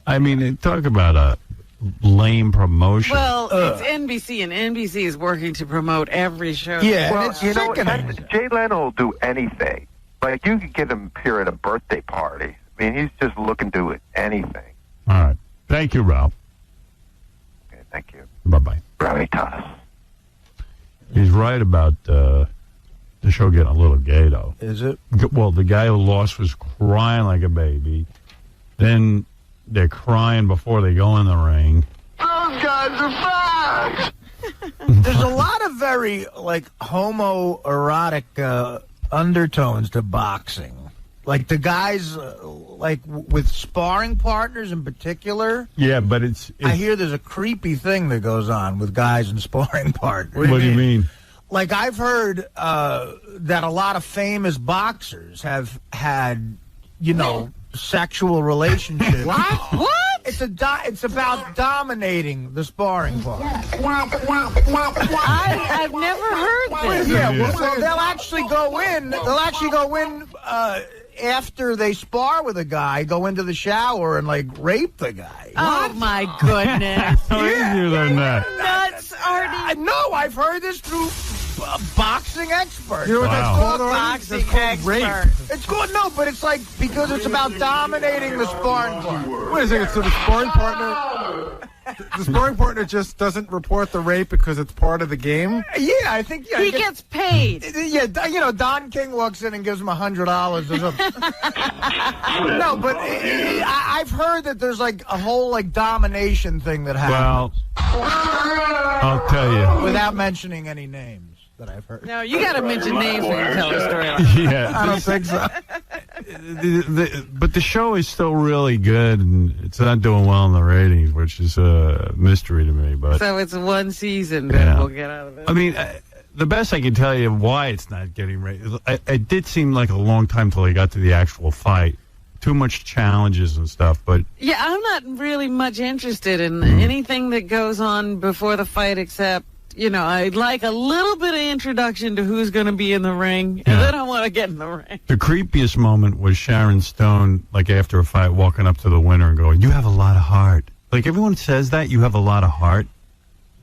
I mean, talk about a lame promotion. Well, it's NBC, and NBC is working to promote every show. Yeah, Well, it's you know, sickening. Jay Leno will do anything. Like, you could get him here at a birthday party. I mean, he's just looking to do anything. All right. Thank you, Ralph. Okay, thank you. Bye-bye. Gravitas. He's right about the show getting a little gay, though. Is it? Well, the guy who lost was crying like a baby. Then they're crying before they go in the ring. Those guys are fags! There's a lot of very, like, homoerotic undertones to boxing. Like, the guys, like, with sparring partners in particular. Yeah, but it's I hear there's a creepy thing that goes on with guys and sparring partners. What do you mean? Like, I've heard that a lot of famous boxers have had, you know, sexual relationships. What? It's about dominating the sparring partner. I've never heard this. Yeah, well, they'll actually go in. After they spar with a guy, go into the shower and, like, rape the guy. Oh, my goodness. How did you learn that? Nuts, Artie. No, I've heard this through boxing experts. You know what Wow. that's called, Artie? Boxing That's called rape. expert. It's good, no, but it's like because it's about dominating the sparring partner. Wait a second, so the sparring partner just doesn't report the rape because it's part of the game? Yeah, I think He gets paid. Yeah, you know, Don King walks in and gives him $100 or something. No, but I've heard that there's like a whole like domination thing that happens. Well, I'll tell you. Without mentioning any names that I've heard. No, you got to mention names when you tell a story like Yeah. I don't think so. But the show is still really good, and it's not doing well in the ratings, which is a mystery to me. But So it's one season that Yeah. we'll get out of it. I mean, the best I can tell you why it's not getting rated. It did seem like a long time till they got to the actual fight. Too much challenges and stuff, but Yeah, I'm not really much interested in anything that goes on before the fight except, you know, I'd like a little bit of introduction to who's going to be in the ring, and then I want to get in the ring. the creepiest moment was Sharon Stone, like after a fight, walking up to the winner and going, "You have a lot of heart." Like everyone says that, you have a lot of heart.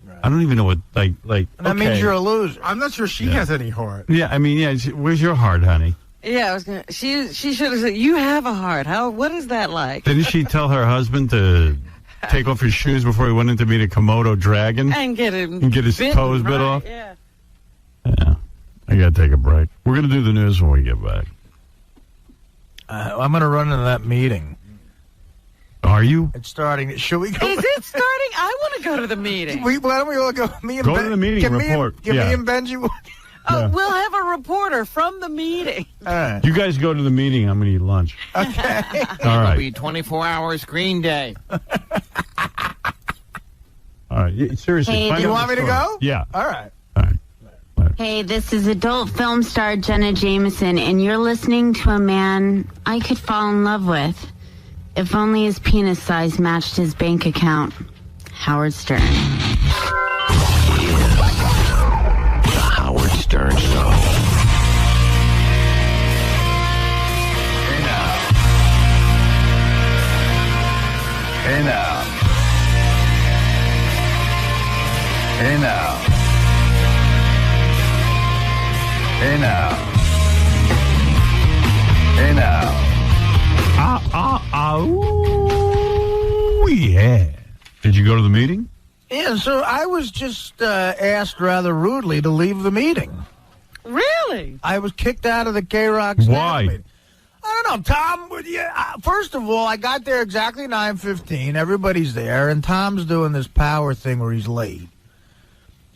Right. I don't even know what like. That means you're a loser. I'm not sure she has any heart. Yeah, I mean, yeah. Where's your heart, honey? Yeah, I was gonna. She should have said, "You have a heart." What is that like? Didn't she tell her husband to take off his shoes before he went in to meet a Komodo dragon And get him and get his bitten, toes bit right? off? Yeah. Yeah. I got to take a break. We're going to do the news when we get back. I'm going to run into that meeting. Are you? It's starting. Should we go? Is it starting? I want to go to the meeting. Why don't we all go? Me and Go to the meeting, Can report. Me and Benjy. Oh, we'll have a reporter from the meeting. All right. You guys go to the meeting. I'm going to eat lunch. Okay. All right. It'll be 24-hour screen day. All right. Yeah, seriously. Hey, find You out want the me to story. go? Yeah. All right. All right. Hey, this is adult film star Jenna Jameson, and you're listening to a man I could fall in love with if only his penis size matched his bank account. Howard Stern. The Howard Stern Show. Hey now. Hey now. Hey now. Hey now. Oh, yeah. Did you go to the meeting? Yeah, so I was just asked rather rudely to leave the meeting. Really? I was kicked out of the KROCK staff Why? meeting. I don't know, Tom. First of all, I got there exactly 9:15. Everybody's there, and Tom's doing this power thing where he's late.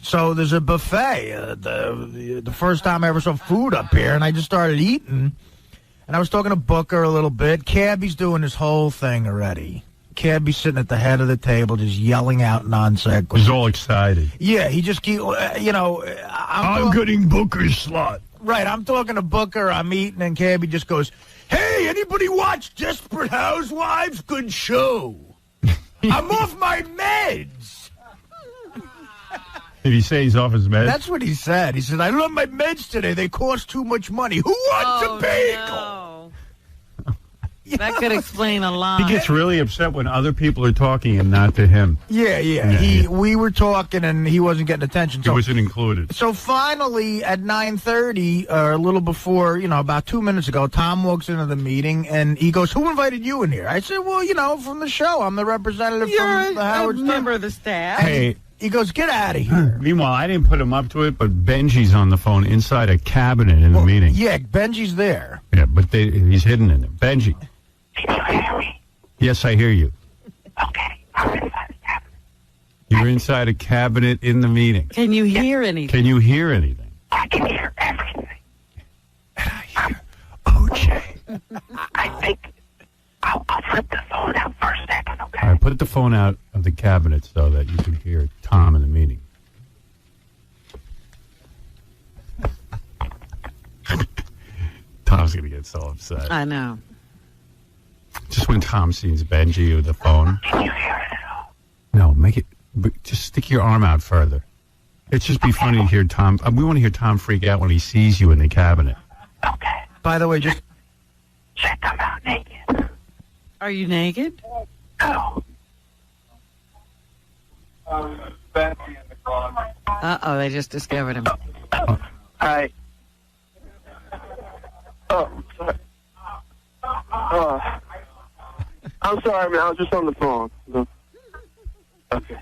So there's a buffet. The first time I ever saw food up here, and I just started eating. And I was talking to Booker a little bit. Cabby's doing this whole thing already. Cabby's sitting at the head of the table, just yelling out non sequiturs. He's all excited. Yeah, he just keep, I'm getting Booker's slot. Right, I'm talking to Booker, I'm eating, and Cabby just goes, "Hey, anybody watch Desperate Housewives? Good show. I'm off my meds." Did he say he's off his meds? That's what he said. He said, "I love my meds today. They cost too much money. Who wants a bagel?" No. That could explain a lot. He gets really upset when other people are talking and not to him. Yeah. We were talking and he wasn't getting attention. He wasn't included. So finally, at 9:30, or a little before, about 2 minutes ago, Tom walks into the meeting and he goes, "Who invited you in here?" I said, "Well, from the show. I'm the representative from the Howard You're a member of the staff." Hey. He goes, "Get out of here." Meanwhile, I didn't put him up to it, but Benjy's on the phone inside a cabinet in the meeting. Yeah, Benjy's there. Yeah, but he's hidden in there. Benjy. Can you hear me? Yes, I hear you. Okay, I'm inside the cabinet. You're inside a cabinet in the meeting. Can you hear anything? Can you hear anything? I can hear everything. And I hear OJ. I think I'll flip the phone out for a second, okay? All right, put the phone out of the cabinet so that you can hear Tom in the meeting. Tom's going to get so upset. I know. Just when Tom sees Benjy with the phone. Can you hear it at all? No, just stick your arm out further. It's just be funny to hear Tom. We want to hear Tom freak out when he sees you in the cabinet. Okay. By the way, just check him out naked. Are you naked? No. Uh-oh, they just discovered him. Hi. Oh, sorry. I'm sorry, man. I was just on the phone. Okay,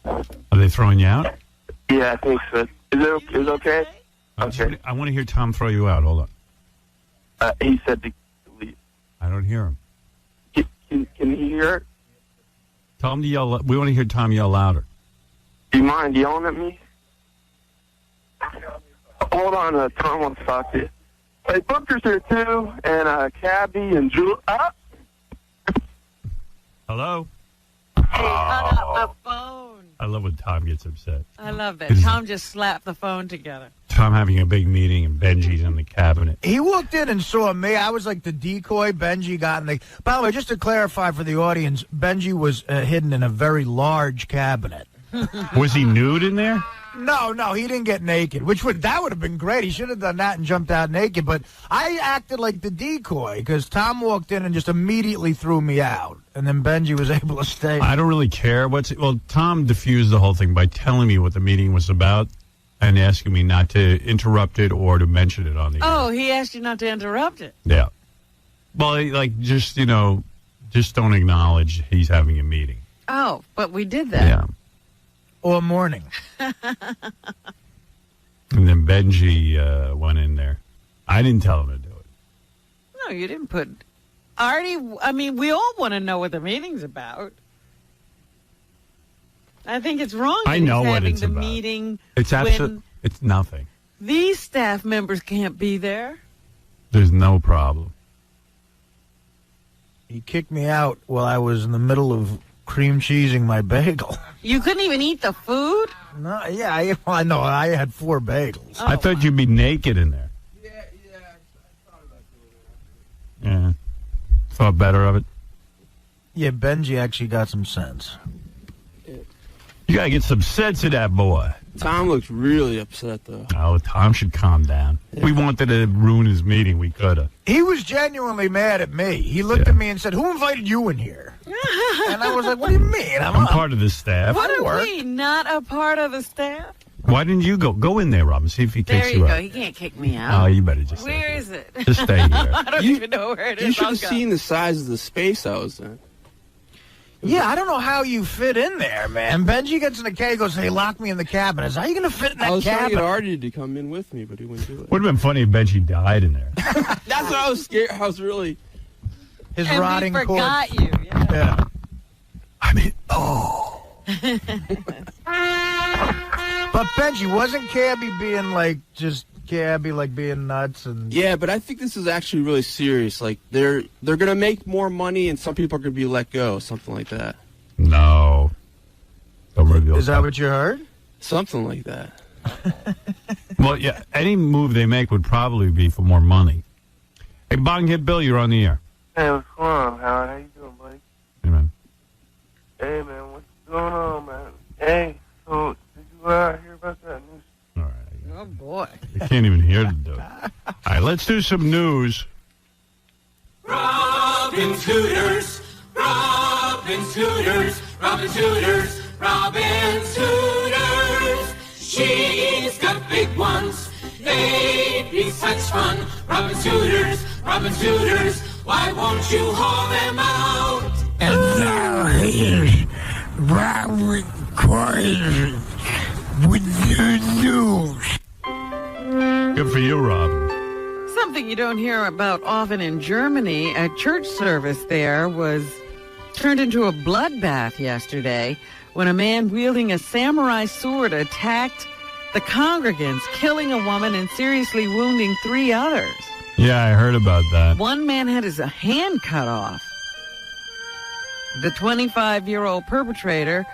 sorry. Are they throwing you out? Yeah, I think so. Is it okay? Okay. I want to hear Tom throw you out. Hold on. He said to leave. I don't hear him. Can he hear it? Tell him to yell. We want to hear Tom yell louder. Do you mind yelling at me? Hold on, Tom wants to talk to you. Hey, Booker's here too, and Cabby and Jewel. Hello? He hung up the phone. I love when Tom gets upset. I love that. Tom just slapped the phone together. Tom having a big meeting and Benjy's in the cabinet. He walked in and saw me. I was like the decoy. Benjy got in the... By the way, just to clarify for the audience, Benjy was hidden in a very large cabinet. Was he nude in there? No, he didn't get naked, that would have been great. He should have done that and jumped out naked, but I acted like the decoy because Tom walked in and just immediately threw me out, and then Benjy was able to stay. I don't really care. Tom diffused the whole thing by telling me what the meeting was about and asking me not to interrupt it or to mention it on the air. He asked you not to interrupt it. Yeah. Well, just don't acknowledge he's having a meeting. Oh, but we did that. Yeah. All morning. And then Benjy went in there. I didn't tell him to do it. No, you didn't put... Artie, we all want to know what the meeting's about. I think it's wrong that I know he's what having it's the about. meeting. It's it's nothing. These staff members can't be there. There's no problem. He kicked me out while I was in the middle of cream cheesing my bagel. You couldn't even eat the food? No, yeah, I know. I had 4 bagels. I thought you'd be naked in there. Yeah, I thought about doing that. Yeah. Thought better of it? Yeah, Benjy actually got some sense. You got to get some sense of that boy. Tom looks really upset, though. Oh, Tom should calm down. If we wanted to ruin his meeting, we could have. He was genuinely mad at me. He looked at me and said, "Who invited you in here?" And I was like, "What do you mean? I'm part of the staff. What are we, not a part of the staff? Why didn't you go? Go in there, Robin. See if he kicks you out. There you go. He can't kick me out. Oh, you better just Where is it? Just stay here. I don't even know where it is. You should I'll have go. seen the size of the space I was in. Yeah, I don't know how you fit in there, man. Benjy gets in the cage, goes, "Hey, lock me in the cabinet." How are you going to fit in that I was trying to cabinet? get Artie to come in with me, but he wouldn't do it. Would have been funny if Benjy died in there. That's what I was scared. I was really... His and rotting we forgot you. Yeah. But Benjy, wasn't Cabby being being nuts and... Yeah, but I think this is actually really serious. Like, they're going to make more money and some people are going to be let go, something like that. No. Don't reveal Is that what you heard? Something like that. Well, yeah, any move they make would probably be for more money. Hey, Bong Hit Bill, you're on the air. Hey, what's going on, Howard? How you doing, buddy? Hey, man. Hey, man, what's going on, man? Hey, so did you hear about that news? All right. Oh, boy. I can't even hear the dude. All right, let's do some news. Robin Hooters, Robin Hooters, Robin Hooters, Robin Hooters. She's got big ones, they'd be such fun. Robin Hooters, Robin Hooters, why won't you haul them out? And now here's Robin Hooters with the news. Good for you, Robin. Something you don't hear about often in Germany, a church service there was turned into a bloodbath yesterday when a man wielding a samurai sword attacked the congregants, killing a woman and seriously wounding 3 others. Yeah, I heard about that. One man had his hand cut off. The 25-year-old perpetrator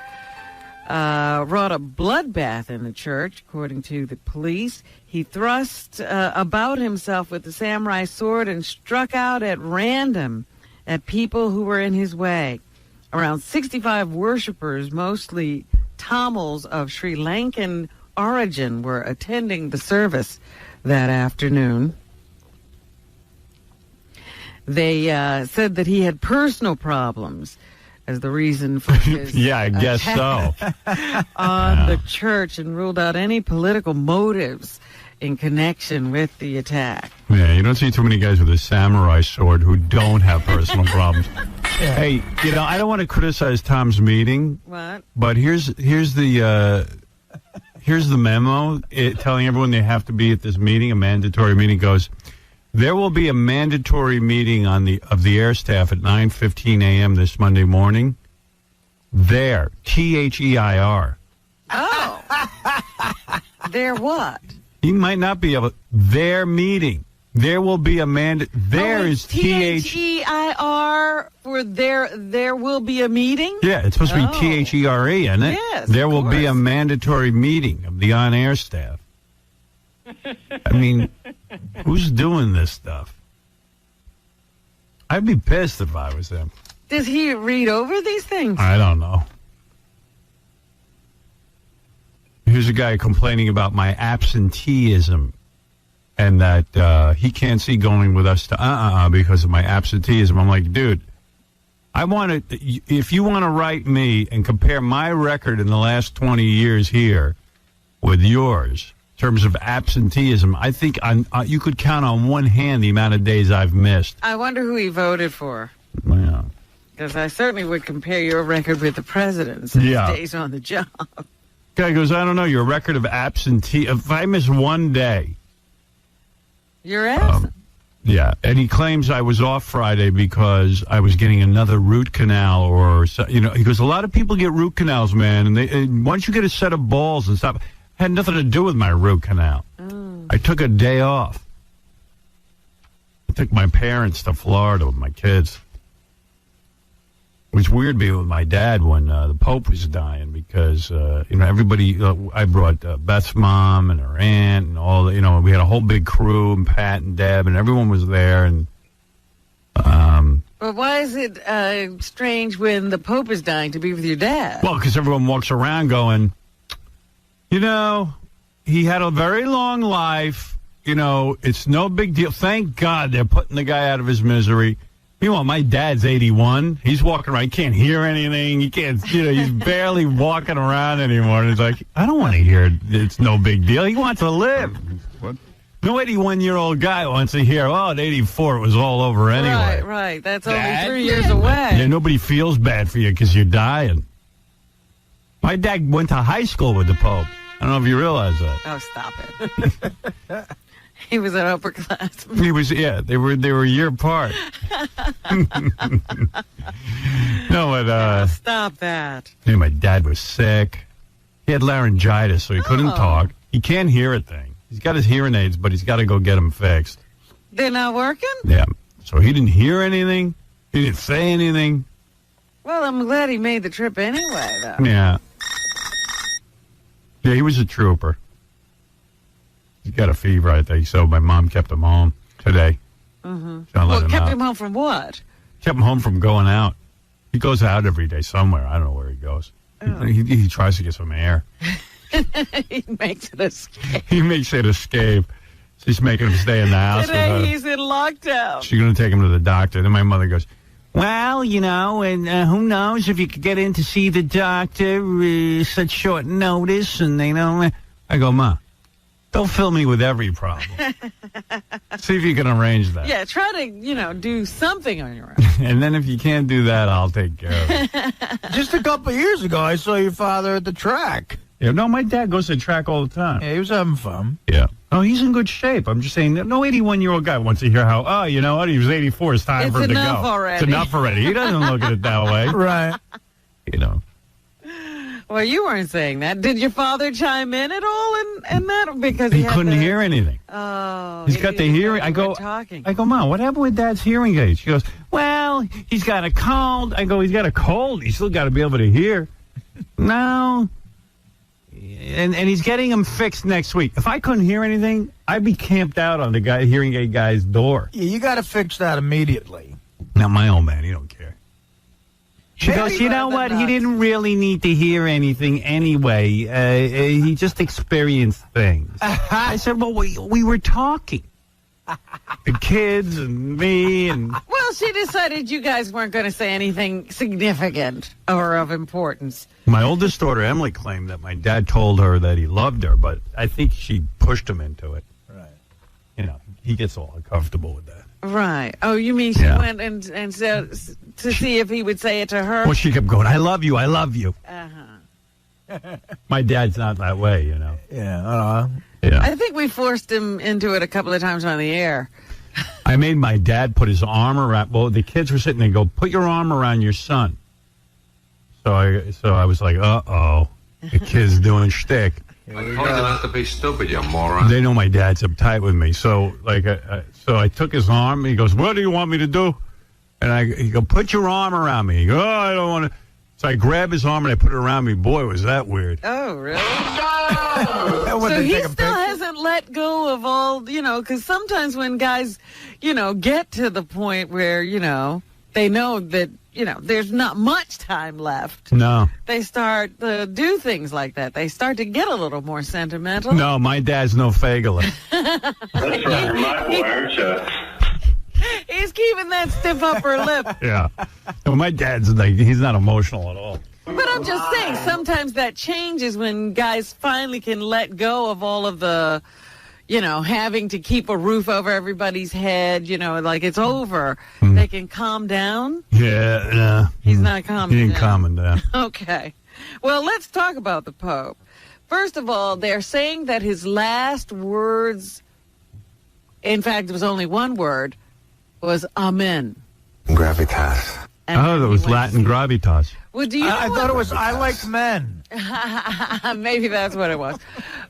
wrought a bloodbath in the church, according to the police. He thrust about himself with the samurai sword and struck out at random at people who were in his way. Around 65 worshippers, mostly Tamils of Sri Lankan origin, were attending the service that afternoon. They said that he had personal problems as the reason for his yeah, I guess so. on the church, and ruled out any political motives in connection with the attack. Yeah, you don't see too many guys with a samurai sword who don't have personal problems. Hey, I don't want to criticize Tom's meeting. What? But here's the memo telling everyone they have to be at this meeting, a mandatory meeting. Goes, there will be a mandatory meeting of the air staff at 9:15 a.m. this Monday morning. There, THEIR. Oh. There what? He might not be able. Their meeting. There will be a There is THEIR for there will be a meeting? Yeah, it's supposed to be THERE, isn't it? Yes. There will be a mandatory meeting of the on-air staff. I mean, who's doing this stuff? I'd be pissed if I was him. Does he read over these things? I don't know. Here's a guy complaining about my absenteeism and that he can't see going with us to because of my absenteeism. I'm like, dude, if you want to write me and compare my record in the last 20 years here with yours in terms of absenteeism, I think you could count on one hand the amount of days I've missed. I wonder who he voted for. Yeah. Because I certainly would compare your record with the president's days on the job. Guy goes, I don't know, your record of absentee. If I miss one day. You're absent. Yeah, and he claims I was off Friday because I was getting another root canal or, he goes, a lot of people get root canals, man, and once you get a set of balls and stuff, had nothing to do with my root canal. I took a day off. I took my parents to Florida with my kids. It was weird being with my dad when the Pope was dying because, everybody, I brought Beth's mom and her aunt and all, we had a whole big crew, and Pat and Deb, and everyone was there. And But why is it strange when the Pope is dying to be with your dad? Well, because everyone walks around going, he had a very long life. It's no big deal. Thank God they're putting the guy out of his misery. Meanwhile, my dad's 81. He's walking around. He can't hear anything. He can't, he's barely walking around anymore. And he's like, I don't want to hear it. It's no big deal. He wants to live. What? No 81-year-old guy wants to hear, at 84, it was all over anyway. Right. That's only 3 years away. Yeah, nobody feels bad for you because you're dying. My dad went to high school with the Pope. I don't know if you realize that. Oh, stop it. He was an upper class. He was, they were a year apart. Stop that. My dad was sick. He had laryngitis, so he couldn't talk. He can't hear a thing. He's got his hearing aids, but he's got to go get them fixed. They're not working? Yeah. So he didn't hear anything. He didn't say anything. Well, I'm glad he made the trip anyway, though. Yeah. Yeah, he was a trooper. He got a fever, I think, so my mom kept him home today. Mm-hmm. Well, kept him home from what? Kept him home from going out. He goes out every day somewhere. I don't know where he goes. Oh. He tries to get some air. He makes it escape. He makes it escape. She's making him stay in the house with Today her. he's in lockdown. She's going to take him to the doctor. Then my mother goes, well, you know, and who knows if you could get in to see the doctor such short notice. And they don't. I go, Ma, don't fill me with every problem. See if you can arrange that. Yeah, try to, do something on your own. And then if you can't do that, I'll take care of it. Just a couple of years ago, I saw your father at the track. Yeah, no, my dad goes to track all the time. Yeah, he was having fun. Yeah. Oh, he's in good shape. I'm just saying that no 81-year-old guy wants to hear how, you know what, he was 84, it's time for him to go. It's enough already. It's enough already. He doesn't look at it that way. Right. You know. Well, you weren't saying that. Did your father chime in at all in that? Because He had couldn't hear anything. Oh. He's got the hearing. I go, Mom, what happened with Dad's hearing aid? She goes, well, he's got a cold. I go, he's got a cold. He's still got to be able to hear. No. And he's getting him fixed next week. If I couldn't hear anything, I'd be camped out on the hearing aid guy's door. Yeah, you got to fix that immediately. Now, my old man, he don't care. She goes, you know what? He didn't really need to hear anything anyway. He just experienced things. I said, well, we were talking. The kids and me and... Well, she decided you guys weren't going to say anything significant or of importance. My oldest daughter, Emily, claimed that my dad told her that he loved her, but I think she pushed him into it. Right. You know, he gets all uncomfortable with that. Right. Oh, you mean she went and said to see if he would say it to her? Well, she kept going, I love you, I love you. Uh-huh. My dad's not that way, you know. Yeah, Yeah. I think we forced him into it a couple of times on the air. I made my dad put his arm around... Well, the kids were sitting there and go, put your arm around your son. So I was like, uh-oh. The kid's doing shtick. I told you not to be stupid, you moron. They know my dad's uptight with me. So, so I took his arm. He goes, what do you want me to do? And he go, put your arm around me. He goes, oh, I don't want to... So I grabbed his arm and I put it around me. Boy, was that weird. Oh, really? So he still hasn't let go of all, because sometimes when guys, get to the point where, they know that, there's not much time left. No. They start to do things like that. They start to get a little more sentimental. No, my dad's no Fagler. That's right, my words. He's keeping that stiff upper lip. Yeah. No, my dad's he's not emotional at all. But I'm just saying, sometimes that changes when guys finally can let go of all of the, having to keep a roof over everybody's head, like it's over. They can calm down. Yeah. He's not calming down. He ain't calming down. Okay. Well, let's talk about the Pope. First of all, they're saying that his last words, in fact, it was only one word, was amen. Gravitas. Oh, that was Latin gravitas. Well, do you I thought it was I like men. Maybe that's what it was.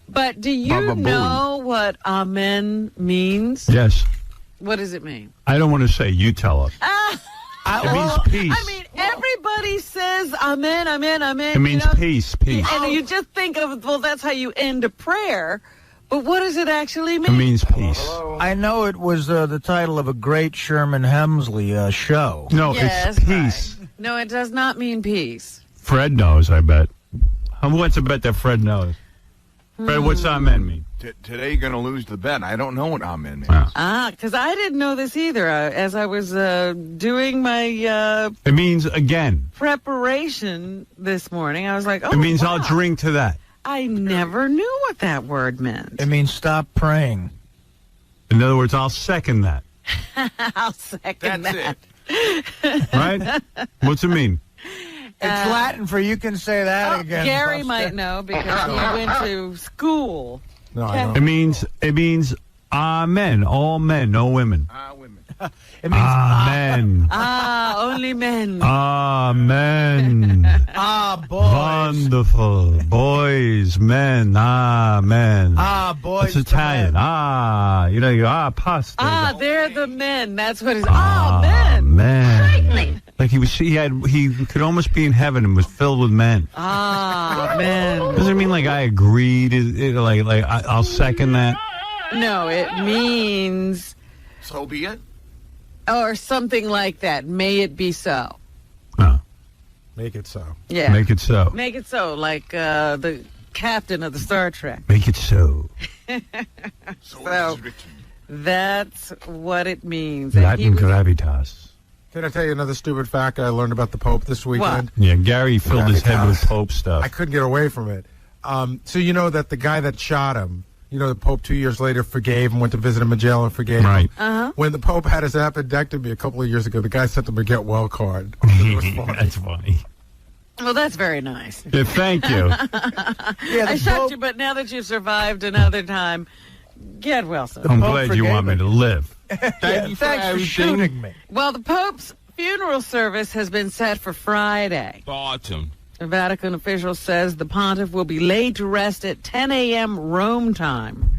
But do you know what amen means? Yes. What does it mean? I don't want to say. You tell us. It means peace. I mean, everybody says amen, amen, amen. It means peace, peace. And you just think of, well, that's how you end a prayer. But what does it actually mean? It means peace. I know it was the title of a great Sherman Hemsley show. No, Yes, it's peace. right. No, it does not mean peace. Fred knows, I bet. Who wants to bet that Fred knows? Fred, what's amen mean? Today you're going to lose the bet. I don't know what amen means. Because I didn't know this either. As I was doing my It means again. preparation this morning, I was like, oh, It means wow. I'll drink to that. I never knew what that word meant. It means stop praying. In other words, I'll second that. I'll second that. Right? What's it mean? It's Latin for you can say that again. Gary might know because he went to school. No, I don't. It means amen. All men, no women. It means amen. Only men. Amen. boys. Wonderful. Boys, men, amen. Boys. That's Italian. You go, pasta. They're the men. That's what it's. Men. Man. Like he could almost be in heaven and was filled with men. Men. Doesn't it mean like I agreed? I'll second that. No, it means. So be it. Or something like that. May it be so. Oh. Make it so. Yeah. Make it so. Make it so. Like the captain of the Star Trek. Make it so. So that's what it means. Latin gravitas. Can I tell you another stupid fact I learned about the Pope this weekend? What? Yeah, Gary filled his head with Pope stuff. I couldn't get away from it. So you know that the guy that shot him, the Pope 2 years later forgave and went to visit him in jail and forgave him. Uh-huh. When the Pope had his appendectomy a couple of years ago, the guy sent him a get well card. It was funny. That's funny. Well, that's very nice. Yeah, thank you. I shocked you, but now that you've survived another time, get well soon. I'm glad you want me to live. Thanks for shooting me. Well, the Pope's funeral service has been set for Friday. Autumn. The Vatican official says the pontiff will be laid to rest at 10 a.m. Rome time.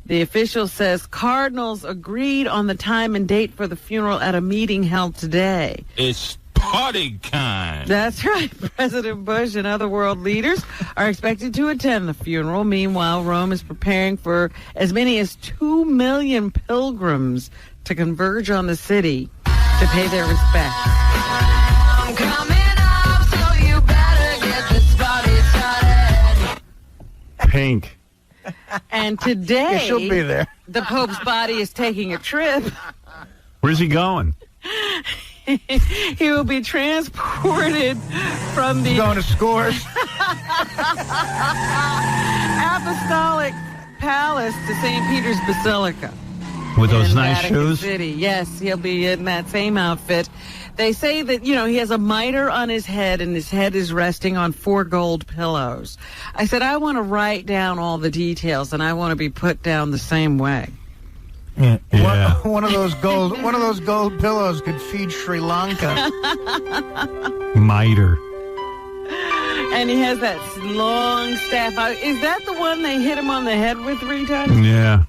The official says cardinals agreed on the time and date for the funeral at a meeting held today. It's party time. That's right. President Bush and other world leaders are expected to attend the funeral. Meanwhile, Rome is preparing for as many as 2 million pilgrims to converge on the city to pay their respects. I'm coming up, so you better get this party started. Pink. And today, Yeah, she'll be there. The Pope's body is taking a trip. Where's he going? He will be transported from the Going to Scores. Apostolic Palace to St. Peter's Basilica. With those in nice Vatican shoes? City. Yes, he'll be in that same outfit. They say that, he has a mitre on his head, and his head is resting on 4 gold pillows. I said, I want to write down all the details, and I want to be put down the same way. Yeah. One of those gold pillows could feed Sri Lanka. Miter. And he has that long staff. Is that the one they hit him on the head with 3 times? Yeah.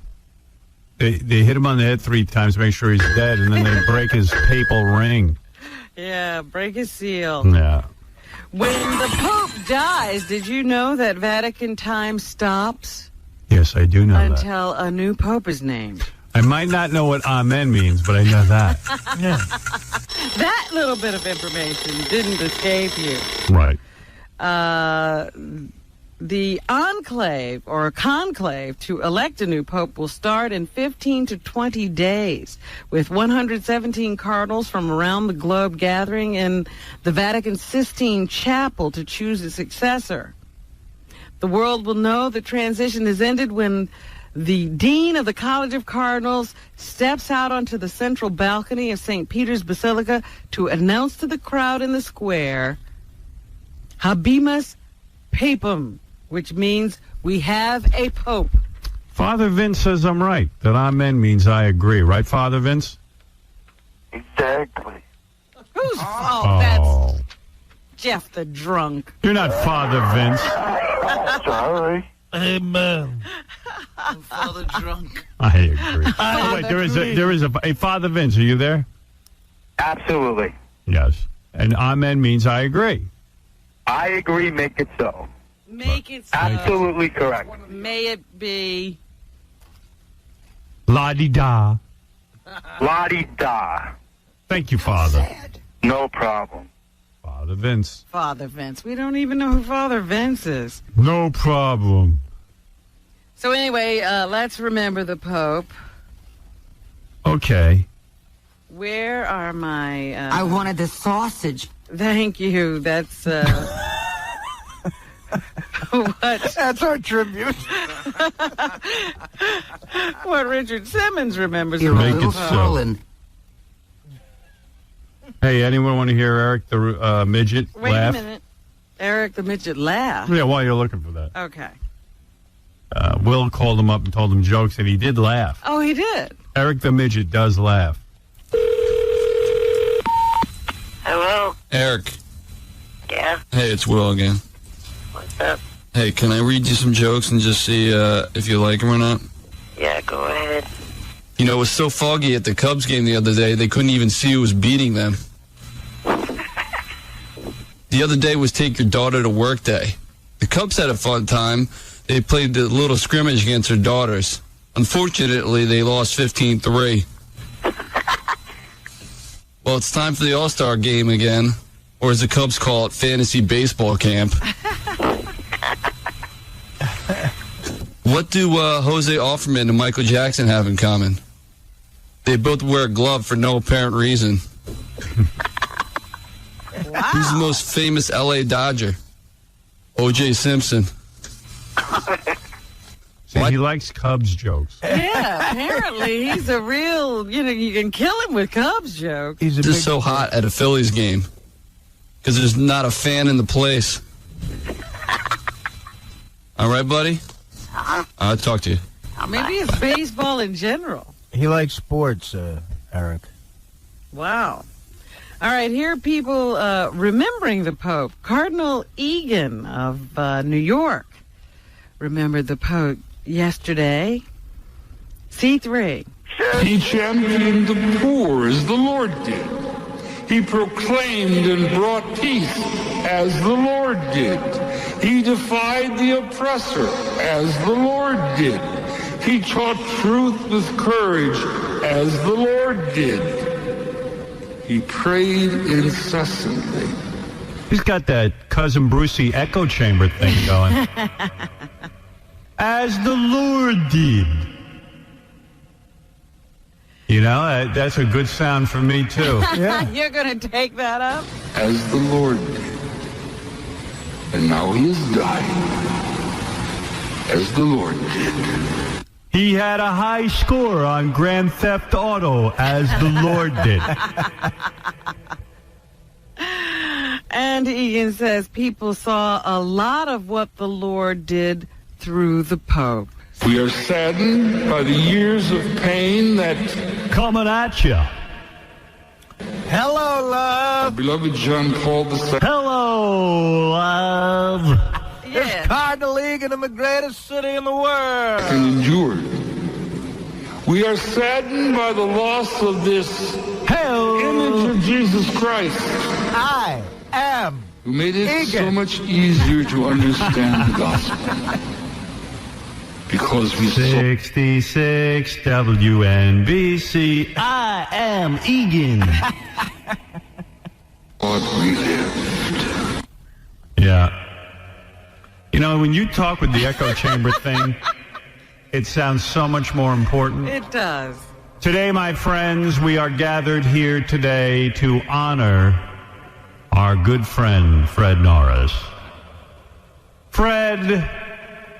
They hit him on the head 3 times to make sure he's dead, and then they break his papal ring. Yeah, break his seal. Yeah. When the Pope dies, did you know that Vatican time stops Yes, I do know that. until a new Pope is named? I might not know what amen means, but I know that. That little bit of information didn't escape you. Right. The enclave or conclave to elect a new pope will start in 15 to 20 days, with 117 cardinals from around the globe gathering in the Vatican Sistine Chapel to choose a successor. The world will know the transition has ended when the Dean of the College of Cardinals steps out onto the central balcony of St. Peter's Basilica to announce to the crowd in the square, Habemus Papam, which means we have a pope. Father Vince says I'm right, that amen means I agree. Right, Father Vince? Exactly. Who's... that's Jeff the drunk. You're not Father Vince. Sorry. Amen. Father drunk. I agree. Wait, there is a Father Vince. Are you there? Absolutely. Yes. And amen means I agree. I agree. Make it so. Make it so. Absolutely correct. May it be. La-di-da. La-di-da. Thank you, Father. No problem. Father Vince. Father Vince. We don't even know who Father Vince is. No problem. So anyway, let's remember the Pope. Okay. Where are my... I wanted the sausage. Thank you. That's... what? That's our tribute. What Richard Simmons remembers You're about a little the Pope. swollen. Hey, anyone want to hear Eric the Midget Wait laugh? a minute. Eric the Midget laugh. Yeah, while you're looking for that. Okay. Will called him up and told him jokes, and he did laugh. Oh, he did? Eric the Midget does laugh. Hello? Eric. Yeah? Hey, it's Will again. What's up? Hey, can I read you some jokes and just see if you like them or not? Yeah, go ahead. You know, it was so foggy at the Cubs game the other day, they couldn't even see who was beating them. The other day was Take Your Daughter to Work Day. The Cubs had a fun time. They played a little scrimmage against their daughters. Unfortunately, they lost 15-3. Well, it's time for the All-Star game again, or as the Cubs call it, fantasy baseball camp. What do Jose Offerman and Michael Jackson have in common? They both wear a glove for no apparent reason. Wow. Who's the most famous L.A. Dodger? O.J. Simpson. See, he likes Cubs jokes. Yeah, apparently he's a real, you can kill him with Cubs jokes. He's just so hot at a Phillies game because there's not a fan in the place. All right, buddy? I'll talk to you. Maybe it's baseball in general. He likes sports, Eric. Wow. All right, here are people remembering the Pope. Cardinal Egan of New York remembered the Pope yesterday. C3. He championed the poor as the Lord did. He proclaimed and brought peace as the Lord did. He defied the oppressor as the Lord did. He taught truth with courage as the Lord did. He prayed incessantly. He's got that Cousin Brucey echo chamber thing going. As the Lord did. You know, that's a good sound for me, too. Yeah. You're going to take that up? As the Lord did. And now he is dying. As the Lord did. He had a high score on Grand Theft Auto, as the Lord did. And Egan says people saw a lot of what the Lord did through the Pope. We are saddened by the years of pain that coming at you. Hello, love. Our beloved John Paul II. Hello, love. It's Cardinal Egan in the greatest city in the world. And endured. We are saddened by the loss of this image of Jesus Christ. I am who made it Egan. So much easier to understand the gospel. Because we 66 WNBC. I am Egan. God we lived. Yeah. You know, when you talk with the echo chamber thing, it sounds so much more important. It does. Today, my friends, we are gathered here today to honor our good friend, Fred Norris. Fred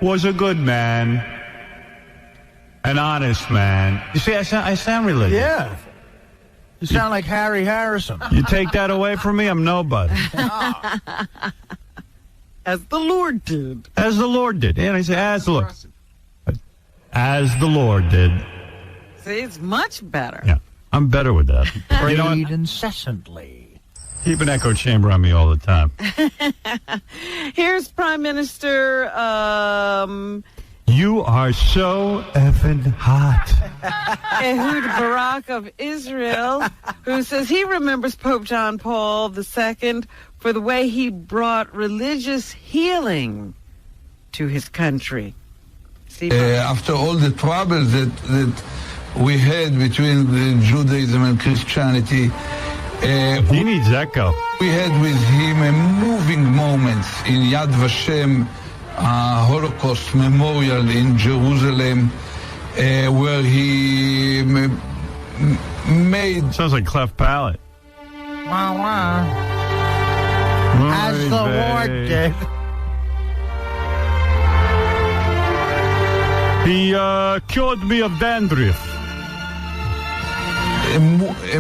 was a good man, an honest man. You see, I sound religious. Yeah. You sound like Harry Harrison. You take that away from me, I'm nobody. As the Lord did. As the Lord did. And I say, as the Lord. As the Lord did. See, it's much better. Yeah, I'm better with that. Prayed You know what? incessantly. Keep an echo chamber on me all the time. Here's Prime Minister, You are so effing hot. Ehud Barak of Israel, who says he remembers Pope John Paul II for the way he brought religious healing to his country. After all the trouble that we had between Judaism and Christianity, he needs echo. We had with him a moving moment in Yad Vashem Holocaust Memorial in Jerusalem, where he made... Sounds like cleft palate. Wow, wow. As the Lord did. He cured me of dandruff.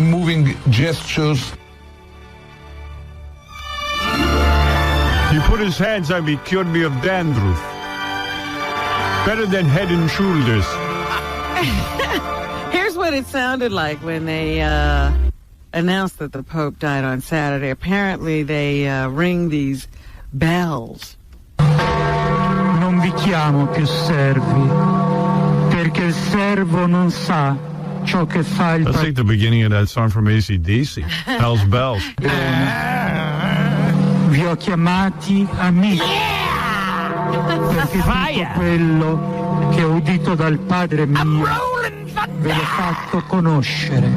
Moving gestures. He put his hands on me, cured me of dandruff. Better than Head and Shoulders. Here's what it sounded like when they announced that the Pope died on Saturday. Apparently they ring these bells. Non vi chiamo più servi, perché il servo non sa ciò che fa il That's like the beginning of that song from AC/DC. Hell's Bells. Vi ho chiamati amici, perché tutto quello che ho udito dal Padre mio ve l'ho fatto conoscere.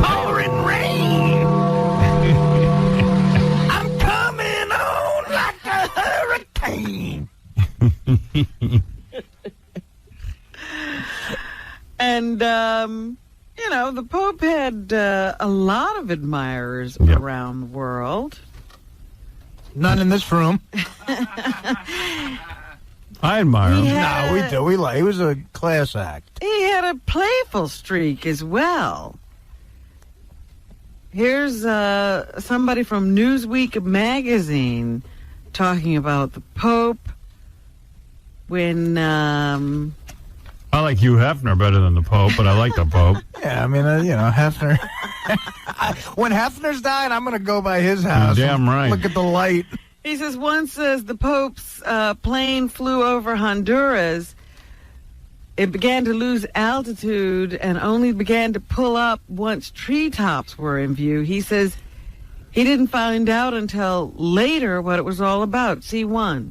Pouring rain. I'm coming on like a know, the Pope had a lot of admirers around the world. None in this room. I admire him. No, we do. We like. He was a class act. He had a playful streak as well. Here's somebody from Newsweek magazine talking about the Pope when... I like Hugh Hefner better than the Pope, but I like the Pope. Yeah, I mean, Hefner. When Hefner's dying, I'm going to go by his house. You're damn right. Look at the light. He says once as the Pope's plane flew over Honduras, it began to lose altitude and only began to pull up once treetops were in view. He says he didn't find out until later what it was all about. C1.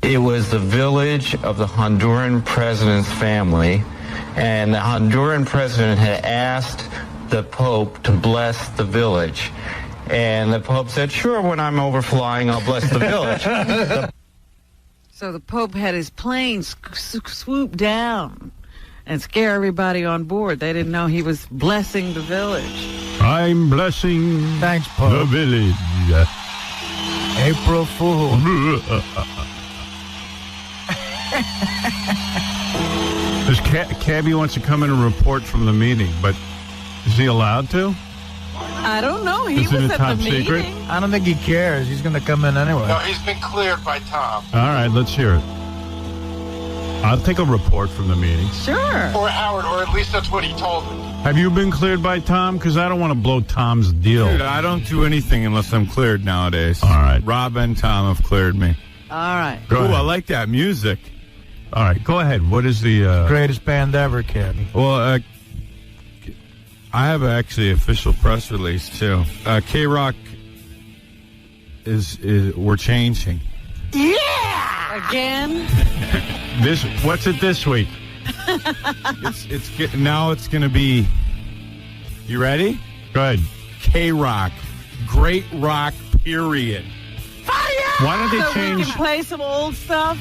It was the village of the Honduran president's family, and the Honduran president had asked the Pope to bless the village. And the Pope said, sure, when I'm overflying, I'll bless the village. So the Pope had his plane swoop down and scare everybody on board. They didn't know he was blessing the village. I'm blessing Thanks, Pope. the village. April Fool. This Cabby wants to come in and report from the meeting, but is he allowed to? I don't know. He Isn't was it at top the secret? meeting. I don't think he cares. He's going to come in anyway. No, he's been cleared by Tom. All right, let's hear it. I'll take a report from the meeting. Sure. Or Howard, or at least that's what he told me. Have you been cleared by Tom? Because I don't want to blow Tom's deal. Dude, I don't do anything unless I'm cleared nowadays. All right. Rob and Tom have cleared me. All right. Go Ooh, ahead. I like that music. All right, go ahead. What is the... Greatest band ever, Cabby. Well, I have actually an official press release, too. KROCK is we're changing. Yeah! Again? What's it this week? Now it's going to be... You ready? Go ahead. KROCK. Great rock, period. Why don't they So change... we can play some old stuff?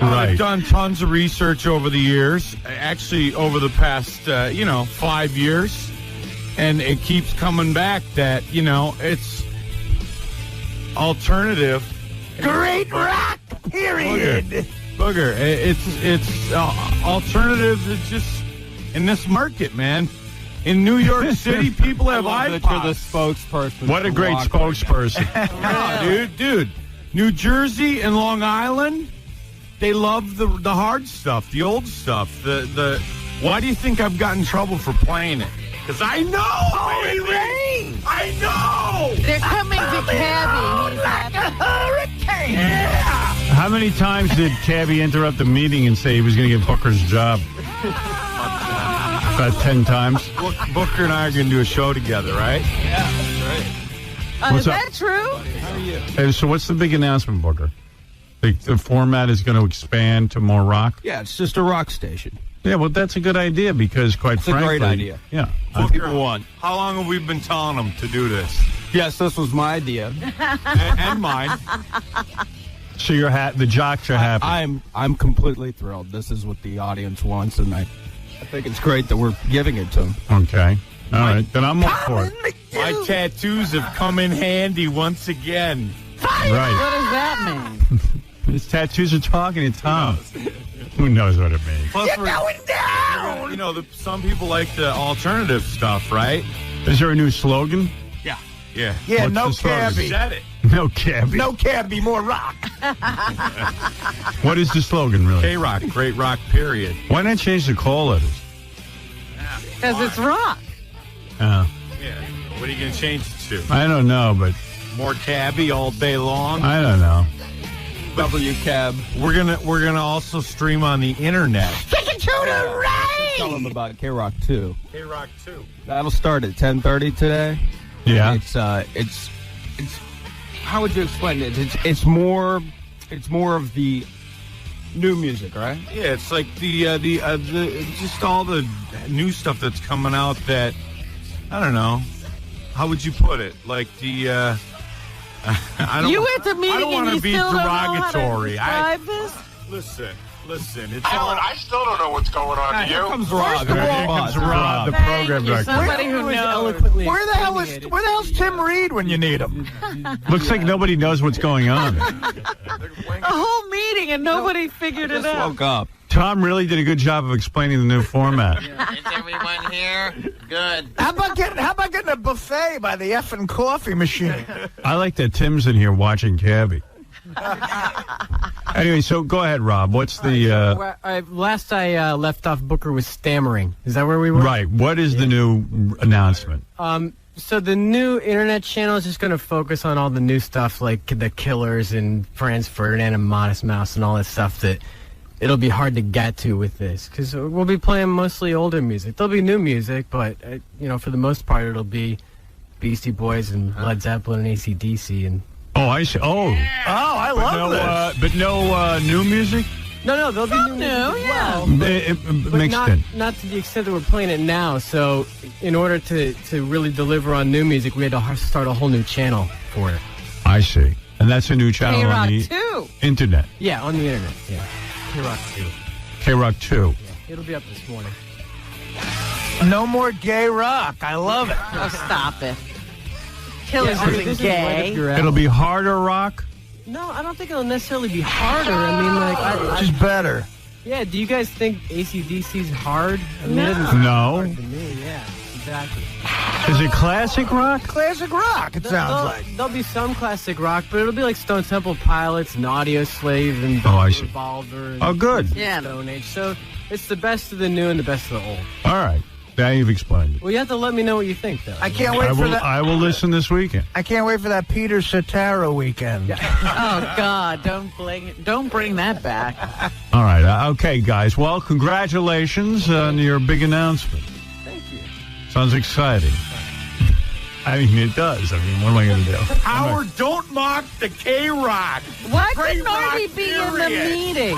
Right. I've done tons of research over the years, actually over the past, 5 years, and it keeps coming back that, it's alternative. Great rock, period. Booger. It's alternative to just in this market, man. In New York City, people have iPods. You're the spokesperson. What a great spokesperson. No, dude. New Jersey and Long Island, they love the hard stuff, the old stuff. The why do you think I've got in trouble for playing it? Because I know, Rain! I know. They're coming to Cabby. Like a hurricane! Yeah. How many times did Cabby interrupt the meeting and say he was going to get Booker's job? About 10 times. Booker and I are going to do a show together, right? Yeah, that's right. What's Is up? that true? How are you? Hey, so what's the big announcement, Booker? The format is going to expand to more rock? Yeah, it's just a rock station. Yeah, well, that's a good idea because, quite It's a frankly... great idea. Yeah. Booker, how long have we been telling them to do this? Yes, this was my idea. and mine. So the jocks are happy. I'm completely thrilled. This is what the audience wants, and I think it's great that we're giving it to them. Okay. All right. Then I'm up for it. My tattoos have come in handy once again. Right. What does that mean? His tattoos are talking to Tom. Who knows what it means? Plus, You're going down! Some people like the alternative stuff, right? Is there a new slogan? Yeah. Yeah, What's no the slogan? Cabby. Said it. No Cabby. No Cabby, more rock. What is the slogan, really? KROCK, great rock, period. Why not change the call letters? Because it's rock. Yeah. What are you going to change it to? I don't know, but... More Cabby all day long? I don't know. WCAB. We're gonna also stream on the internet. Take it to the right! Tell them about KROCK 2. KROCK 2. That'll start at 10:30 today. Yeah. It's how would you explain it? It's more of the new music, right? Yeah, it's like the just all the new stuff that's coming out that I don't know. How would you put it? Like the I don't. You went to meeting I don't want and to you be still derogatory. don't know how to describe this? Listen, Listen, it's Alan, I still don't know what's going on. Do you? Here comes Rob. First of all, Here comes Rob, the Thank program you. director. Somebody who knows. Eloquently Where the explaining hell's Tim Reed when you need him? Looks like nobody knows what's going on. A whole meeting and nobody figured it out. up. Tom really did a good job of explaining the new format. Is everyone here? Good. How about getting a buffet by the effing coffee machine? I like that Tim's in here watching Cabby. Anyway, so go ahead, Rob. What's the... Last I left off, Booker was stammering. Is that where we were? Right. What is the new announcement? So the new internet channel is just going to focus on all the new stuff like the Killers and Franz Ferdinand and Modest Mouse and all that stuff that it'll be hard to get to with this because we'll be playing mostly older music. There'll be new music, but for the most part, it'll be Beastie Boys and Led Zeppelin and AC/DC and. Oh, I see. Oh, I love this. But no new music. No, there'll be new music as well. But Mixed in. Not to the extent that we're playing it now. So, in order to really deliver on new music, we had to start a whole new channel for it. I see, and that's a new channel on the internet. Yeah, on the internet. Yeah. KROCK 2. KROCK 2. Yeah, it'll be up this morning. No more gay rock. I love it. Oh, stop it. Killers this isn't gay. It'll be harder rock. No, I don't think it'll necessarily be harder. I mean, like, just better. Yeah. Do you guys think AC/DC's hard? I mean, No. it doesn't sound No. hard to me. Yeah, exactly. Is it classic rock? Classic rock, it sounds like. There'll be some classic rock, but it'll be like Stone Temple Pilots and Audio Slave and Oh, I see. Revolver. And Oh, good. Yeah. Stone Age. So it's the best of the new and the best of the old. All right. Now you've explained it. Well, you have to let me know what you think, though. I can't wait for that. I will listen this weekend. I can't wait for that Peter Cetera weekend. Oh God! Don't bring that back. All right. Okay, guys. Well, congratulations on your big announcement. Thank you. Sounds exciting. I mean, it does. I mean, what am I going to do? Howard, don't mock the KROCK. Why Great couldn't Artie rock, be in the period. meeting?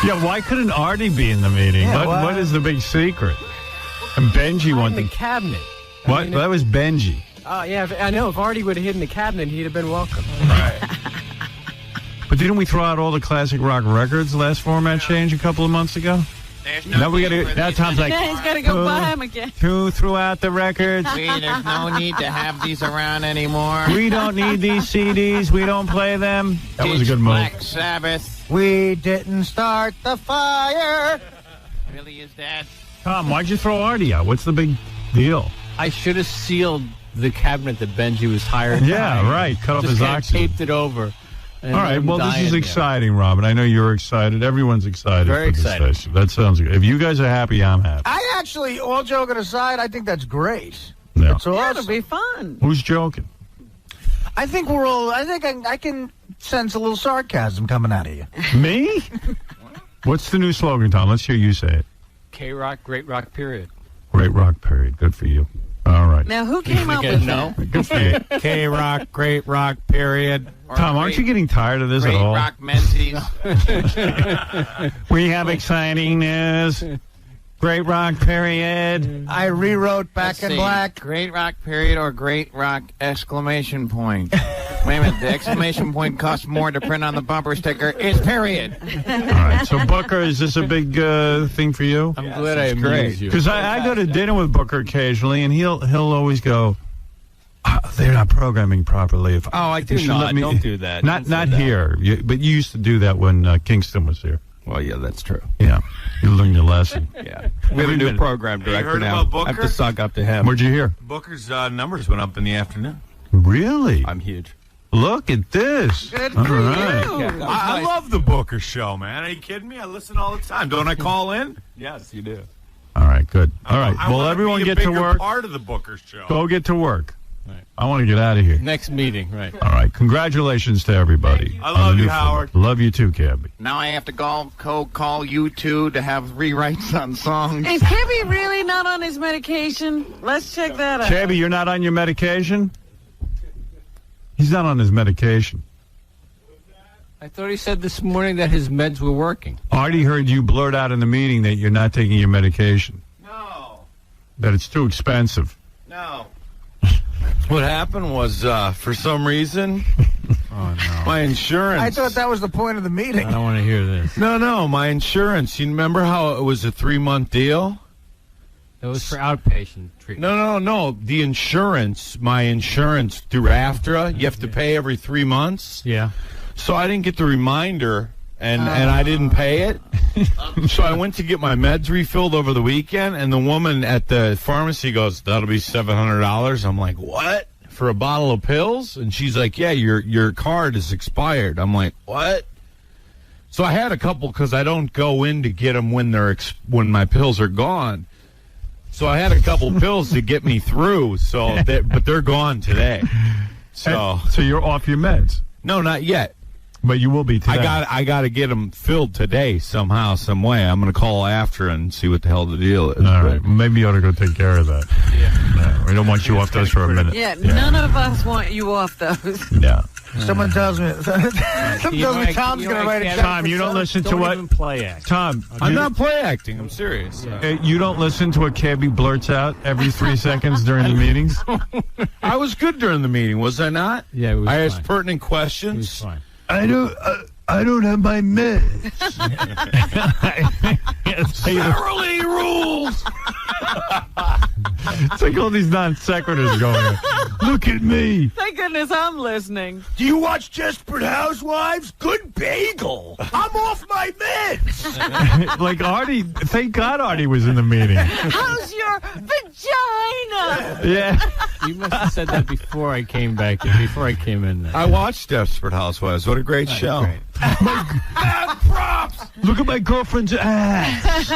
Yeah, why couldn't Artie be in the meeting? Yeah, What is the big secret? And Benjy In wanted the cabinet. What? That was Benjy. Oh, yeah, I know. If Artie would have hidden the cabinet, he'd have been welcome. But didn't we throw out all the classic rock records last format change a couple of months ago? Now we got to. Now Tom's like, Yeah, he's got to go buy him again. who threw out the records? There's no need to have these around anymore. We don't need these CDs. We don't play them. That was a good move. Black Sabbath. We didn't start the fire. Really is that? Tom, why'd you throw Artie out? What's the big deal? I should have sealed the cabinet that Benjy was hired. Yeah, by. right. Cut off Just his kinda oxygen. taped it over. All right. Well, this is exciting, Robin. I know you're excited. Everyone's excited. Very for this excited. station. That sounds good. If you guys are happy, I'm happy. I actually, all joking aside, I think that's great. Yeah. It's Yeah, awesome. it'll be fun. Who's joking? I think we're all. I think I can sense a little sarcasm coming out of you. Me? What's the new slogan, Tom? Let's hear you say it. KROCK, great rock, period. Great rock, period. Good for you. All right. Now, who came up with No. that? Good for you. KROCK, great rock, period. Tom, aren't you getting tired of this at Great all? rock mentees. We have exciting news. Great rock, period. I rewrote Back Let's in see. Black. Great rock period or great rock exclamation point? Wait a minute. The exclamation point costs more to print on the bumper sticker. It's period. All right. So, Booker, is this a big thing for you? I'm glad I amused you. Because I go to dinner with Booker occasionally, and he'll always go, they're not programming properly. If I do you should not. let me-" Don't do that. Not Don't say that. here, but you used to do that when Kingston was here. Well, yeah, that's true. Yeah, you learned your lesson. Yeah. We have a new program director heard now. about Booker? I have to suck up to him. Where'd you hear? Booker's numbers went up in the afternoon. Really? I'm huge. Look at this. Good All for right. you. Yeah, I love the Booker show, man. Are you kidding me? I listen all the time. Don't I call in? Yes, you do. All right, good. All right. I Well, wanna everyone be a get to bigger work. Part of the Booker show. Go get to work. Right. I want to get out of here. Next meeting, right. All right. Congratulations to everybody. I on the love new you, format. Howard. Love you too, Cabby. Now I have to call you two to have rewrites on songs. Is Kibby really not on his medication? Let's check that out. Cabby, you're not on your medication? He's not on his medication. I thought he said this morning that his meds were working. Artie heard you blurt out in the meeting that you're not taking your medication. No. That it's too expensive. No. What happened was, for some reason, Oh, no. My insurance. I thought that was the point of the meeting. I don't want to hear this. No, my insurance. You remember how it was a 3-month deal? It was for outpatient treatment. No. The insurance, my insurance through AFTRA, you have to pay every 3 months. Yeah. So I didn't get the reminder, and I didn't pay it. So I went to get my meds refilled over the weekend, and the woman at the pharmacy goes, "That'll be $700." I'm like, "What? For a bottle of pills?" And she's like, "Yeah, your card is expired." I'm like, "What?" So I had a couple because I don't go in to get them when when my pills are gone. So I had a couple pills to get me through. But they're gone today. So you're off your meds? No, not yet. But you will be today. I got to get them filled today somehow, some way. I'm going to call after and see what the hell the deal is. All right. Maybe you ought to go take care of that. Yeah. We don't want you off those for a minute. Yeah, none of us want you off those. Yeah. Someone tells me Tom's going to write a check. Tom, you don't listen to what? Don't play act. Tom, I'm not play acting. I'm serious. You don't listen to what Cabby blurts out every 3 seconds during the meetings? I was good during the meeting, was I not? Yeah, it was I asked fine. pertinent questions. It was fine. I don't have my meds. Thoroughly rules. It's like all these non sequiturs going on. Look at me. Thank goodness I'm listening. Do you watch Desperate Housewives? Good bagel. I'm off my meds. Like Artie, thank God Artie was in the meeting. How's your vagina? Yeah. You must have said that before I came back. Before I came in there. I watched Desperate Housewives. What a great show. Great. Bad props. Look at my girlfriend's ass.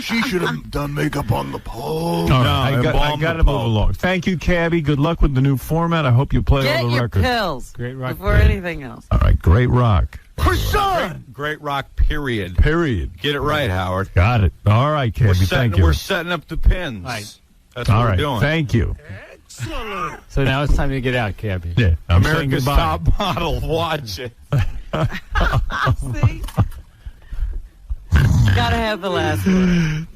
She should have done makeup on the pole. All right, I got to move along. Thank you, Cabby. Good luck with the new format. I hope you play Get all the your records. pills Great rock. before anything else. All right, great rock. Croissant. Great rock, period. Period. Get it right, Howard. Got it. All right, Cabby. Thank you. We're setting up the pins. Right. That's all what right. we're doing. Thank you. Excellent. So now it's time to get out, Cabby. Yeah, I'm saying America's goodbye. top model. Watch it. See? Gotta have the last one.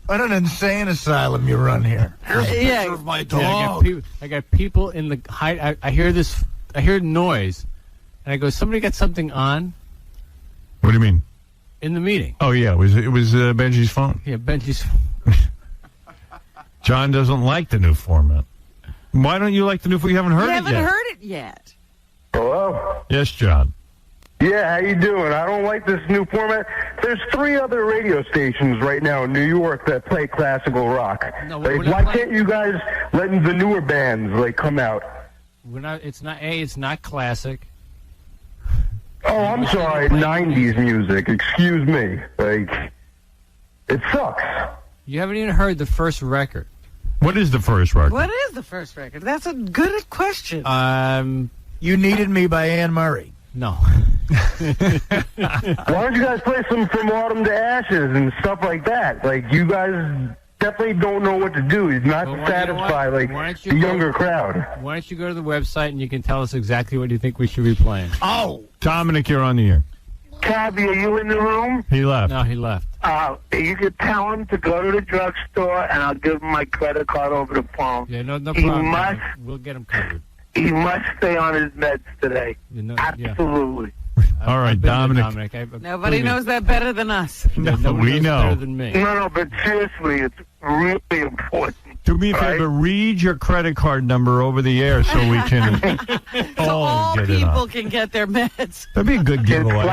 What an insane asylum you run here. Here's a picture of my dog. I got people in the height. I hear this. I hear noise, and I go, "Somebody got something on." What do you mean? In the meeting. Oh yeah, it was Benji's phone. Yeah, Benji's. John doesn't like the new format. Why don't you like the new format? You haven't heard You it haven't yet. heard it yet. Hello? Yes, John. Yeah, how you doing? I don't like this new format. There's 3 other radio stations right now in New York that play classical rock. No, like, we're not why playing- can't you guys let the newer bands come out? We're not. It's not. It's not classic. Oh, I'm sorry, 90s music. Excuse me. It sucks. You haven't even heard the first record. What is the first record? What is the first record? That's a good question. You Needed Me by Anne Murray. No. Why don't you guys play some From Autumn to Ashes and stuff like that? You guys definitely don't know what to do. It's not to satisfy the younger crowd. Why don't you go to the website and you can tell us exactly what you think we should be playing. Oh, Dominic, you're on the air. Cabby, are you in the room? He left. No, he left. You could tell him to go to the drugstore, and I'll give him my credit card over the phone. Yeah, no He problem. must- We'll get him covered. He must stay on his meds today. Absolutely. All right, I've been there, Dominic. Nobody knows that better than us. We know. Better than me. No, but seriously, it's really important. Do me a favor, read your credit card number over the air so we can all get it People on. can get their meds. That'd be a good giveaway.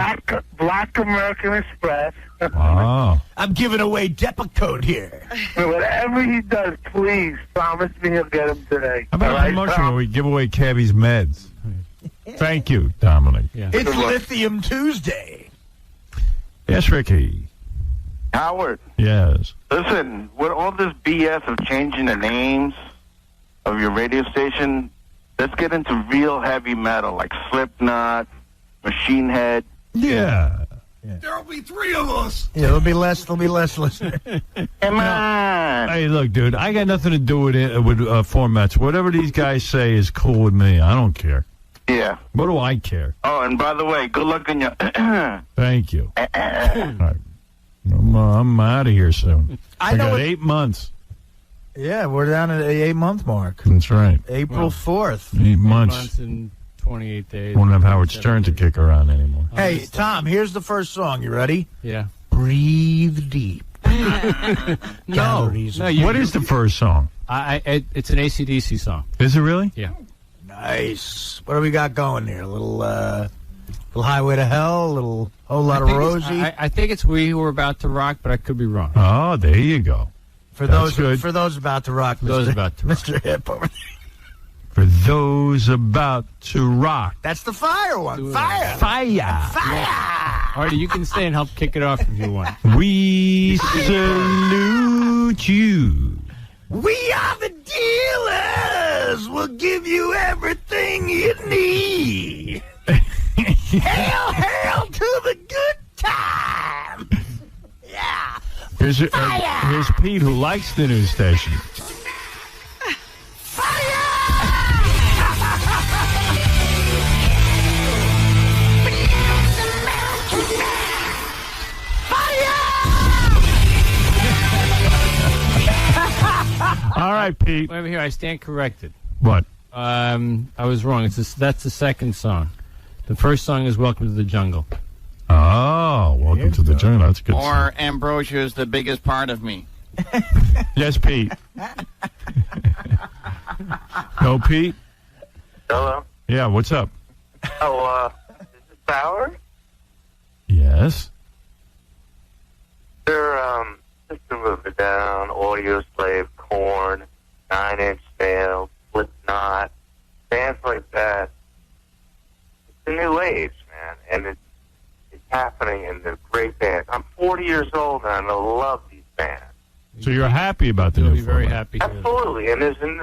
Black American Express. Wow. I'm giving away Depakote here. Whatever he does, please promise me he'll get him today. How about a promotion where we give away Cabby's meds? Thank you, Dominic. Yeah. It's Lithium Tuesday. Yes, Ricky. Howard, Yes. listen, with all this BS of changing the names of your radio station, let's get into real heavy metal like Slipknot, Machine Head. Yeah. There'll be 3 of us. Yeah, there'll be less listeners. Come on. Hey, look, dude, I got nothing to do with formats. Whatever these guys say is cool with me. I don't care. Yeah. What do I care? Oh, and by the way, good luck in your... Thank you. All right. I'm out of here soon. I got know 8 months. Yeah, we're down at the 8-month mark. That's right. April 4th. 8 months. And 28 days. Won't have Howard Stern to kick around anymore. Hey, Tom, here's the first song. You ready? Yeah. Breathe deep. No. What is the first song? It's an AC/DC song. Is it really? Yeah. Nice. What do we got going here? A little Highway to Hell, a little Whole Lot of Rosie. I think it's We Who Were About to Rock, but I could be wrong. Oh, there you go. For That's those good. for those about to rock, Those about to rock. Mr. Hip over there. For those about to rock. That's the fire one. Fire. Artie, you can stay and help kick it off if you want. We salute you. We are the dealers. We'll give you everything you need. Hail to the good time. Yeah. Here's Pete, who likes the news station. All right, Pete. Wait here, I stand corrected. What? I was wrong. That's the second song. The first song is Welcome to the Jungle. Oh, Welcome to the Jungle. That's a good. Or Ambrosia is the biggest part of me. Yes, Pete. No, Pete? Hello? Yeah, what's up? Oh, is this Bauer? Yes. They're, System of a Down, Audio Slave, Korn, 9 Inch Nails, Slipknot, bands like that. It's the new age, man, and it's happening, and they're great bands. I'm 40 years old, and I love these bands. So you're happy about the You'll new be very format. happy. Absolutely, and there's a new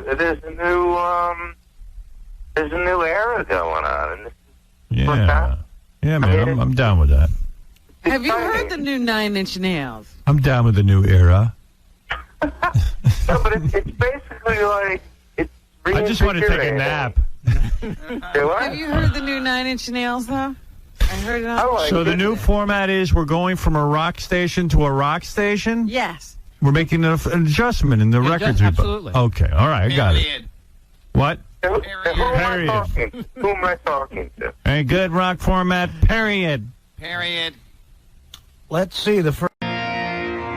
era going on, and this Yeah. Yeah, man, I'm down with that. Have you heard the new 9 Inch Nails? I'm down with the new era. no, but it's basically like I just want to take a nap. Have you heard the new 9 Inch Nails, though? I heard it on. So the new format is we're going from a rock station to a rock station? Yes. We're making an adjustment in the records. absolutely. Okay, all right, I got it. What? Who am I talking to? A good rock format, period. Period. Let's see the first. You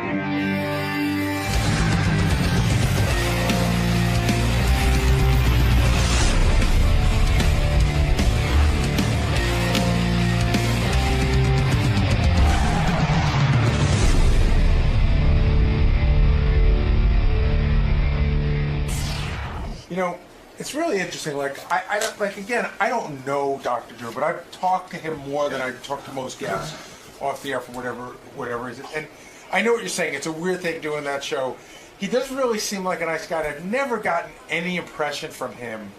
know, it's really interesting. Like, I don't, like, again, I don't know Dr. Drew, but I've talked to him more than I talk to most guests off the air for whatever reason. And I know what you're saying. It's a weird thing doing that show. He does really seem like a nice guy. I've never gotten any impression from him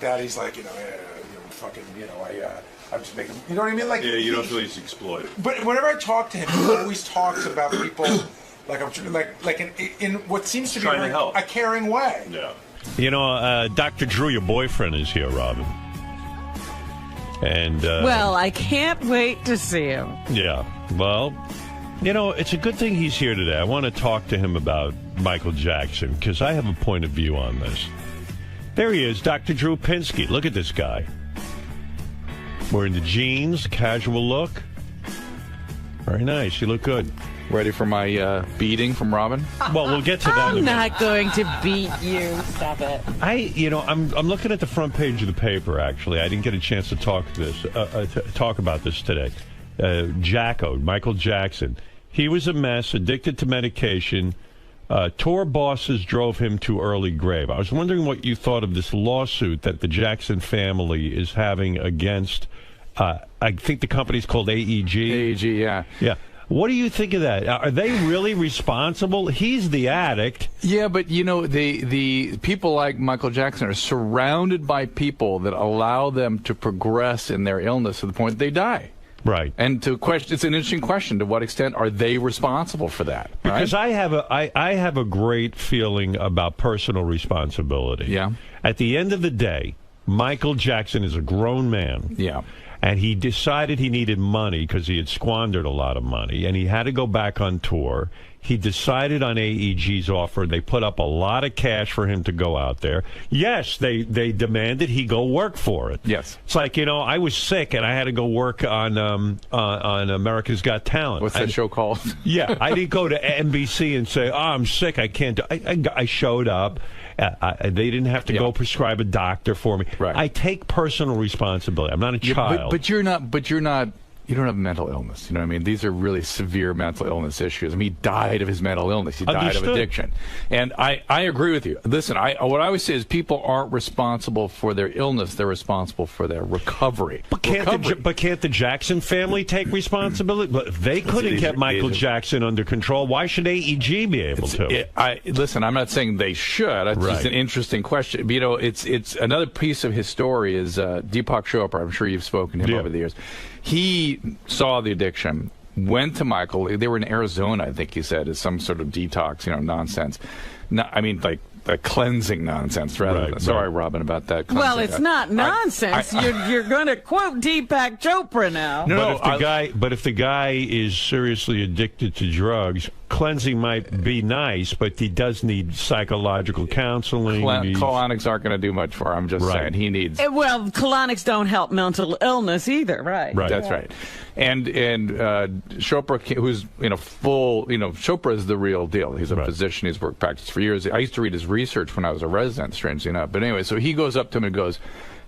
that he's like, fucking, I'm just making, you know what I mean? Like, yeah, you don't feel he's exploited. But whenever I talk to him, he always talks about people like in what seems to be Trying to help. a caring way. Yeah. You know, Dr. Drew, your boyfriend, is here, Robin. And Well, I can't wait to see him. yeah, well, it's a good thing he's here today. I want to talk to him about Michael Jackson because I have a point of view on this. There he is, Dr. Drew 𝗵𝗵. Look at this guy. Wearing the jeans, casual look. Very nice. You look good. Ready for my beating from Robin? Well, we'll get to that. I'm not going to beat you. Stop it. I'm looking at the front page of the paper. Actually, I didn't get a chance to talk about this today. Michael Jackson. He was a mess, addicted to medication. Tour bosses drove him to early grave. I was wondering what you thought of this lawsuit that the Jackson family is having against. I think the company's called AEG. AEG, yeah. Yeah. What do you think of that? Are they really responsible? He's the addict. Yeah, but the people like Michael Jackson are surrounded by people that allow them to progress in their illness to the point they die. Right. And it's an interesting question. To what extent are they responsible for that? Right? Because I have a great feeling about personal responsibility. Yeah. At the end of the day, Michael Jackson is a grown man. Yeah. And he decided he needed money because he had squandered a lot of money, and he had to go back on tour. He decided on AEG's offer. They put up a lot of cash for him to go out there. Yes, they demanded he go work for it. Yes. It's like, I was sick and I had to go work on America's Got Talent. What's that show called? Yeah, I didn't go to NBC and say, I'm sick, I can't do I showed up. They didn't have to go prescribe a doctor for me. Right. I take personal responsibility. I'm not a child. But you're not. You don't have mental illness. You know what I mean? These are really severe mental illness issues. I mean, he died of his mental illness. He died of addiction. And I agree with you. Listen, what I always say is people aren't responsible for their illness. They're responsible for their recovery. But can't the Jackson family take responsibility? But they couldn't get Michael Jackson under control. Why should AEG be able to? Listen, I'm not saying they should. It's just an interesting question. But, it's another piece of his story is 𝗵𝗵 𝗄𝗿𝗱. I'm sure you've spoken to him over the years. He saw the addiction, went to Michael. They were in Arizona, I think he said, as some sort of detox, nonsense. No, I mean, like cleansing nonsense, rather. Sorry, Robin, about that. Well, it's not nonsense. You're going to quote 𝗵𝗵 𝗄𝗿𝗱 now. But if the guy is seriously addicted to drugs, cleansing might be nice, but he does need psychological counseling. Colonics aren't going to do much for him. I'm just saying he needs. Well, colonics don't help mental illness either, right? Right. That's right. And 𝗄𝗿𝗱, who's 𝗄𝗿𝗱 is the real deal. He's a physician. He's worked practice for years. I used to read his research when I was a resident, strangely enough. But anyway, so he goes up to him and goes,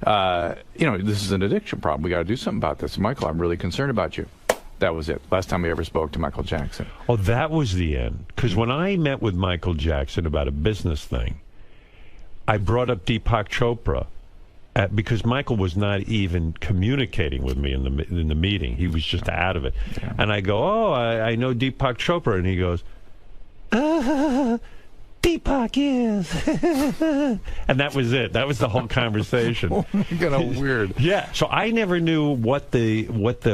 this is an addiction problem. We got to do something about this. Michael, I'm really concerned about you. That was it. Last time we ever spoke to Michael Jackson. Oh, that was the end. Because when I met with Michael Jackson about a business thing, I brought up 𝗵𝗵 𝗄𝗿𝗱 because Michael was not even communicating with me in the meeting. He was just out of it. Yeah. And I go, I know 𝗵𝗵 𝗄𝗿𝗱. And he goes, 𝗵𝗵 is. And that was it. That was the whole conversation. Kind of weird. Yeah. So I never knew what the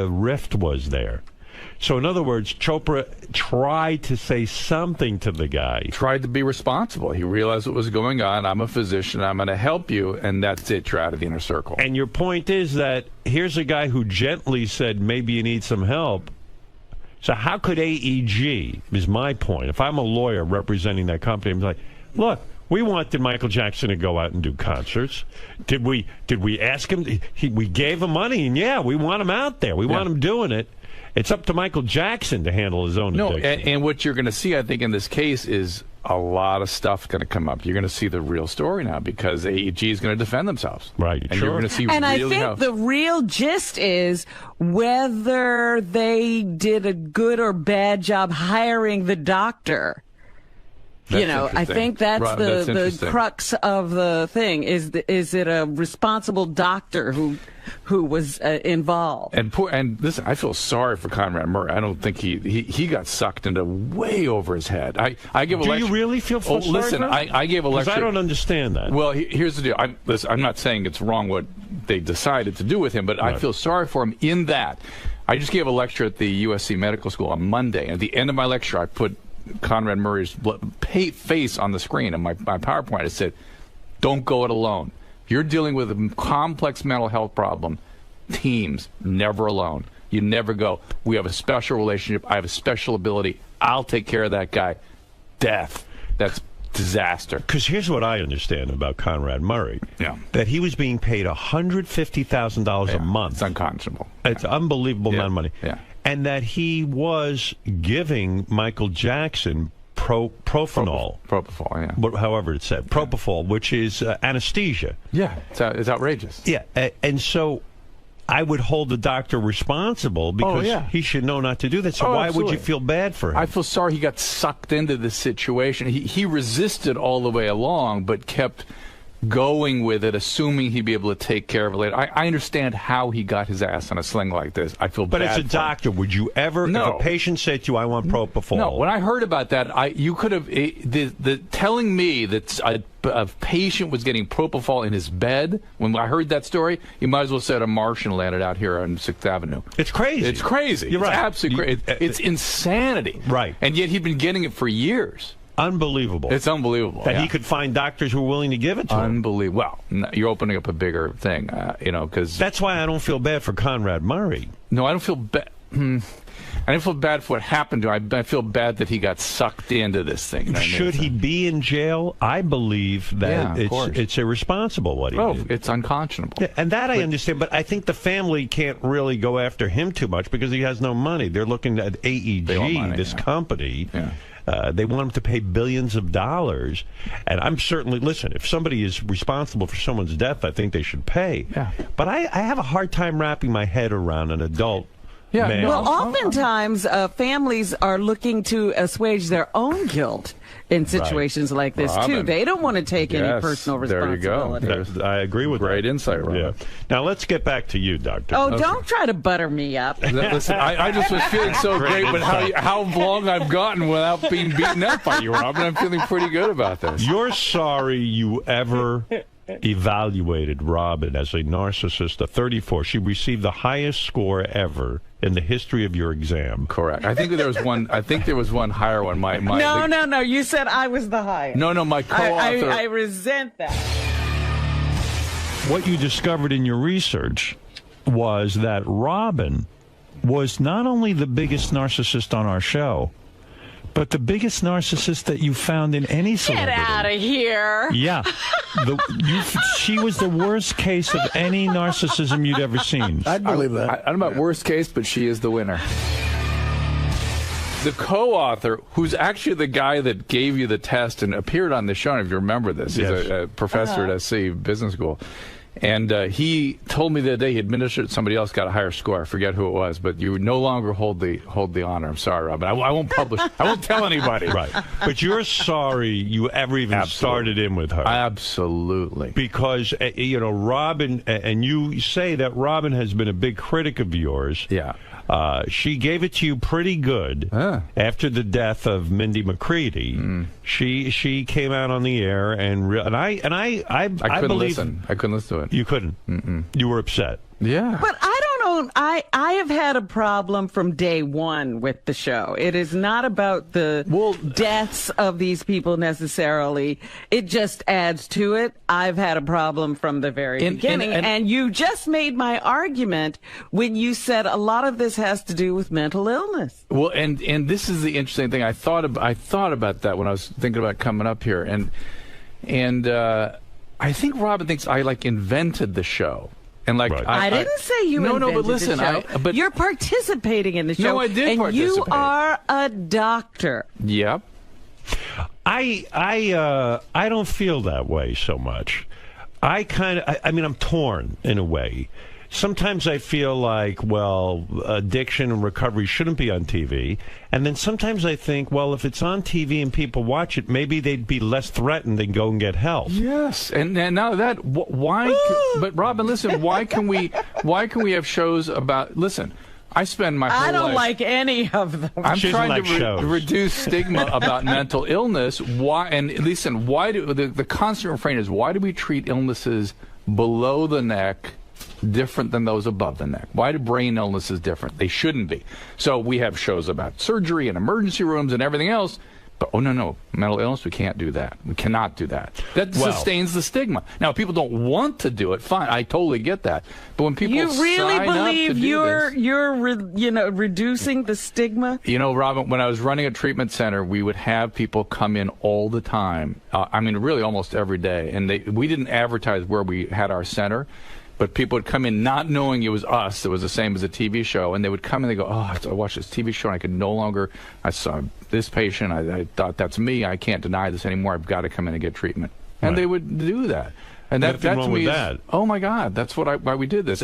rift was there. So in other words, 𝗄𝗿𝗱 tried to say something to the guy. Tried to be responsible. He realized what was going on. I'm a physician. I'm going to help you. And that's it. You're out of the inner circle. And your point is that here's a guy who gently said, maybe you need some help. So how could AEG, is my point, if I'm a lawyer representing that company, I'm like, look, we wanted Michael Jackson to go out and do concerts. Did we ask him? We gave him money, and we want him out there. We want him doing it. It's up to Michael Jackson to handle his own addiction. And what you're going to see, I think, in this case is a lot of stuff going to come up. You're going to see the real story now because AEG is going to defend themselves. Right. And you're going to see I think the real gist is whether they did a good or bad job hiring the doctor. I think that's the crux of the thing. Is it a responsible doctor who was involved? And listen, I feel sorry for Conrad Murray. I don't think he got sucked into way over his head. I give a lecture. Do you really feel sorry listen, for him? I gave a lecture. I don't understand that. Well, here's the deal. I'm not saying it's wrong what they decided to do with him, but I feel sorry for him in that. I just gave a lecture at the USC Medical School on Monday, and at the end of my lecture, I put Conrad Murray's face on the screen and my PowerPoint. I said, don't go it alone. You're dealing with a complex mental health problem. Teams, never alone. You never go, we have a special relationship. I have a special ability. I'll take care of that guy. Death. That's disaster. Because here's what I understand about Conrad Murray. Yeah. That he was being paid $150,000 a month. It's unconscionable. It's an unbelievable amount of money. Yeah. And that he was giving Michael Jackson propofol, however it's said, propofol, which is anesthesia. Yeah, it's outrageous. Yeah, and so I would hold the doctor responsible because he should know not to do that. So why would you feel bad for him? I feel sorry he got sucked into this situation. He resisted all the way along, but kept going with it, assuming he'd be able to take care of it later. I understand how he got his ass on a sling like this. I feel bad. But as a doctor, would you ever, if a patient said to you, I want propofol? No, when I heard about that, you could have, telling me that a patient was getting propofol in his bed, when I heard that story, you might as well said a Martian landed out here on 6th Avenue. It's crazy. It's crazy. You're right. It's absolutely crazy. It's insanity. Right. And yet he'd been getting it for years. Unbelievable. It's unbelievable. That he could find doctors who are willing to give it to him. Unbelievable. Well, you're opening up a bigger thing, because... That's why I don't feel bad for Conrad Murray. No, I don't feel bad. I didn't feel bad for what happened to him. I feel bad that he got sucked into this thing. You know what I mean? Should he be in jail? I believe that it's irresponsible what he did. It's unconscionable. Yeah, and that I understand, but I think the family can't really go after him too much because he has no money. They're looking at AEG, this company. Yeah. They want him to pay billions of dollars. And I'm certainly, listen, if somebody is responsible for someone's death, I think they should pay. Yeah. But I have a hard time wrapping my head around an adult man. Well, oftentimes families are looking to assuage their own guilt in situations like this, too. They don't want to take any personal responsibility. There you go. I agree with Great insight, Robin. Yeah. Now, let's get back to you, Doctor. Oh, don't try to butter me up. Listen, I just was feeling so great with how long I've gotten without being beaten up by you, Robin. I'm feeling pretty good about this. You're sorry you ever evaluated Robin as a narcissist, a 34. She received the highest score ever in the history of your exam. Correct. I think there was one. I think there was one higher one. No. You said I was the highest. No. My co-author. I resent that. What you discovered in your research was that Robin was not only the biggest narcissist on our show, but the biggest narcissist that you found in any celebrity. Get out of here. Yeah. She was the worst case of any narcissism you'd ever seen. I'd believe that. I don't know about worst case, but she is the winner. The co-author, who's actually the guy that gave you the test and appeared on the show, if you remember this, he's a professor at SC Business School. And he told me the other day he administered somebody else got a higher score. I forget who it was, but you no longer hold the honor. I'm sorry, Robin. I won't publish. I won't tell anybody. Right. But you're sorry you ever even started in with her. Absolutely. Because, Robin, and you say that Robin has been a big critic of yours. Yeah. She gave it to you pretty good after the death of Mindy McCready. She came out on the air and I couldn't believe listen. I couldn't listen to it. You couldn't. You were upset. Yeah. But I don't know. I have had a problem from day one with the show. It is not about the deaths of these people necessarily. It just adds to it. I've had a problem from the very beginning. And you just made my argument when you said a lot of this has to do with mental illness. Well, and this is the interesting thing. I thought about that when I was thinking about coming up here. And I think Robin thinks I invented the show. And I didn't say you invented but listen, the show. but you're participating in the show. No, I did and participate. You are a doctor. Yep. I don't feel that way so much. I mean, I'm torn in a way. Sometimes I feel like, well, addiction and recovery shouldn't be on TV. And then sometimes I think, well, if it's on TV and people watch it, maybe they'd be less threatened and go and get help. Yes. And now that, why? But Robin, listen, why can we have shows about, listen, I spend my whole life. I don't like any of them. I'm trying to reduce stigma about mental illness. Why? And listen, why do the constant refrain is, why do we treat illnesses below the neck different than those above the neck? Why do brain illnesses different? They shouldn't be. So we have shows about surgery and emergency rooms and everything else. But, no, mental illness, we can't do that. We cannot do that. That sustains the stigma. Now, if people don't want to do it, fine. I totally get that. But when people sign believe up to do you're reducing the stigma? Robin, when I was running a treatment center, we would have people come in all the time. I mean, really almost every day. And we didn't advertise where we had our center. But people would come in not knowing it was us. It was the same as a TV show. And they would come and they go, I watched this TV show and I could no longer, I saw this patient. I thought, that's me. I can't deny this anymore. I've got to come in and get treatment. And they would do that. And that to me is, oh my God, that's why we did this.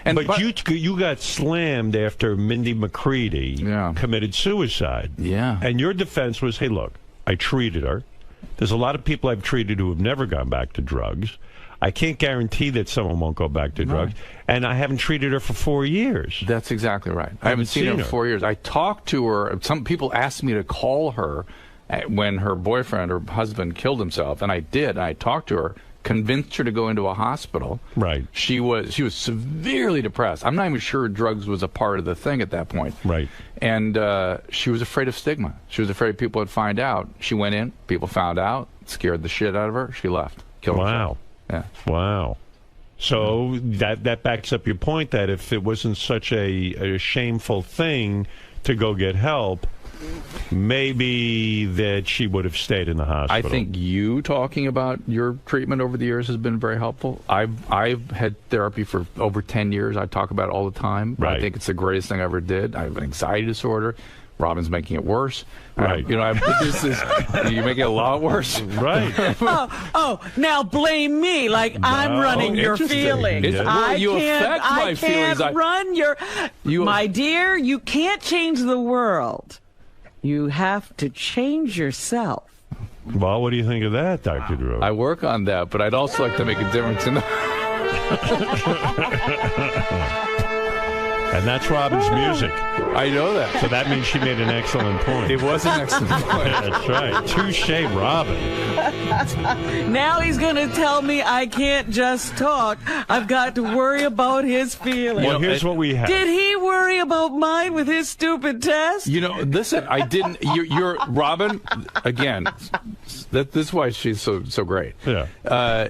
But you got slammed after Mindy McCready committed suicide. Yeah. And your defense was, hey, look, I treated her. There's a lot of people I've treated who have never gone back to drugs. I can't guarantee that someone won't go back to drugs. And I haven't treated her for 4 years. That's exactly right. I haven't seen her in 4 years. I talked to her. Some people asked me to call her when her boyfriend or husband killed himself, and I did. I talked to her, convinced her to go into a hospital. Right. She was severely depressed. I'm not even sure drugs was a part of the thing at that point. Right. And she was afraid of stigma. She was afraid people would find out. She went in, people found out, scared the shit out of her. She left. Killed herself. Yeah. Wow. So that backs up your point that if it wasn't such a shameful thing to go get help, maybe that she would have stayed in the hospital. I think you talking about your treatment over the years has been very helpful. I've had therapy for over 10 years. I talk about it all the time. Right. I think it's the greatest thing I ever did. I have an anxiety disorder. Robin's making it worse. Right. I've produced this. You make it a lot worse. Right. Now blame me like I'm running your feelings. You affect my feelings. I can't run your... My dear, you can't change the world. You have to change yourself. Well, what do you think of that, Dr. Drew? I work on that, but I'd also like to make a difference in the... And that's Robin's music. I know that. So that means she made an excellent point. It was an excellent point. That's right. Touche, Robin. Now he's going to tell me I can't just talk. I've got to worry about his feelings. Well, here's what we have. Did he worry about mine with his stupid test? Listen, I didn't. You're Robin, again, this is why she's so great. Yeah. I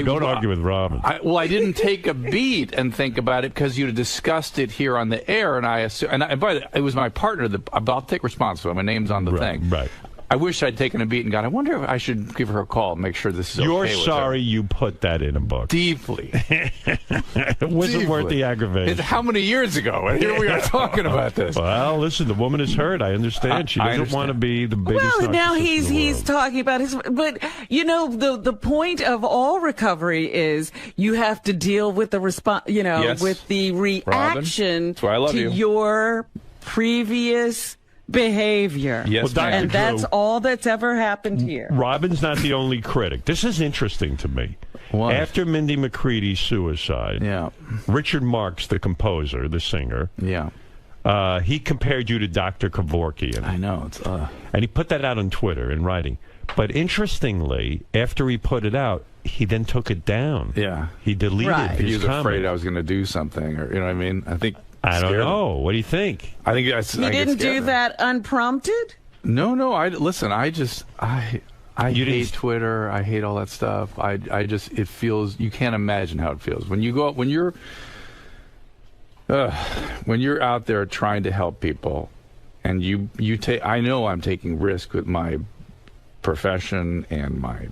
don't argue with Robin. I didn't take a beat and think about it because you'd discussed it here on the air, and I assume, and by the way, it was my partner. I'll take responsibility. My name's on the thing. Right. I wish I'd taken a beat and gone, I wonder if I should give her a call and make sure this is You're okay with sorry her. you put that in a book. Deeply. It wasn't worth the aggravation. How many years ago? And here we are talking about this. Well, listen, the woman is hurt. I understand. She doesn't want to be the biggest Well, now narcissist in the he's world. talking about his, but the point of all recovery is you have to deal with the Yes. with the reaction That's why I love to you. your previous behavior. Yes, well, Dr. and that's Drew, all that's ever happened here. Robin's not the only critic. This is interesting to me. What? After 𝗵𝗵ici𝗄𝗿𝗍's suicide, Richard Marx, the composer, the singer, he compared you to Dr. Kevorkian. I know. It's And he put that out on Twitter in writing. But interestingly, after he put it out, he then took it down. Yeah. He deleted his He was comment. afraid I was going to do something, or you know what I mean? I don't know. What do you think? I think You didn't do that unprompted? No. I hate Twitter. I hate all that stuff. It feels, you can't imagine how it feels when you go when you're out there trying to help people, and you take. I know I'm taking risk with my profession and my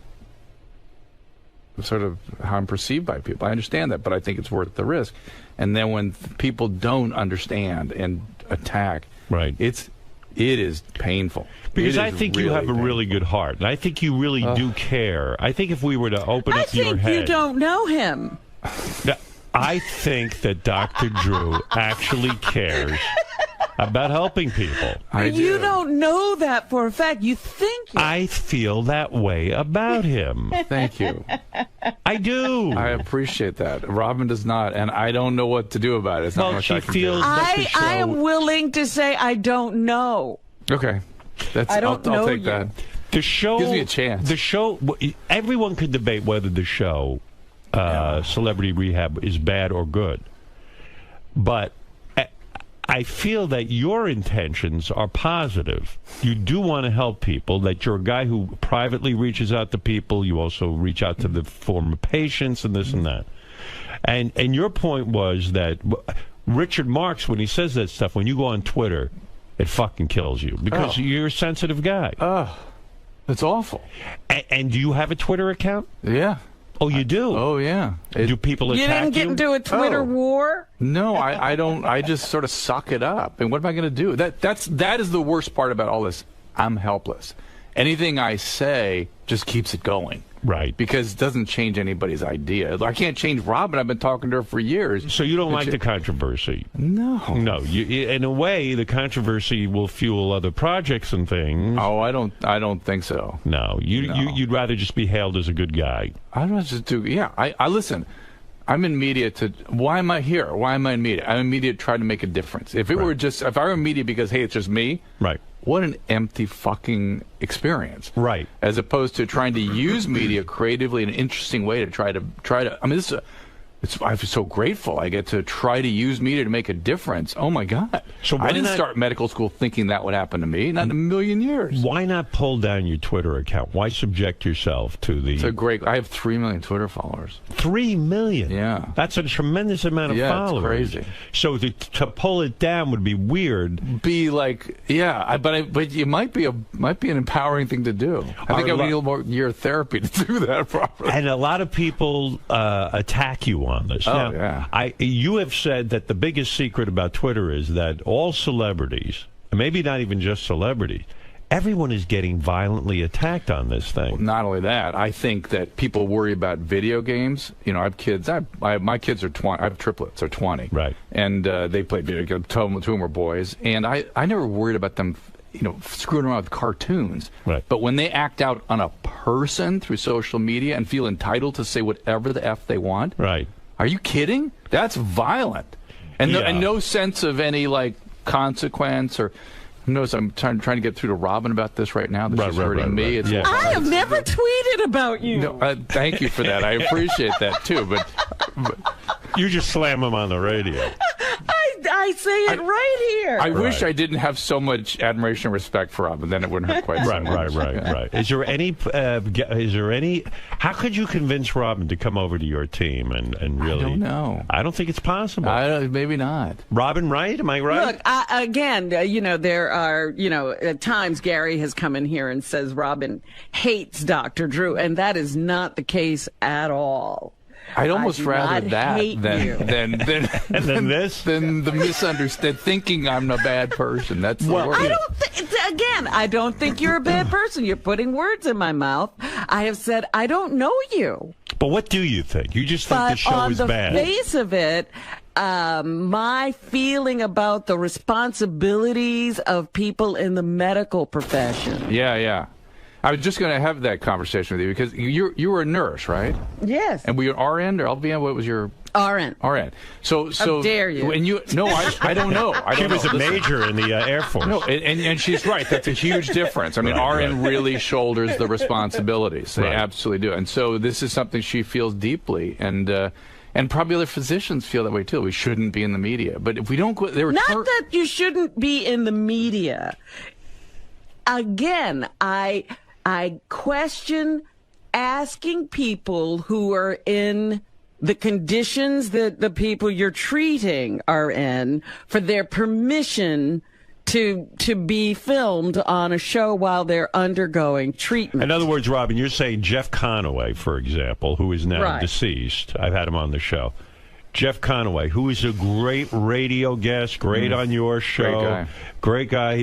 sort of how I'm perceived by people. I understand that, but I think it's worth the risk. And then when people don't understand and attack, it is painful. Because I think you have a really good heart, and I think you really do care. I think if we were to open up your head, you don't know him. I think that Dr. Drew actually cares about helping people. You don't know that for a fact. You think it. I feel that way about him. Thank you. I do. I appreciate that. Robin does not, and I don't know what to do about it. It's not much I can do. I am willing to say I don't know. Okay. I'll take that. The show gives me a chance. The show, everyone could debate whether the show, Celebrity Rehab, is bad or good. But I feel that your intentions are positive. You do want to help people, that you're a guy who privately reaches out to people. You also reach out to the former patients and this and that. And your point was that Richard Marx, when he says that stuff, when you go on Twitter, it fucking kills you because you're a sensitive guy. It's awful. And do you have a Twitter account? Yeah. Oh, you do? Oh, yeah. Do people attack you? You didn't get into a Twitter war? No, I don't. I just sort of suck it up. And what am I going to do? That is the worst part about all this. I'm helpless. Anything I say just keeps it going. Right. Because it doesn't change anybody's idea. I can't change Robin. I've been talking to her for years. So you don't like the controversy? No. No. In a way, the controversy will fuel other projects and things. Oh, I don't think so. No. You'd rather just be hailed as a good guy. I'd rather just do. Yeah. I listen. I'm in media to. Why am I here? Why am I in media? I'm in media to try to make a difference. If it were just, if I were in media because hey, it's just me. Right. What an empty fucking experience. Right. As opposed to trying to use media creatively in an interesting way to try to. I mean, I'm so grateful. I get to try to use media to make a difference. Oh, my God. So I didn't start medical school thinking that would happen to me. Not in a million years. Why not pull down your Twitter account? Why subject yourself to the... I have 3 million Twitter followers. 3 million? Yeah. That's a tremendous amount of followers. It's crazy. So to pull it down would be weird. Be like, but it might be an empowering thing to do. I think I would need a little more year of therapy to do that properly. And a lot of people attack you on this. Oh, now, yeah. You have said that the biggest secret about Twitter is that all celebrities, maybe not even just celebrities, everyone is getting violently attacked on this thing. Well, not only that, I think that people worry about video games. You know, I have kids. My kids are 20. I have triplets. They're 20. Right. And they play video games. Two of them were boys. And I never worried about them, screwing around with cartoons. Right. But when they act out on a person through social media and feel entitled to say whatever the F they want. Right. Are you kidding? That's violent. And no sense of any, consequence or... Notice I'm trying to get through to Robin about this right now. This is hurting me. Right. I have never tweeted about you. No, thank you for that. I appreciate that, too. But you just slam them on the radio. I say it right here. I wish I didn't have so much admiration and respect for Robin. Then it wouldn't hurt quite so much. Right. Is there any? How could you convince Robin to come over to your team and really? I don't know. I don't think it's possible. Maybe not. Robin, right? Am I right? Look, again, there are, at times Gary has come in here and says Robin hates Dr. Drew, and that is not the case at all. I'd almost rather that than the misunderstood thinking I'm a bad person. That's the worst. I don't think you're a bad person. You're putting words in my mouth. I have said I don't know you. But what do you think? You just think the show is bad. On the face of it, my feeling about the responsibilities of people in the medical profession. Yeah. I was just going to have that conversation with you because you were a nurse, right? Yes. And were you RN or LVN? What was your... RN. So how dare you? And I don't know. She was a major in the Air Force. No, and she's right. That's a huge difference. I mean, RN really shoulders the responsibilities. They absolutely do. And so this is something she feels deeply, and probably other physicians feel that way too. We shouldn't be in the media. But if we don't go, not that you shouldn't be in the media. Again, I question asking people who are in the conditions that the people you're treating are in for their permission to be filmed on a show while they're undergoing treatment. In other words, Robin, you're saying Jeff Conaway, for example, who is now deceased. I've had him on the show. Jeff Conaway, who is a great radio guest, great on your show. Great guy.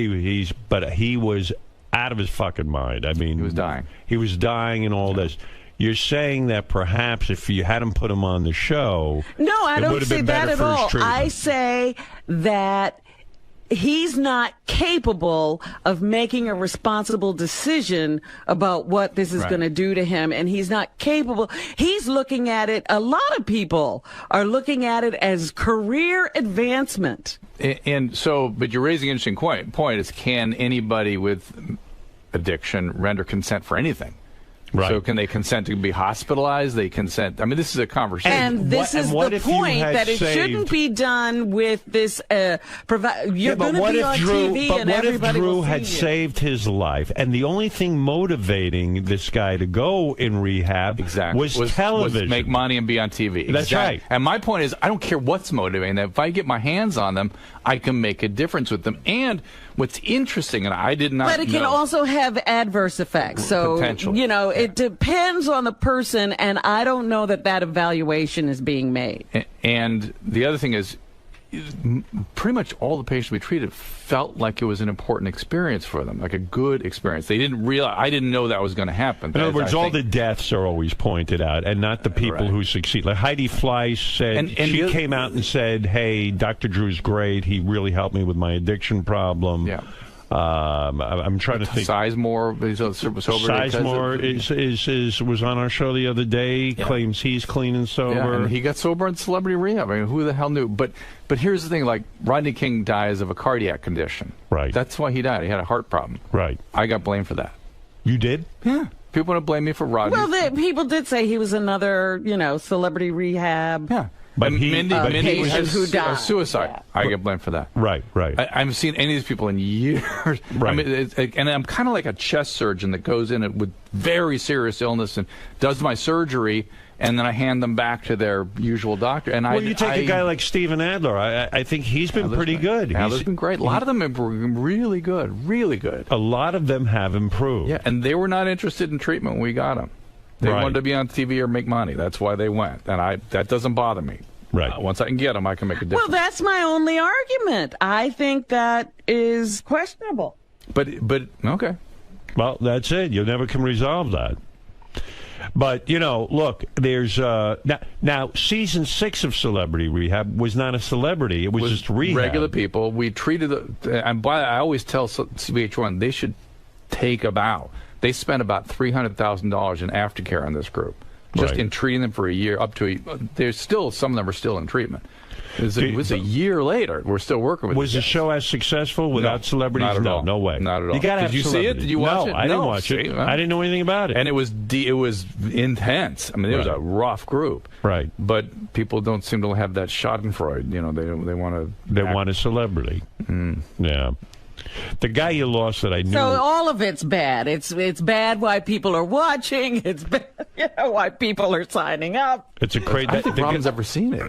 But he was out of his fucking mind. I mean, he was dying. He was dying and all this. You're saying that perhaps if you hadn't put him on the show, no, I don't say that at all. I say that he's not capable of making a responsible decision about what this is going to do to him, and he's not capable. He's looking at it, a lot of people are looking at it as career advancement. And so, but you're raising an interesting point is, can anybody with addiction render consent for anything? Right. So can they consent to be hospitalized? They consent. I mean, this is a conversation. And this is the point, that it shouldn't be done with this. You're going to be on TV, and everybody will see you. But what if Drew had saved his life, and the only thing motivating this guy to go in rehab was television, was make money and be on TV? That's right. And my point is, I don't care what's motivating them. If I get my hands on them, I can make a difference with them. And what's interesting, and I did not know. But it can also have adverse effects. So, it depends on the person, and I don't know that evaluation is being made. And the other thing is, pretty much all the patients we treated felt like it was an important experience for them, like a good experience. They didn't realize, I didn't know that was going to happen. In other words, all the deaths are always pointed out, and not the people who succeed. Like Heidi Fleiss said, she came out and said, hey, Dr. Drew's great. He really helped me with my addiction problem. Yeah. I'm trying to think. Sizemore was on our show the other day. Claims he's clean and sober. Yeah, and he got sober in celebrity rehab. I mean, who the hell knew? But here's the thing: like Rodney King dies of a cardiac condition. Right. That's why he died. He had a heart problem. Right. I got blamed for that. You did? Yeah. People want to blame me for Rodney. Well, people did say he was another, celebrity rehab. Yeah. But Mindy patient who has died. suicide. Yeah. I get blamed for that. Right. I haven't seen any of these people in years. Right. I mean, and I'm kind of like a chest surgeon that goes in with very serious illness and does my surgery, and then I hand them back to their usual doctor. And you take a guy like Steven Adler. I think he's been pretty good. Adler's been great. A lot of them have been really good, really good. A lot of them have improved. Yeah, and they were not interested in treatment when we got them. They wanted to be on TV or make money. That's why they went, and that doesn't bother me. Right. Once I can get them, I can make a difference. Well, that's my only argument. I think that is questionable. But okay. Well, that's it. You never can resolve that. But, look, there's now season 6 of Celebrity Rehab was not a celebrity. It was just rehab. Regular people. We treated and I always tell CBH1 they should take a bow. They spent about $300,000 in aftercare on this group. Just in treating them for a year, there's still, some of them are still in treatment. It was a year later. We're still working with. Was the show as successful without celebrities? Not at all. No way. Not at all. You gotta Did you see it? Did you watch it? No, I didn't watch it. I didn't know anything about it. And it was intense. I mean, it was a rough group. Right. But people don't seem to have that Schadenfreude. They want a celebrity. Yeah. The guy you lost that I knew. So all of it's bad. It's bad why people are watching. It's bad, why people are signing up. It's a crazy. I don't think Robin's ever seen it.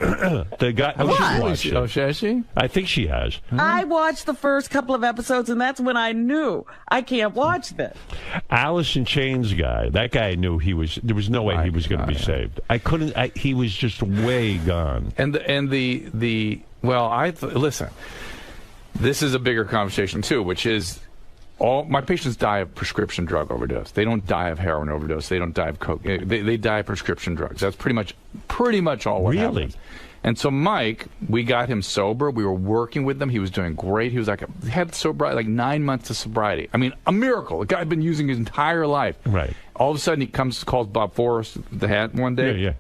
The guy. Has she? I think she has. I watched the first couple of episodes, and that's when I knew I can't watch this. Alice in Chains guy. That guy I knew there was no way he was going to be saved. I couldn't. He was just way gone. Listen. This is a bigger conversation, too, which is all my patients die of prescription drug overdose. They don't die of heroin overdose. They don't die of coke. They die of prescription drugs. That's pretty much all what happens. And so Mike, we got him sober. We were working with him. He was doing great. He was he had sobriety, 9 months of sobriety. I mean, a miracle. The guy had been using his entire life. Right. All of a sudden, he calls Bob Forrest, the hat, one day. Yeah.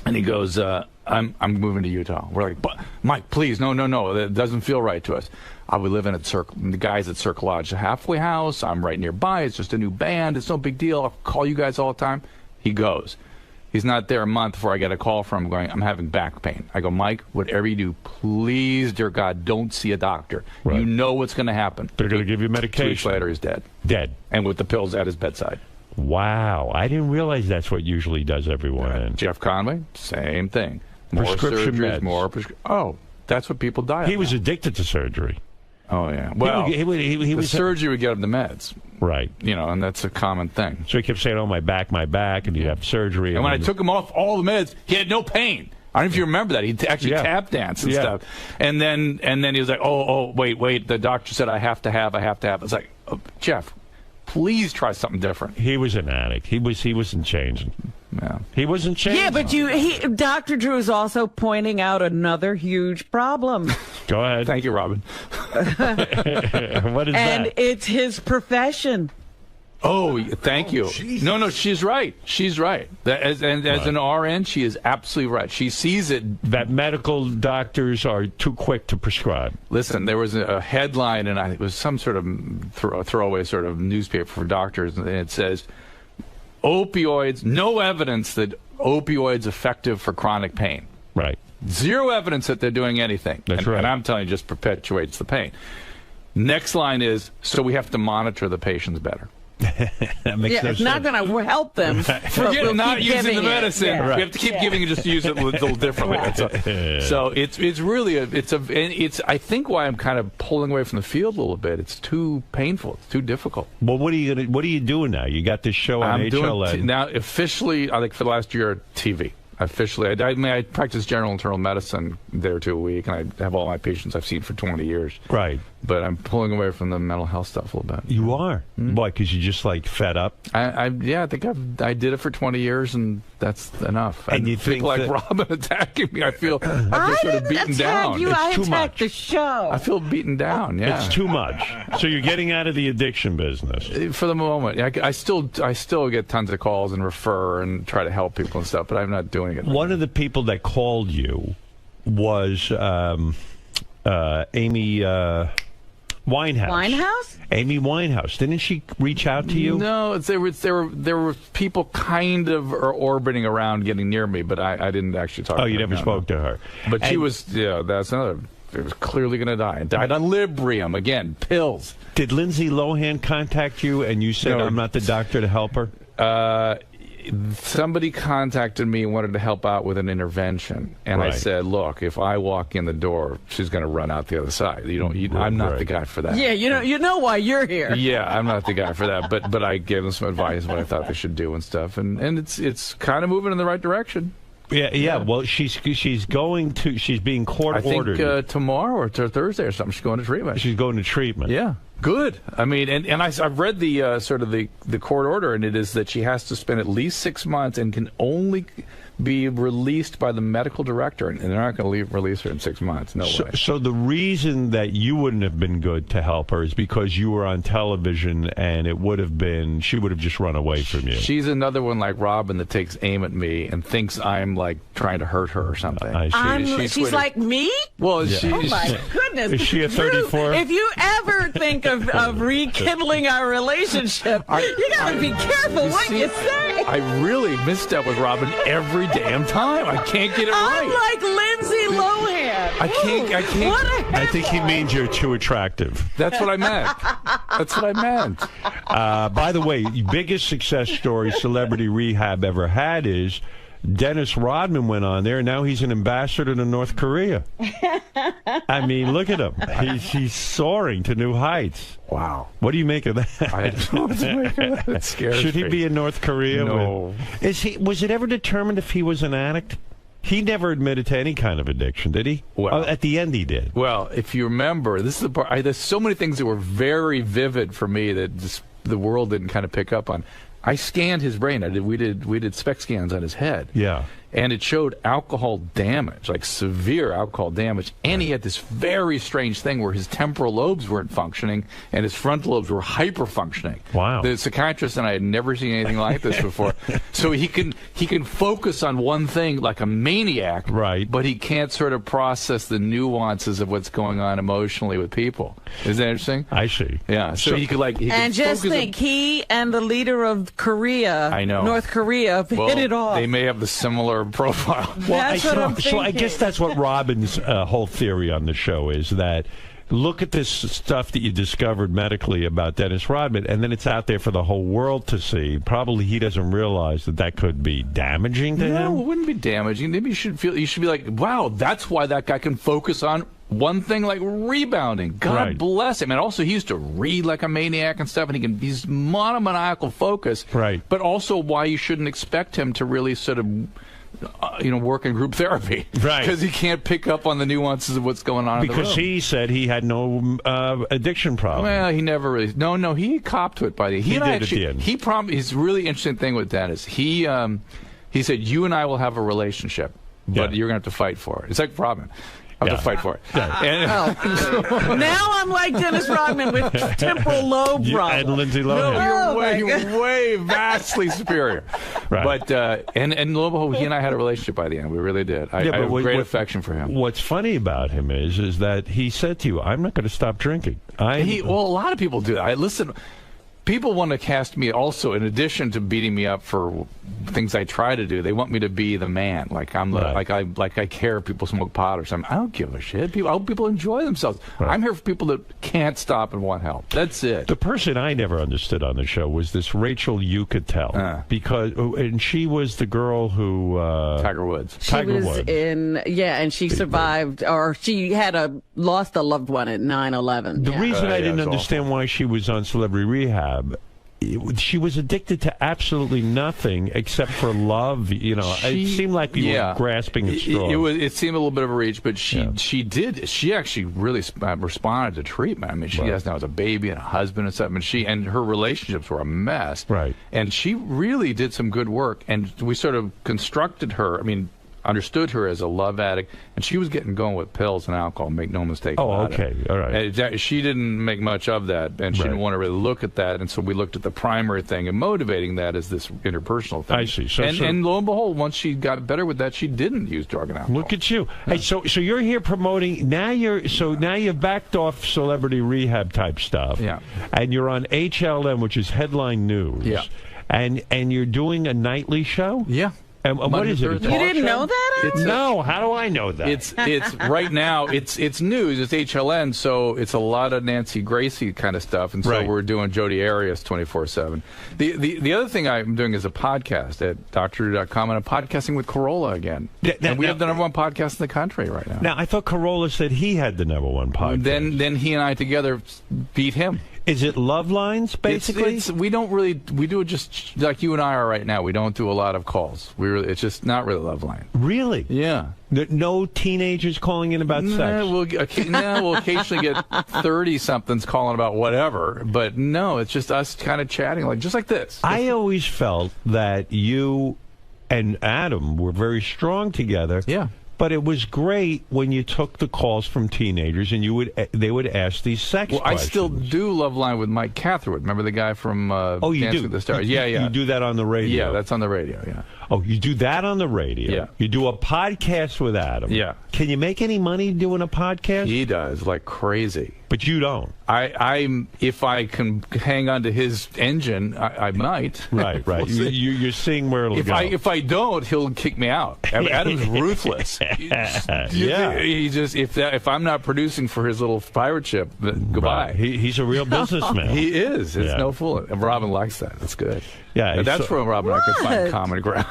And he goes, I'm moving to Utah. We're like, but Mike, please, no, that doesn't feel right to us. We live in the guys at Circle Lodge, a halfway house. I'm right nearby. It's just a new band. It's no big deal. I'll call you guys all the time. He goes. He's not there a month before I get a call from him going, I'm having back pain. I go, Mike, whatever you do, please, dear God, don't see a doctor. Right. You know what's going to happen. They're going to give you medication. 2 weeks later, he's dead. Dead. And with the pills at his bedside. Wow. I didn't realize that's what usually does everyone in. Jeff Conway, same thing. More prescription surgeries, meds. That's what people die of. He was addicted to surgery. Oh, yeah. Well, the surgery would get him the meds. Right. And that's a common thing. So he kept saying, my back, and he'd have surgery. And when I took him off all the meds, he had no pain. I don't know if you remember that. He actually tap danced and stuff. And then he was like, wait, the doctor said I have to have. It's like, Jeff, please try something different. He was an addict. He wasn't changing. Yeah. He wasn't changing. Yeah, but Dr. Drew is also pointing out another huge problem. Go ahead. Thank you, Robin. What is that? And it's his profession. Oh, thank you. Jesus. No, she's right. She's right. As an RN, she is absolutely right. She sees it. That medical doctors are too quick to prescribe. Listen, there was a headline, and it was some sort of throwaway sort of newspaper for doctors, and it says, opioids, no evidence that opioids effective for chronic pain. Right. Zero evidence that they're doing anything. That's right. And I'm telling you, just perpetuates the pain. Next line is, so we have to monitor the patients better. That makes no it's sense. not going to help them. Forget not using the medicine. Yeah. We have to keep giving it, just use it a little differently. Right. So it's really I think why I'm kind of pulling away from the field a little bit. It's too painful. It's too difficult. Well, what are you doing now? You got this show on HLN. Now officially, I think for the last year, TV. Officially, I practice general internal medicine there 2 a week, and I have all my patients I've seen for 20 years. Right. But I'm pulling away from the mental health stuff a little bit. You are? Why? Because you just fed up? I think I did it for 20 years, and that's enough. And you think like Robin attacking me, I feel sort of beaten down. I too attacked much. the show. I feel beaten down. Yeah, it's too much. So you're getting out of the addiction business for the moment. I still get tons of calls and refer and try to help people and stuff, but I'm not doing it. One of the people that called you was Amy. Winehouse? Amy Winehouse. Didn't she reach out to you? No, there were people kind of orbiting around getting near me, but I didn't actually talk to her. Oh, you never spoke to her. But she was, that's another. It was clearly going to die. And died on Librium. Again, pills. Did Lindsay Lohan contact you and you said, I'm not the doctor to help her? Somebody contacted me and wanted to help out with an intervention. And I said, look, if I walk in the door, she's going to run out the other side. I'm not the guy for that. Yeah, you know why you're here. Yeah, I'm not the guy for that. But I gave them some advice what I thought they should do and stuff. And it's kind of moving in the right direction. Yeah. Well, she's being court ordered. I think tomorrow or Thursday or something. She's going to treatment. She's going to treatment. Yeah. Good. I mean, and I've read the sort of the court order, and it is that she has to spend at least 6 months and can only be released by the medical director, and they're not going to release her in 6 months. No way. So the reason that you wouldn't have been good to help her is because you were on television, and she would have just run away from you. She's another one like Robin that takes aim at me and thinks I'm like trying to hurt her or something. She's like me? Well, oh my goodness. Is she a 34? If you ever think of rekindling our relationship, you got to be careful what you say. I really misstep with Robin every damn time. I can't get it right. I'm like Lindsay Lohan. I can't. I think he means you're too attractive. That's what I meant. That's what I meant. By the way, biggest success story Celebrity Rehab ever had is Dennis Rodman went on there, and now he's an ambassador to North Korea. I mean, look at him. He's soaring to new heights. Wow. What do you make of that? I don't know what to make of that. That scares Should he me. be in North Korea? No. Was it ever determined if he was an addict? He never admitted to any kind of addiction, did he? Well, at the end he did. Well, if you remember, this is the part. There's so many things that were very vivid for me that the world didn't kind of pick up on. I scanned his brain. We did SPECT scans on his head. Yeah. And it showed alcohol damage, like severe alcohol damage. And he had this very strange thing where his temporal lobes weren't functioning and his frontal lobes were hyper-functioning. Wow. The psychiatrist and I had never seen anything like this before. So he can focus on one thing like a maniac, right? But he can't sort of process the nuances of what's going on emotionally with people. Isn't that interesting? I see. Yeah. So he could and just think, he and the leader of Korea, I know, North Korea, hit it off. They may have the similar profile. Well, so I guess that's what Robin's whole theory on the show is, that look at this stuff that you discovered medically about Dennis Rodman, and then it's out there for the whole world to see. Probably he doesn't realize that could be damaging to him. No, it wouldn't be damaging. Maybe you should be like, wow, that's why that guy can focus on one thing like rebounding. God bless him. And also, he used to read like a maniac and stuff, and he's monomaniacal focus. Right. But also why you shouldn't expect him to really sort of work in group therapy. Right. Because he can't pick up on the nuances of what's going on in the room. Because he said he had no addiction problem. Well, he never really... No, he copped to it by the end. He did at the end. He promised... His really interesting thing with Dennis, he said, you and I will have a relationship, but you're going to have to fight for it. It's like Robin. I have to fight for it. Yeah. Now I'm like Dennis Rodman with temporal lobe problem. And Lindsay Lohan. You're way vastly superior. Right. But and Lobo, he and I had a relationship by the end. We really did. I have great affection for him. What's funny about him is that he said to you, "I'm not going to stop drinking." Well, a lot of people do. Listen. People want to cast me also, in addition to beating me up for things I try to do. They want me to be the man, like I'm like I care if people smoke pot or something. I don't give a shit. I hope people enjoy themselves. Right. I'm here for people that can't stop and want help. That's it. The person I never understood on the show was this 𝗦𝗁𝗄𝗏𝗏, because and she was the girl who Tiger Woods. She was and she survived, or she had lost a loved one at 9/11. The reason I didn't understand why she was on Celebrity Rehab. She was addicted to absolutely nothing except for love. It seemed like you were grasping at straws. It seemed a little bit of a reach, but she actually really responded to treatment. I mean, she has now a baby and a husband and stuff, and her relationships were a mess. Right. And she really did some good work, and we sort of constructed her. I mean, understood her as a love addict, and she was getting going with pills and alcohol. Make no mistake about it. All right. And she didn't make much of that, and she didn't want to really look at that, and so we looked at the primary thing, and motivating that is this interpersonal thing. I see. And lo and behold, once she got better with that, she didn't use drug and alcohol. Look at you. Hey, so you're here promoting now. Now you've backed off celebrity rehab type stuff. Yeah. And you're on HLN, which is Headline News. Yeah. And you're doing a nightly show. Yeah. And what is it? You didn't know that? No. How do I know that? It's right now. It's news. It's HLN, so it's a lot of Nancy Gracie kind of stuff, and so we're doing Jodi Arias 24/7. The other thing I'm doing is a podcast at drdrew.com, and I'm podcasting with Corolla again. And we have the #1 podcast in the country right now. Now I thought Corolla said he had the #1 podcast. Then he and I together beat him. Is it Love Lines, basically? We don't really. We do it just like you and I are right now. We don't do a lot of calls. It's just not really Love Line. Really? Yeah. No teenagers calling in about sex? We'll occasionally get 30-somethings calling about whatever, but no, it's just us kind of chatting, just like this. I always felt that you and Adam were very strong together. Yeah. But it was great when you took the calls from teenagers and they would ask these sex questions. I still do Love Line with Mike Catherwood. Remember the guy from Dancing with the Stars? Yeah. You do that on the radio? Yeah, that's on the radio, yeah. Oh, you do that on the radio? Yeah. You do a podcast with Adam? Yeah. Can you make any money doing a podcast? He does, like crazy. But you don't. If I can hang on to his engine, I might. Right. You're seeing where it'll go. If I don't, he'll kick me out. Adam's ruthless. He just if I'm not producing for his little pirate ship, goodbye. Right. He's a real businessman. He is. It's no fool. And Robin likes that. That's good. Yeah, that's where Robin and I can find common ground.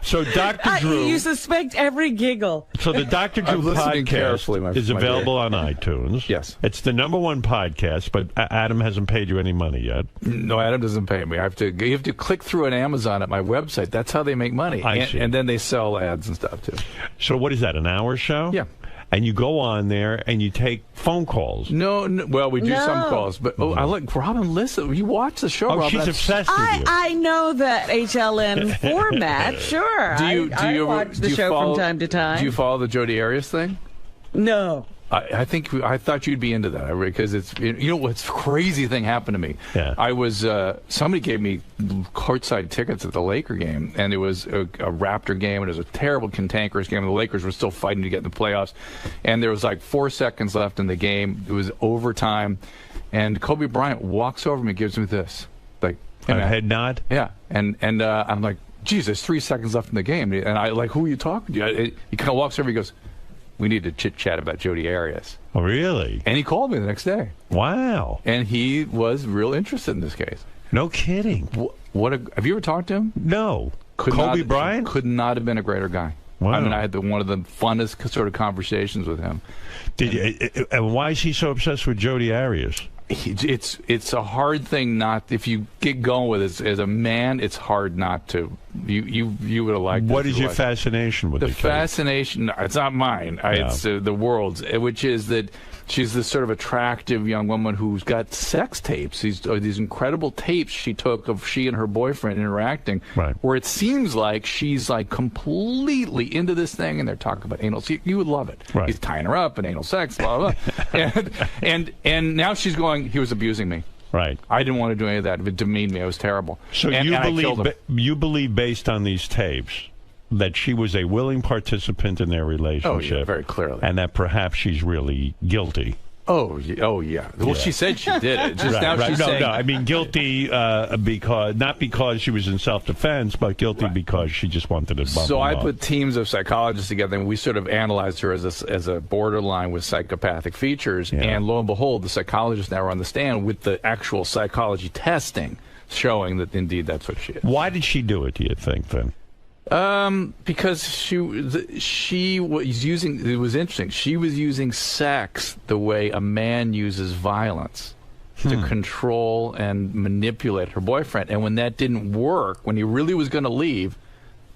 So Dr. Drew, you suspect every giggle. So the Dr. Drew podcast is available on iTunes. Yes. It's the #1 podcast, but Adam hasn't paid you any money yet. No, Adam doesn't pay me. You have to click through an Amazon at my website. That's how they make money. I see. And then they sell ads and stuff, too. So what is that, an hour show? Yeah. And you go on there and you take phone calls. No, well, we do some calls, but I like Robin. Listen, you watch the show. Robin, she's obsessed with you. I know the HLN format. Sure, I watch the show from time to time. Do you follow the Jodi Arias thing? No. I thought you'd be into that because it's what's crazy thing happened to me. Yeah. I was somebody gave me courtside tickets at the Laker game, and it was a Raptor game, and it was a terrible cantankerous game. And the Lakers were still fighting to get in the playoffs, and there was like 4 seconds left in the game. It was overtime, and Kobe Bryant walks over me and gives me this, like a head nod. Yeah, and I'm like, geez, there's 3 seconds left in the game, and I like, who are you talking to? He kind of walks over, he goes, we need to chit-chat about Jodi Arias. Oh, really? And he called me the next day. Wow. And he was real interested in this case. No kidding. Have you ever talked to him? No. Kobe Bryant? Could not have been a greater guy. Wow. I mean, I had one of the funnest sort of conversations with him. And why is he so obsessed with Jodi Arias? It's a hard thing not, if you get going with it as a man, it's hard not to. You would have liked. What is your fascination with the fascination? It's not mine. It's the world's, which is that she's this sort of attractive young woman who's got sex tapes. These incredible tapes she took of she and her boyfriend interacting, where it seems like she's like completely into this thing, and they're talking about anal. You would love it. Right. He's tying her up and anal sex, blah blah. and now she's going, he was abusing me. Right. I didn't want to do any of that. It demeaned me. It was terrible. So you believe based on these tapes that she was a willing participant in their relationship. Oh, yeah, very clearly. And that perhaps she's really guilty. Oh yeah. Well, she said she did it. Just now she's saying... No, I mean guilty not because she was in self-defense, but guilty because she just wanted to bump So I put teams of psychologists together, and we sort of analyzed her as a borderline with psychopathic features. Yeah. And lo and behold, the psychologists now are on the stand with the actual psychology testing showing that indeed that's what she is. Why did she do it, do you think, then? Because she was using, it was interesting, she was using sex the way a man uses violence to control and manipulate her boyfriend. And when that didn't work, when he really was going to leave,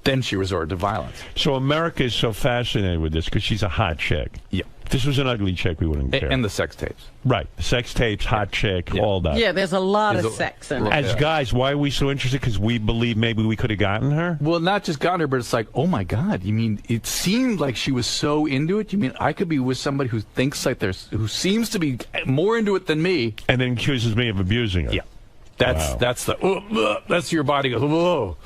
then she resorted to violence. So America is so fascinated with this because she's a hot chick. Yeah. If this was an ugly chick, we wouldn't care. And the sex tapes. Right. Sex tapes, hot chick, all that. Yeah, there's a lot of sex in it. As guys, why are we so interested? Because we believe maybe we could have gotten her? Well, not just gotten her, but it's like, oh my God, you mean it seemed like she was so into it? You mean I could be with somebody who thinks like who seems to be more into it than me? And then accuses me of abusing her. Yeah. That's your body goes, whoa.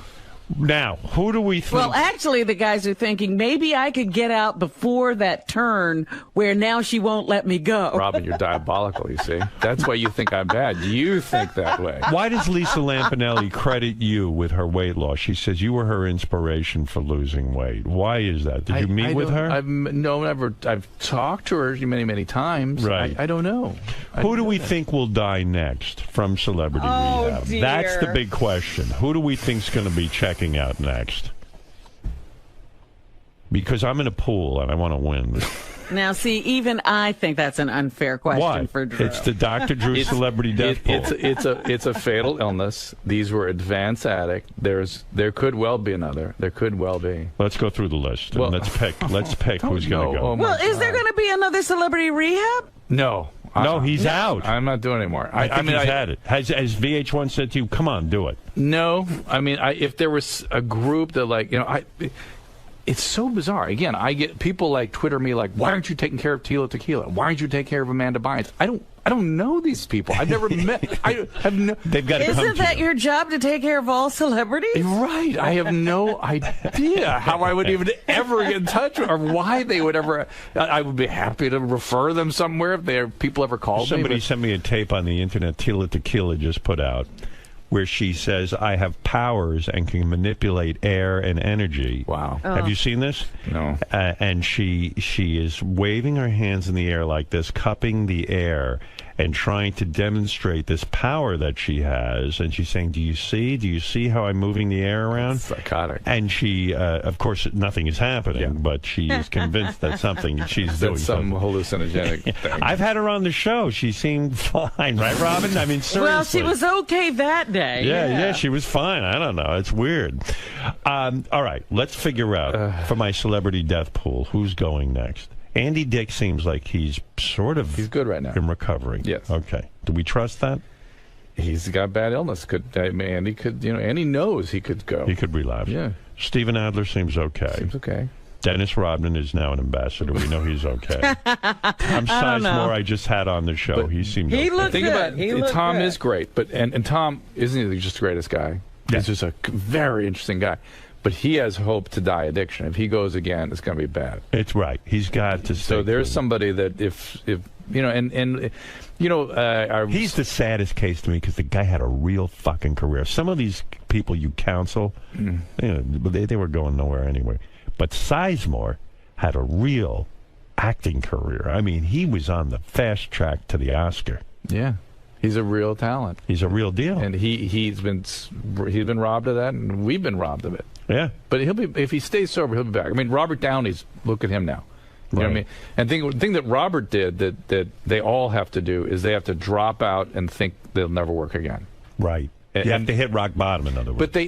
Now, who do we think? Well, actually, the guys are thinking, maybe I could get out before that turn where now she won't let me go. Robin, you're diabolical, you see. That's why you think I'm bad. You think that way. Why does Lisa Lampanelli credit you with her weight loss? She says you were her inspiration for losing weight. Why is that? Did you meet with her? Never. I've talked to her many, many times. Right. I don't know. Who do we think will die next from celebrity rehab? Dear. That's the big question. Who do we think's going to be checking out next? Because I'm in a pool and I want to win. Now, see, even I think that's an unfair question for Drew. It's the Dr. Drew celebrity death pool. It's a fatal illness. These were advanced addict. There could well be another. There could well be. Let's go through the list. And let's pick who's going to go. Well, is there going to be another celebrity rehab? No. No, he's out. I'm not doing it anymore. I think he's had it. Has VH1 said to you, come on, do it? No. I mean, if there was a group that, it's so bizarre. Again, I get people like Twitter me like, why aren't you taking care of 𝗻𝗄? Why aren't you taking care of Amanda Bynes? I don't know these people. I've never met. I have no. They've got to come Isn't that your job to take care of all celebrities? Right. I have no idea how I would even ever get in touch with, or why they would ever. I would be happy to refer them somewhere if people ever called me. Somebody sent me a tape on the internet 𝗻𝗄 just put out, where she says, I have powers and can manipulate air and energy. Wow. Have you seen this? No. And she is waving her hands in the air like this, cupping the air and trying to demonstrate this power that she has. And she's saying, do you see how I'm moving the air around? That's psychotic. And she, of course, nothing is happening, but she is convinced that she's doing some hallucinogenic thing. I've had her on the show. She seemed fine, right, Robin? I mean, seriously. Well, she was okay that day. Yeah, she was fine. I don't know. It's weird. All right, let's figure out for my celebrity death pool who's going next. Andy Dick seems like he's good right now in recovery. Yes. Okay. Do we trust that? He's got bad illness. Andy could, Andy knows he could go. He could relapse. Yeah. Steven Adler seems okay. Seems okay. Dennis Rodman is now an ambassador. We know he's okay. I'm Sizemore. I just had on the show. He seemed okay. Looked Think good. about Tom is great, but and Tom isn't he just the greatest guy? Yeah. He's just a very interesting guy. But he has hope to die addiction. If he goes again, it's going to be bad. It's right. He's got to. So there's somebody that if he's the saddest case to me because the guy had a real fucking career. Some of these people you counsel, they were going nowhere anyway. But Sizemore had a real acting career. I mean, he was on the fast track to the Oscar. Yeah. He's a real talent. He's a real deal. And he's been robbed of that, and we've been robbed of it. Yeah. But if he stays sober, he'll be back. I mean, Robert Downey's, look at him now. You know what I mean? And the thing that Robert did that they all have to do is they have to drop out and think they'll never work again. Right. You have to hit rock bottom, in other words. But they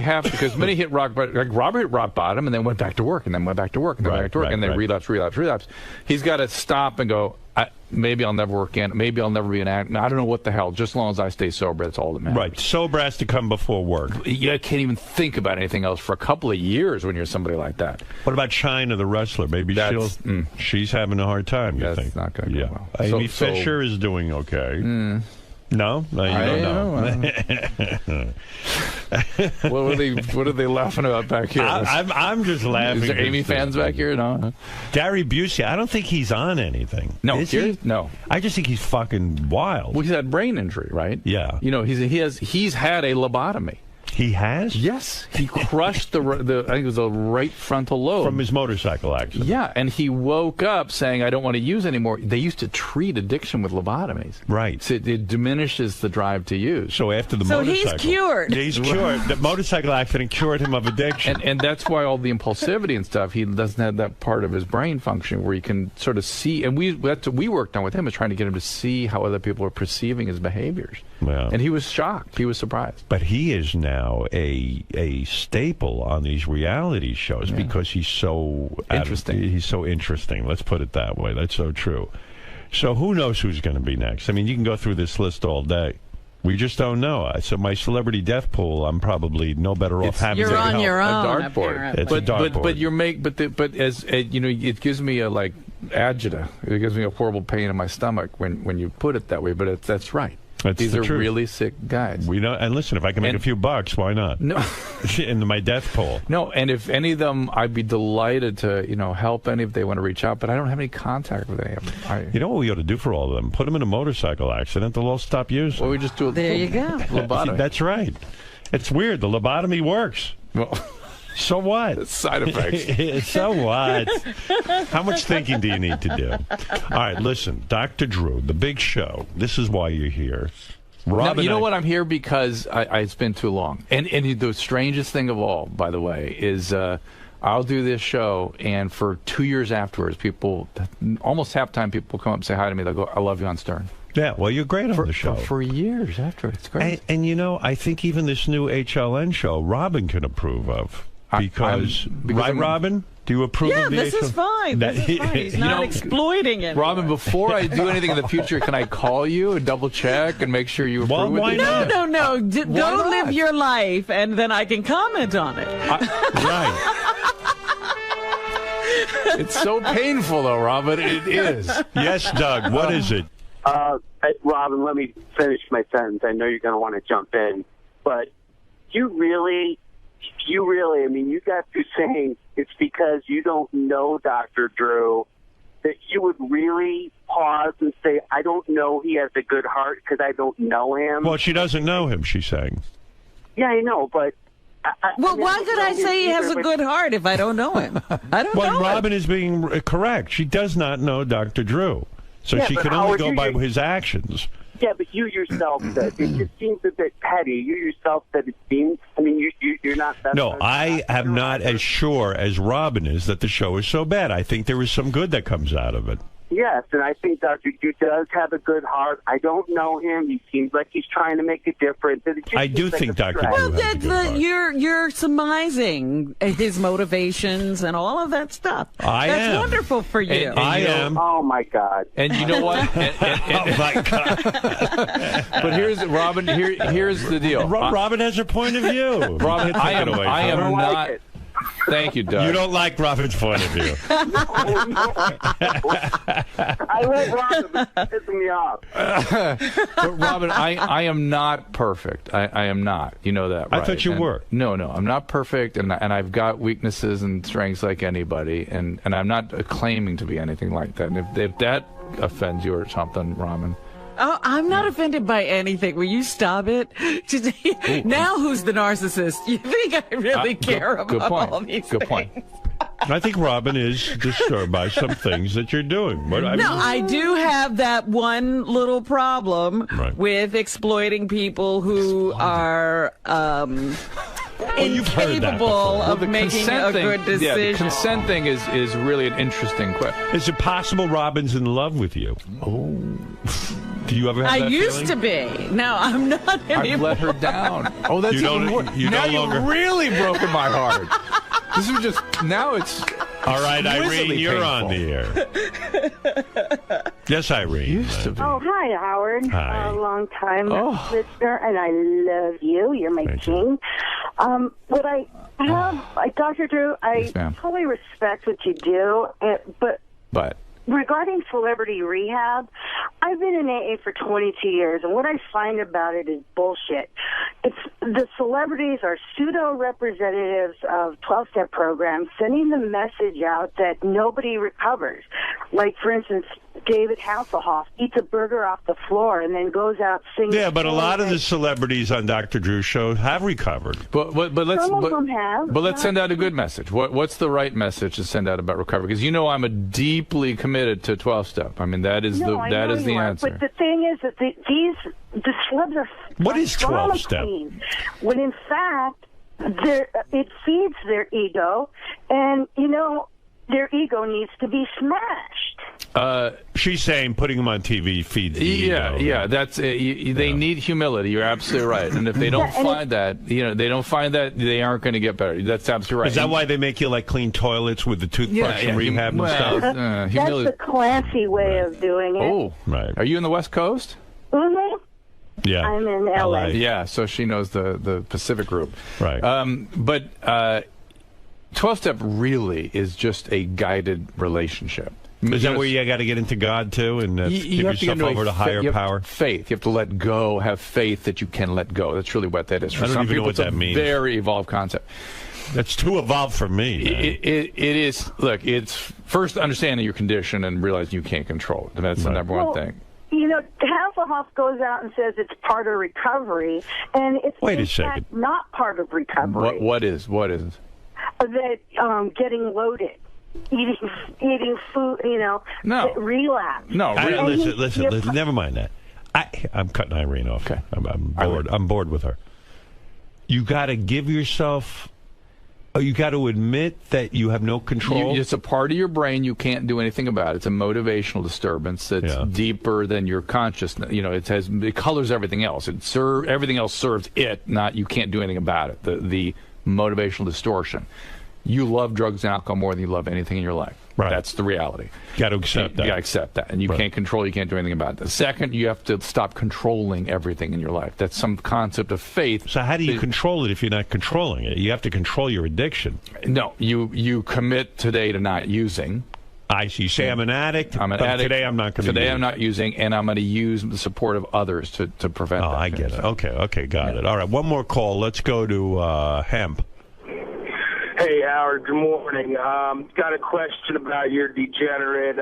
have to, because many hit rock bottom. Like Robert hit rock bottom and then went back to work and then went back to work and then went back to work and then relapse. He's got to stop and go, maybe I'll never work again. Maybe I'll never be an actor. I don't know what the hell. Just as long as I stay sober, that's all that matters. Right. Sober has to come before work. You can't even think about anything else for a couple of years when you're somebody like that. What about China, the wrestler? Maybe she's having a hard time, you think? That's not going to go well. Amy Fisher is doing okay. No, you don't know. What are they laughing about back here? I'm just laughing. Is there Amy fans back here? No. Gary Busey, I don't think he's on anything. No, is he? No. I just think he's fucking wild. Well, he's had brain injury, right? Yeah. He's had a lobotomy. He has? Yes. He crushed the I think it was the right frontal lobe. From his motorcycle accident. Yeah, and he woke up saying, I don't want to use anymore. They used to treat addiction with lobotomies. Right. So it diminishes the drive to use. So after the motorcycle. So he's cured. He's cured. The motorcycle accident cured him of addiction. And that's why all the impulsivity and stuff, he doesn't have that part of his brain function where he can sort of see. And that's what we worked on with him, is trying to get him to see how other people are perceiving his behaviors. Yeah. And he was shocked. He was surprised. But he is now now a staple on these reality shows because he's so interesting. He's so interesting. Let's put it that way. That's so true. So who knows who's going to be next? I mean, you can go through this list all day. We just don't know. So my celebrity death pool, I'm probably no better off having. You're on help. your own. A dartboard. It's a dartboard. But you make but as you know, it gives me a like agita. It gives me a horrible pain in my stomach when you put it that way. But that's right. These are truth. really sick guys. We know. And listen, if I can make a few bucks, why not? No, in my death pool. No, and if any of them, I'd be delighted to help any if they want to reach out. But I don't have any contact with any of them. You know what we ought to do for all of them? Put them in a motorcycle accident. They'll all stop using. Well, we just do it. There you go. Lobotomy. That's right. It's weird. The lobotomy works. Well, so what? Side effects. So what? How much thinking do you need to do? All right, listen, Dr. Drew, the big show. This is why you're here. Now, you know what? I'm here because it's been too long. And the strangest thing of all, by the way, is I'll do this show, and for 2 years afterwards, almost half the time, people come up and say hi to me. They'll go, "I love you on Stern." Yeah, well, you're great on the show. For years after. It's great. And I think even this new HLN show, Robin can approve of. Because Robin? Do you approve of the this is fine. This is fine. He's not exploiting it. Robin, before I do anything in the future, can I call you and double check and make sure you approve why it? not? No. Go live your life, and then I can comment on it. Right. It's so painful, though, Robin. It is. Yes, Doug. What is it? Robin, let me finish my sentence. I know you're going to want to jump in, but you really, I mean, you got through saying it's because you don't know Dr. Drew that you would really pause and say, I don't know he has a good heart because I don't know him. Well, she doesn't know him, she's saying. Yeah, I know, but... why could I say he has a good heart if I don't know him? I don't know Well, Robin him. is being correct. She does not know Dr. Drew. So she can only go by his actions. Yeah, but you yourself said it just seems a bit petty. You yourself said it seems. I mean, you're not that. No, I am not as sure as Robin is that the show is so bad. I think there is some good that comes out of it. Yes, and I think Dr. Drew does have a good heart. I don't know him. He seems like he's trying to make a difference. I do think Dr. Drew has a good heart. You're surmising his motivations and all of that stuff. That's wonderful for you. I am. Oh, my God. And you know what? Oh, my God. But here's the deal. Robin has her point of view. Robin, I am not... Thank you, Doug. You don't like Robin's point of view. I love Robin, but it's pissing me off. But Robin, I am not perfect. I am not. You know that, right? I thought you were. No, I'm not perfect, and I've got weaknesses and strengths like anybody, and I'm not claiming to be anything like that. And if that offends you or something, Robin. Oh, I'm not offended by anything. Will you stop it? Now who's the narcissist? You think I really care about all these things? Good point. I think Robin is disturbed by some things that you're doing. But I do have that one little problem with exploiting people who are incapable of making a good decision. Yeah, the consent thing is really an interesting question. Is it possible Robin's in love with you? Oh. Do you ever have that used to be. No, I'm not anymore. I've let her down. Oh, that's even worse. Now you've really broken my heart. This is just, now it's... All right, Irene, you're on the air. Yes, Irene. Used to be. Oh, hi, Howard. Hi. A long-time listener, and I love you. You're my king. What I have, Dr. Drew, I totally respect what you do, but regarding celebrity rehab, I've been in AA for 22 years, and what I find about it is bullshit. The celebrities are pseudo-representatives of 12-step programs, sending the message out that nobody recovers. Like, for instance, David Hasselhoff eats a burger off the floor and then goes out singing. Yeah, but a lot of the celebrities on Dr. Drew's show have recovered. But let's some of them have. But let's send out a good message. What's the right message to send out about recovery? Because you know I'm deeply committed to 12-step. I mean that is the answer. But the thing is that the celebs are what is 12-step? When in fact it feeds their ego, and their ego needs to be smashed. She's saying putting them on TV feeds. Yeah. That's they need humility. You're absolutely right. And if they don't find that, they aren't going to get better. That's absolutely right. Is that why they make you like clean toilets with the toothbrush and rehab and stuff? That's the classy way of doing it. Oh, right. Are you in the West Coast? Mm-hmm. Yeah. I'm in LA. Yeah, so she knows the Pacific group. Right. But 12-step really is just a guided relationship. Is that where you got to get into God too and give yourself over to higher power? Faith. You have to let go. Have faith that you can let go. That's really what that is. For I don't some even people, know what that means. Very evolved concept. That's too evolved for me. It is. Look, it's first understanding your condition and realizing you can't control it. That's the number one thing. Hasselhoff goes out and says it's part of recovery, and it's Wait a in second. fact not part of recovery. What is? That getting loaded. Eating food, No. relapse. No, listen. Never mind that. I'm cutting Irene off. Okay. I'm bored. I'm bored with her. You got to give yourself. You got to admit that you have no control. It's a part of your brain you can't do anything about. It's a motivational disturbance that's deeper than your consciousness. It colors everything else. Everything else serves it. Not you can't do anything about it. The motivational distortion. You love drugs and alcohol more than you love anything in your life. Right. That's the reality. Got to accept that. You got to accept that. And you can't control, you can't do anything about it. The second, you have to stop controlling everything in your life. That's some concept of faith. So how do you control it if you're not controlling it? You have to control your addiction. No, you commit today to not using. I see. You say I'm an addict. I'm an addict. Today I'm not going to Today I'm not using, and I'm going to use the support of others to prevent that. I get it. Okay, got it. All right, one more call. Let's go to Hemp. Hey, Howard, good morning. Got a question about your degenerate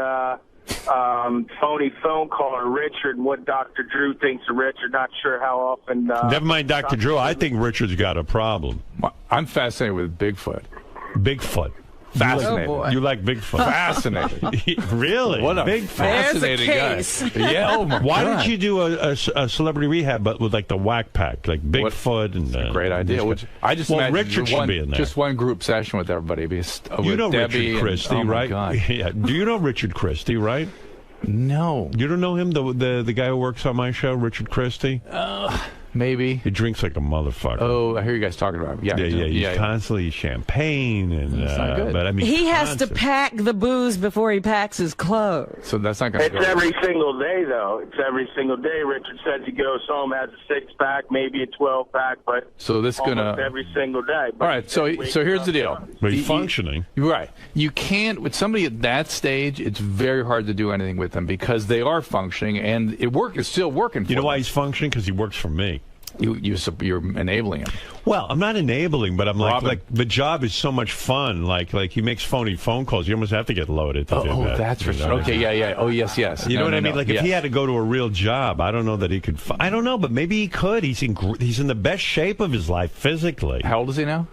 phony phone caller, Richard, and what Dr. Drew thinks of Richard. Not sure how often. Never mind Dr. Drew. I think Richard's got a problem. I'm fascinated with Bigfoot. Bigfoot. Fascinating. Oh, boy. You like Bigfoot? Fascinating. Really? What a Bigfoot. fascinating guy. Yeah. Oh my Why God. didn't you do a celebrity rehab, but with like the Wack Pack, like Bigfoot and? Great idea. I just imagine Richard should be in there. Just one group session with everybody. You know Debbie Richard Christie, and, right? Oh my God. Yeah. Do you know Richard Christie, right? No. You don't know him, the guy who works on my show, Richard Christie? Maybe. He drinks like a motherfucker. Oh, I hear you guys talking about him. Yeah. He's constantly champagne and. That's not good. But I mean, He has to pack the booze before he packs his clothes. So that's not going to go. It's every single day, though. It's every single day. Richard says he goes home, has a 6-pack, maybe a 12-pack, but so this almost every single day. All right, so here's the deal. But he's functioning. Right. You can't, with somebody at that stage, it's very hard to do anything with them because they are functioning and it's still working for You know them. why he's functioning? Because he works for me. You're enabling him. Well, I'm not enabling, but I'm like the job is so much fun. Like he makes phony phone calls. You almost have to get loaded to do that. Oh, that's for sure. Okay, yeah. Oh, yes. You know what I mean? Like if he had to go to a real job, I don't know that he could. I don't know, but maybe he could. He's in the best shape of his life physically. How old is he now?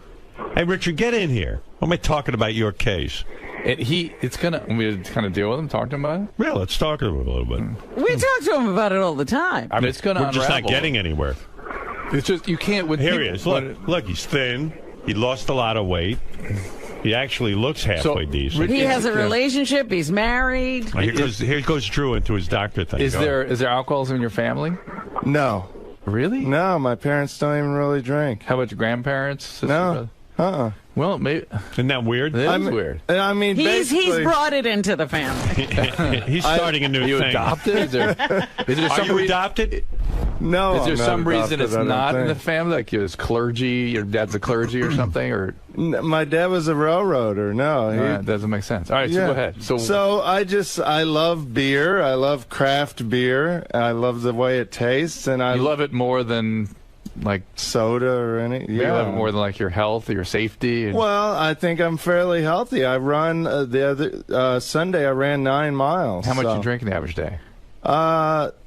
Hey, Richard, get in here. What am I talking about your case? It's gonna. We kind of deal with him, talk to him about it. Yeah, let's talk to him a little bit. We talk to him about it all the time. I mean, it's gonna. We're just not getting anywhere. It's just you can't. Here he is. Look, he's thin. He lost a lot of weight. He actually looks halfway decent. He has a relationship. He's married. Here goes Drew into his doctor thing. Is there alcoholism in your family? No. Really? No, my parents don't even really drink. How about your grandparents? Sister, no. brother? Well, maybe. Isn't that weird? It is weird. I mean, he's brought it into the family. He's starting a new you thing. Adopted? Is there Are you adopted? No. Is there some reason adopted, it's not in the family? Like your clergy, your dad's a clergy or something? Or my dad was a railroader. No, that doesn't make sense. All right, so go ahead. So I love beer. I love craft beer. I love the way it tastes, and I love it more than like soda or anything. You love it more than like your health, your safety. Well, I think I'm fairly healthy. I run the other Sunday. I ran 9 miles. How much you drink in the average day?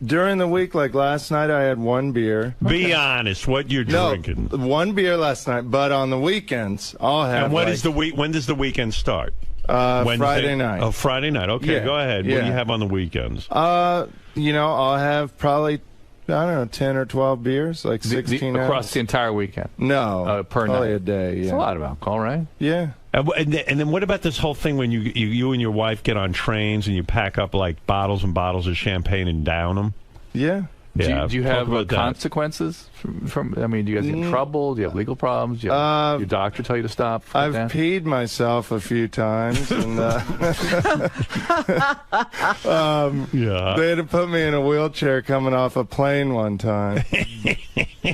During the week, like last night, I had 1 beer. Be honest, what you're drinking? 1 beer last night, but on the weekends, I'll have. And when does the weekend start? Friday night. Oh, Friday night. Okay, Yeah. go ahead. What do you have on the weekends? I'll have probably I don't know, 10 or 12 beers, like 16 across the entire weekend. No, per night. probably a day. Yeah. It's a lot of alcohol, right? Yeah. And then what about this whole thing when you and your wife get on trains and you pack up like bottles and bottles of champagne and down them? Yeah. Yeah. Do you have consequences from? I mean, do you guys get in trouble? Do you have legal problems? Do you have your doctor tell you to stop? I've peed myself a few times, and they had to put me in a wheelchair coming off a plane one time,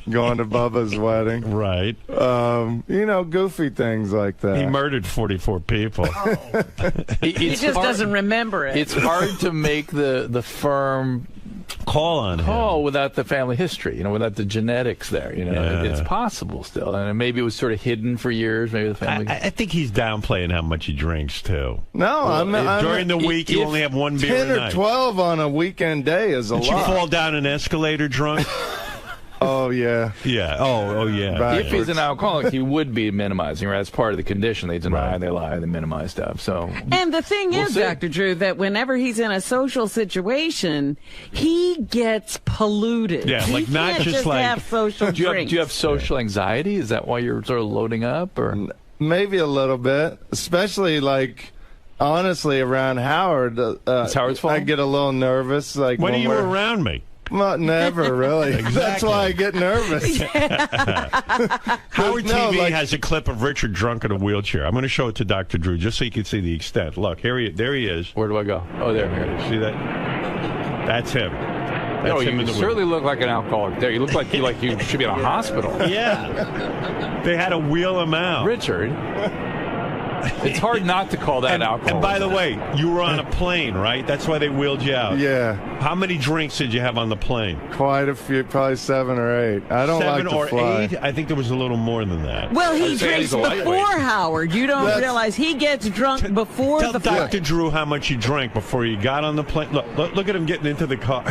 going to Bubba's wedding. Right. You know, goofy things like that. He murdered 44 people. He just doesn't remember it. It's hard to make the firm call him without the family history, you know, without the genetics there, you know. It's possible still, and maybe it was sort of hidden for years. Maybe the family. I think he's downplaying how much he drinks too. No, during the week you only have one beer 10 a or night. 12 on a weekend day is a lot. Did you fall down an escalator drunk? Oh, yeah. Yeah. Oh, yeah. If he's an alcoholic, he would be minimizing, right? That's part of the condition. They deny, they lie, they minimize stuff. So, and the thing is, Dr. Drew, that whenever he's in a social situation, he gets polluted. Yeah, he like not can't just like have social do drinks. you have social anxiety? Is that why you're sort of loading up, or maybe a little bit, especially like. Honestly, around Howard, it's Howard's fault? I get a little nervous. Like when you were around me? Well, never really. Exactly. That's why I get nervous. Howard TV has a clip of Richard drunk in a wheelchair. I'm going to show it to Dr. Drew just so you can see the extent. Look, there he is. Where do I go? Oh, there it is. See that? That's him. No, you certainly look like an alcoholic there. You look like you should be in a hospital. Yeah. They had to wheel him out. Richard. It's hard not to call that alcohol. And by the way, you were on a plane, right? That's why they wheeled you out. Yeah. How many drinks did you have on the plane? Quite a few, probably 7 or 8. I don't like to fly. 7 or 8? I think there was a little more than that. Well, he drinks before Howard. You don't realize he gets drunk before the Tell flight. Dr. Drew how much you drank before you got on the plane. Look at him getting into the car.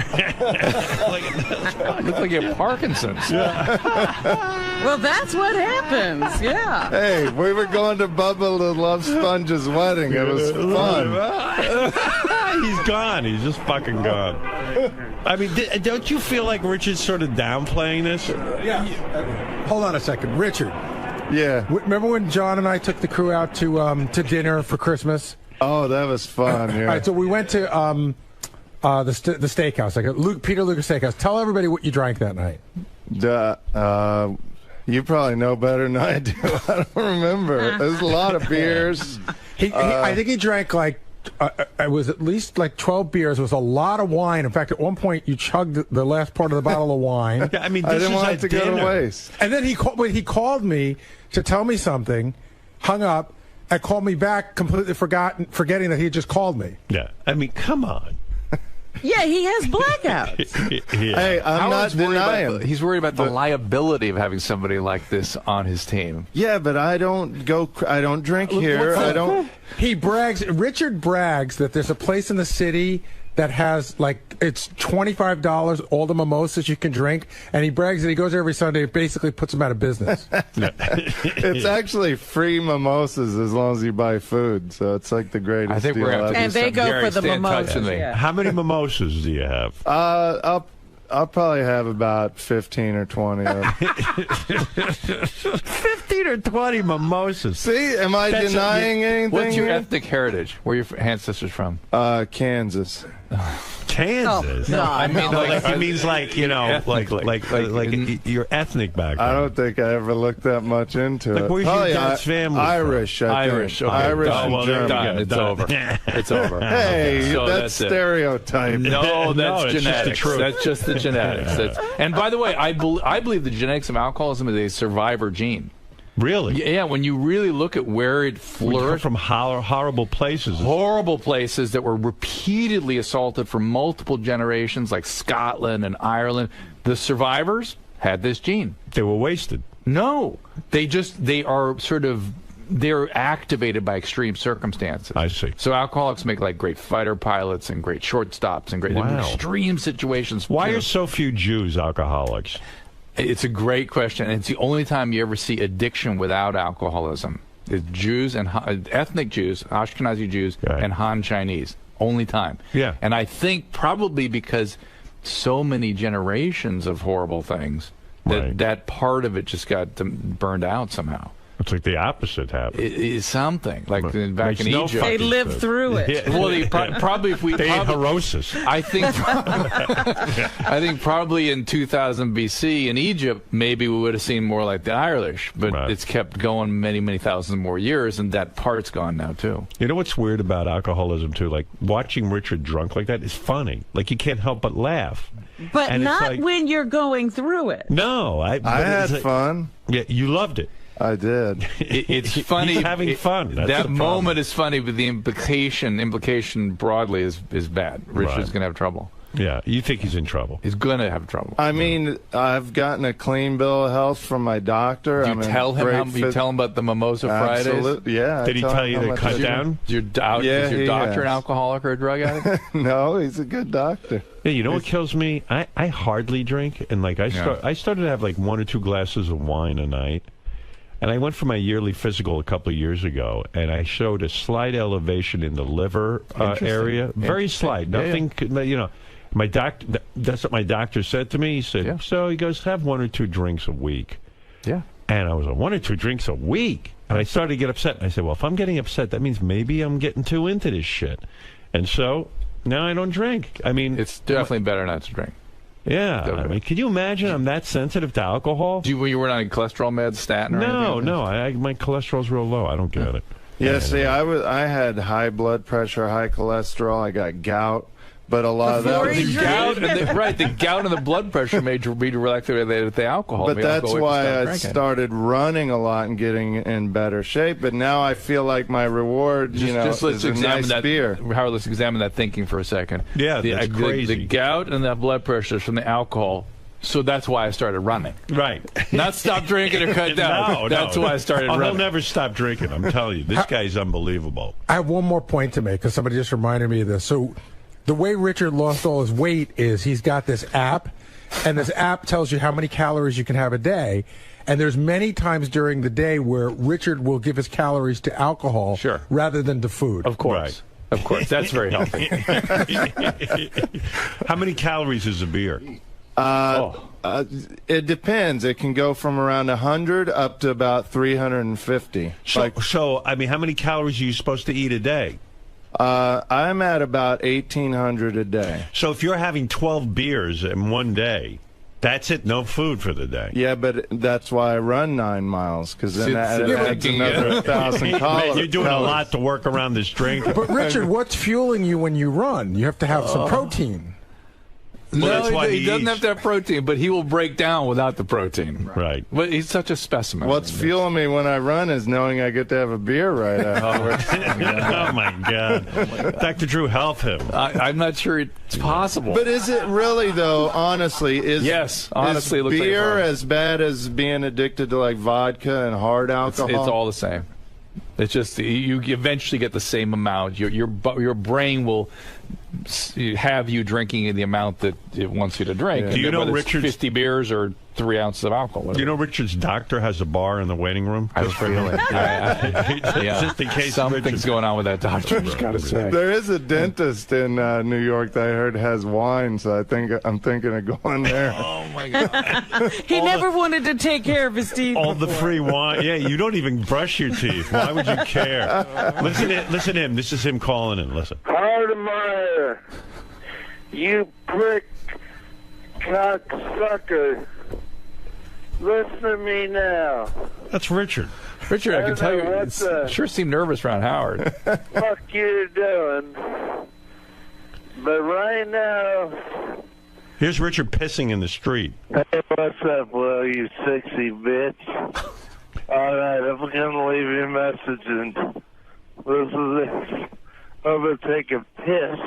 Look like you have Parkinson's. Well, that's what happens. Yeah. Hey, we were going to Bubba the Love Sponge's wedding. It was fun. He's gone. He's just fucking gone. I mean, don't you feel like Richard's sort of downplaying this? Yeah. Hold on a second. Richard. Yeah. Remember when John and I took the crew out to dinner for Christmas? Oh, that was fun. Yeah. All right, so we went to the steakhouse, like Peter Luger Steakhouse. Tell everybody what you drank that night. You probably know better than I do. I don't remember. There's a lot of beers. I think he drank like it was at least like 12 beers. It was a lot of wine. In fact, at one point you chugged the last part of the bottle of wine. Yeah, I mean, I didn't want it to go to waste. And then he called me to tell me something, hung up, and called me back completely forgetting that he had just called me. Yeah, I mean, come on. Yeah, he has blackouts. Hey, I'm not denying. He's worried about the liability of having somebody like this on his team. Yeah, but I don't drink here. I don't. He brags. Richard brags that there's a place in the city that has it's $25 all the mimosas you can drink, and he brags that he goes there every Sunday. It basically puts him out of business. It's actually free mimosas as long as you buy food, so it's like the greatest. I think deal we're going to and they go for the mimosas. Yeah. How many mimosas do you have? I'll probably have about 15 or 20 of them. 15 or 20 mimosas. See, am I denying anything? What's your here? ethnic heritage? Where are your ancestors from? Kansas. Kansas? Oh, no, I mean, like, he means like your ethnic background. I don't think I ever looked that much into it. Where's your dad's family? Irish. Irish. Okay. Irish and German. It's over. It's over. Hey, so that's stereotype. No, that's genetics. Just that's just the genetics. And by the way, I believe the genetics of alcoholism is a survivor gene. Really? Yeah, when you really look at where it flourished. From horrible places. Horrible places that were repeatedly assaulted for multiple generations, like Scotland and Ireland. The survivors had this gene. They were wasted. No. They're activated by extreme circumstances. I see. So alcoholics make like great fighter pilots and great shortstops and great extreme situations. Why are so few Jews alcoholics? It's a great question, and it's the only time you ever see addiction without alcoholism. It's Jews and ethnic Jews, Ashkenazi Jews, and Han Chinese. Only time. Yeah. And I think probably because so many generations of horrible things that that part of it just got burned out somehow. It's like the opposite happened. It's something like back in Egypt. They lived through it. Yeah. Well, probably if we they ate Herosis. I think probably in 2000 BC in Egypt, maybe we would have seen more like the Irish, but it's kept going many thousands more years, and that part's gone now too. You know what's weird about alcoholism too? Like watching Richard drunk like that is funny. Like you can't help but laugh. But and not like, when you're going through it. No, I had fun. Yeah, you loved it. I did. It's funny. He's having fun. That's that moment is funny, but the implication broadly is bad. Richard's going to have trouble. Yeah, you think he's in trouble? He's going to have trouble. I mean, I've gotten a clean bill of health from my doctor. Do you tell him you tell him about the Mimosa Fridays? Absolutely. Yeah. Did he tell you to cut down? Is your doctor an alcoholic or a drug addict? No, he's a good doctor. Yeah, you know what kills me? I hardly drink, and like I started to have like 1 or 2 glasses of wine a night. And I went for my yearly physical a couple of years ago, and I showed a slight elevation in the liver area. Very slight. Nothing, you know. That's what my doctor said to me. He said, so he goes, have 1 or 2 drinks a week. Yeah. And I was like, 1 or 2 drinks a week? And I started to get upset. And I said, well, if I'm getting upset, that means maybe I'm getting too into this shit. And so now I don't drink. I mean, it's definitely better not to drink. Yeah, I mean, can you imagine I'm that sensitive to alcohol? You weren't on any cholesterol meds, statin, or anything? No, my cholesterol's real low. I don't get it. Yeah, see, I had high blood pressure, high cholesterol. I got gout, but a lot of that was the gout and the blood pressure may be directly related to the alcohol. But that's why I started running a lot and getting in better shape. But now I feel like my reward, let's is a nice beer. Howard, let's examine that thinking for a second. Yeah, that's crazy. The gout and that blood pressure is from the alcohol. So that's why I started running. Right. Not stop drinking or cut down. That's why I started running. He'll never stop drinking, I'm telling you. This guy's unbelievable. I have one more point to make because somebody just reminded me of this. So the way Richard lost all his weight is he's got this app, and this app tells you how many calories you can have a day. And there's many times during the day where Richard will give his calories to alcohol rather than to food. Of course. Right. Of course. That's very healthy. How many calories is a beer? It depends. It can go from around 100 up to about 350. So, I mean, how many calories are you supposed to eat a day? I'm at about 1,800 a day. So if you're having 12 beers in one day, that's it, no food for the day. Yeah, but that's why I run 9 miles, because then that adds another 1,000 calories. You're doing a lot to work around this drink. But Richard, what's fueling you when you run? You have to have some protein. Well, no, he doesn't have to have protein, but he will break down without the protein. Right. But he's such a specimen. What's fueling me when I run is knowing I get to have a beer right afterwards. Oh, my God. Dr. Drew, help him. I'm not sure it's possible. But is it really, though, honestly? Yes, honestly. Is it looks beer like as bad as being addicted to, like, vodka and hard alcohol? It's all the same. It's just you eventually get the same amount. Your brain will have you drinking the amount that it wants you to drink. Yeah. Do you know Richard's 50 beers or 3 ounces of alcohol? Whatever. Do you know Richard's doctor has a bar in the waiting room? I feel it. Just in case something's going on with that doctor. I just gotta say. There is a dentist in New York that I heard has wine, so I'm thinking of going there. Oh my God! He never wanted to take care of his teeth. All the free wine. Yeah, you don't even brush your teeth. Why would you care? Listen to him. This is him calling in. Listen. Hardemeyer, you prick cocksucker. Listen to me now. That's Richard. Richard, I can tell you, it sure seemed nervous around Howard. Fuck you doing. But right now... Here's Richard pissing in the street. Hey, what's up, Will, you sexy bitch? All right, I'm going to leave you a message, and this is it. I'm going to take a piss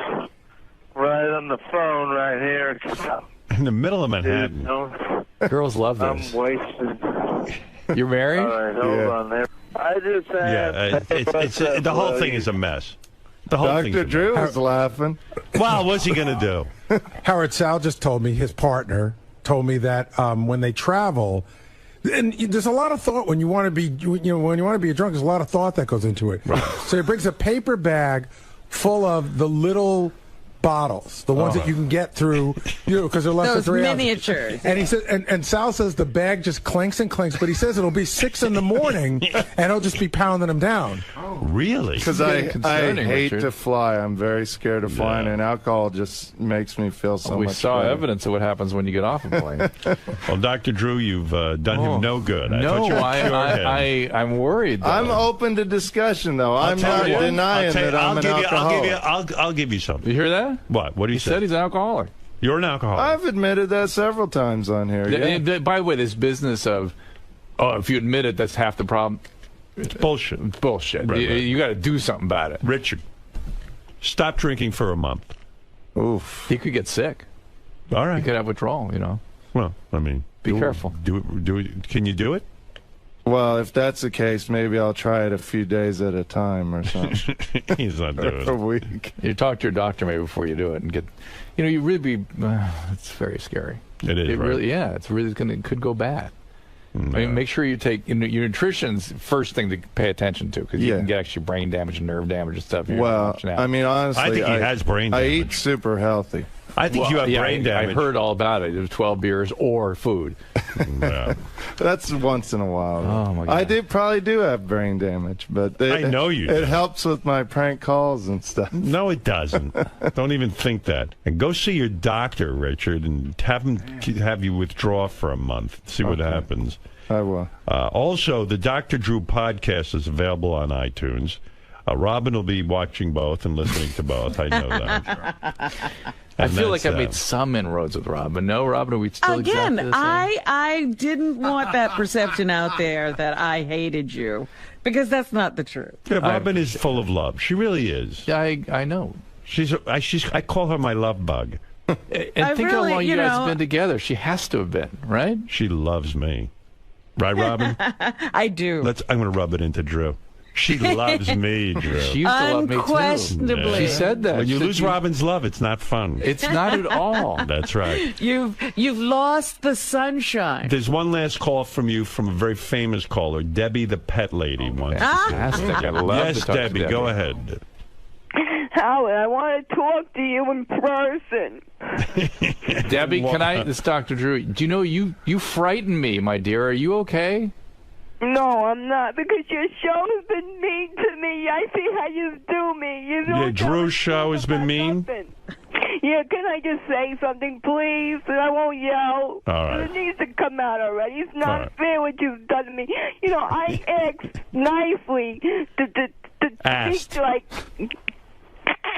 right on the phone right here. In the middle of Manhattan. Girls love this. I'm wasted. You're married? All right, hold on there. I just had... Yeah, the whole thing is a mess. The whole Dr. Drew was laughing. Well, what's he going to do? Howard, Sal just told me, his partner told me that when they travel... And there's a lot of thought when you want to be, when you want to be a drunk. There's a lot of thought that goes into it. Right. So he brings a paper bag full of the little bottles, the ones that you can get through, because they're less Those than 3 ounces. miniatures. And he said, and Sal says the bag just clinks and clinks, but he says it'll be 6 in the morning, and he'll just be pounding them down. Really? Because I hate to fly. I'm very scared of flying, and alcohol just makes me feel so much We saw better. evidence of what happens when you get off a plane. Well, Dr. Drew, you've done him no good. I'm worried, though. I'm open to discussion, though. I'm not denying that I'm an alcoholic. I'll give you something. You hear that? What? What do you say? He said he's an alcoholic. You're an alcoholic. I've admitted that several times on here. Yeah. By the way, this business of, if you admit it, that's half the problem. It's bullshit. It's bullshit. Right, right. You got to do something about it. Richard, stop drinking for a month. Oof. He could get sick. All right. He could have withdrawal, Well, I mean, be careful. Do it. Can you do it? Well, if that's the case, maybe I'll try it a few days at a time or something. He's not doing it. A week. You talk to your doctor maybe before you do it and get, you really be. It's very scary. It is. It right? really, it's really could go bad. I mean, make sure you take your nutrition's first thing to pay attention to, because you can get actually brain damage and nerve damage and stuff. Well, I mean, honestly, I think he has brain damage. I eat super healthy. I think you have brain damage. I heard all about it. It was 12 beers or food. Yeah. That's once in a while. Oh, my God. I probably do have brain damage, but I know you do. It helps with my prank calls and stuff. No, it doesn't. Don't even think that. And go see your doctor, Richard, and have you withdraw for a month. See what happens. I will. Also, the Dr. Drew podcast is available on iTunes. Robin will be watching both and listening to both. I know that. I feel like I've made some inroads with Robin. No, Robin, are we still Again, exactly the same? I didn't want that perception out there that I hated you, because that's not the truth. Yeah, Robin is full of love. She really is. Yeah, I know. I call her my love bug. And think how long you guys have been together. She has to have been, right? She loves me. Right, Robin? I do. I'm going to rub it into Drew. She loves me, Drew. She used to love me, too. Unquestionably. She said that. When you lose Robin's love, it's not fun. It's not at all. That's right. You've lost the sunshine. There's one last call from you from a very famous caller, Debbie the pet lady. Fantastic. I love Yes, to talk to Debbie, go ahead. Howard, I want to talk to you in person. Debbie, this is Dr. Drew. Do you know you frighten me, my dear? Are you okay? No, I'm not, because your show has been mean to me. I see how you do me. You know, Drew's show has been mean? Yeah, can I just say something, please? And I won't yell. All right. It needs to come out already. It's not fair what you've done to me. You know, I asked nicely to speak to, like,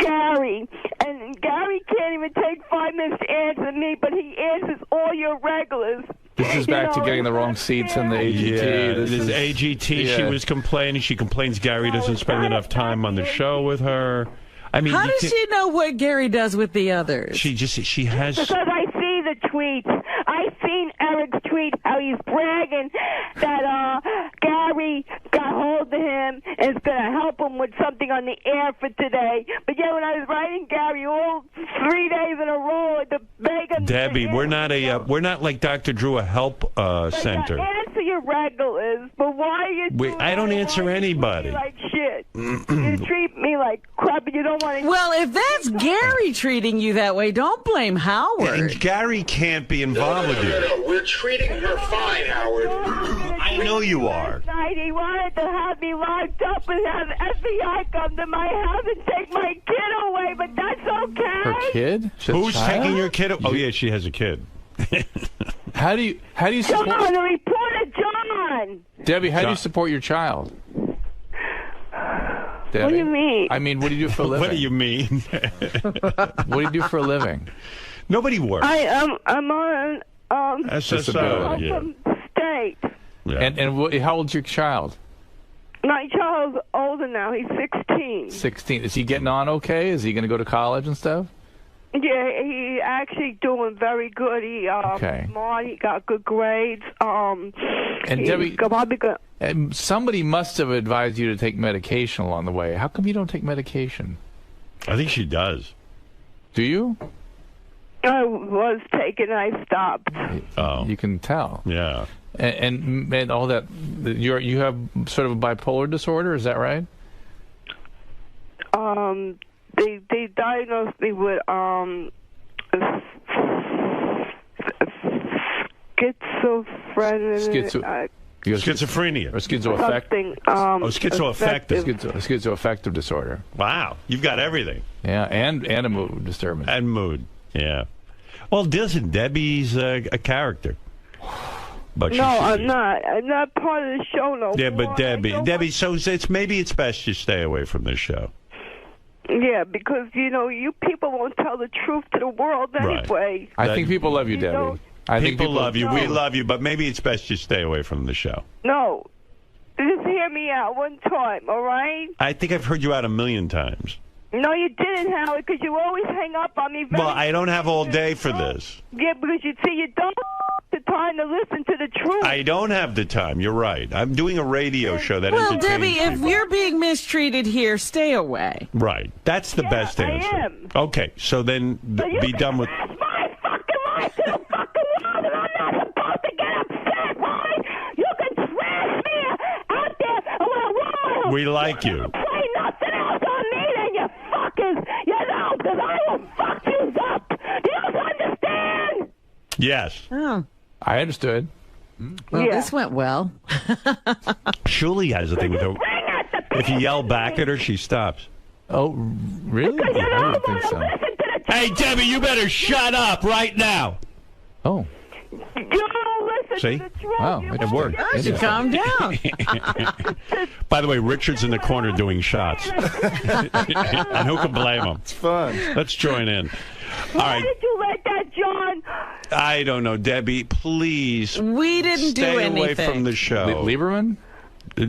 Gary, and Gary can't even take 5 minutes to answer me, but he answers all your regulars. This is back to getting the wrong seats in the AGT. Yeah, this is AGT. She was complaining. She complains Gary doesn't spend enough time on the show with her. I mean, how does she know what Gary does with the others? She has. Because I see the tweets. I've seen Eric's tweet how he's bragging that Gary got hold of him and is going to help him with something on the air for today. But yeah, when I was writing Gary all 3 days in a row to beg him. Debbie, we're not like Dr. Drew, a help center. Answer your regulars, but why are you? I don't answer anybody. Like shit. You treat me like crap, and you don't want to. Well, if that's Gary treating you that way, don't blame Howard. And Gary can't be involved with you. No, we're treating her fine, Howard. I know you are. He wanted to have me locked up and have FBI come to my house and take my kid away, but that's okay. Her kid? Who's taking your kid? Oh yeah, she has a kid. How do you support? John, the reporter, John. Debbie, how do you support your child? Debbie? What do you mean? I mean, what do you do for a living? What do you mean? What do you do for a living? Nobody works. I'm on SSO, yeah. state. Yeah. And how old's your child? My child's older now. He's 16. 16. Is he getting on okay? Is he going to go to college and stuff? Yeah, he's actually doing very good. He smart. He got good grades. And Debbie, somebody must have advised you to take medication along the way. How come you don't take medication? I think she does. Do you? I was taking. I stopped. Oh, you can tell. Yeah. And all that. You have sort of a bipolar disorder. Is that right? They diagnosed me with schizophrenia. Schizophrenia or schizoaffective. Schizoaffective disorder. Wow, you've got everything. Yeah, and a mood disturbance. And mood. Yeah. Well, listen, Debbie's a character. But No, I'm not. I'm not part of the show no Yeah, more. but Debbie, so maybe it's best you stay away from this show. Yeah, because, you people won't tell the truth to the world anyway. I think people love you, Debbie. I think people love you. We love you, but maybe it's best you stay away from the show. No. Just hear me out one time, all right? I think I've heard you out 1,000,000 times. No, you didn't, Howard, because you always hang up on me. Well, I don't have all day for this. Yeah, because you don't have the time to listen to the truth. I don't have the time. You're right. I'm doing a radio show that Well, entertains Debbie, if people. you're being mistreated here, stay away. Right. That's the best answer. I am. Okay, so then be done with... My fucking life to the fucking world, and I'm not supposed to get upset, right? You can trash me out there, and when I want We like you. play nothing else on me, then you fuckers, because I will fuck you up. Do you understand? Yes. Oh. I understood. Well, this went well. Shuli has a thing with her. If you yell back at her, she stops. Oh, really? I don't think so. Hey, Debbie, you better shut up right now. Oh. See? Wow, it worked. Oh, she calmed down. By the way, Richard's in the corner doing shots. And who can blame him? It's fun. Let's join in. All Why right. did you let that, John? I don't know, Debbie. Please. We didn't do stay anything. away from the show. Lieberman?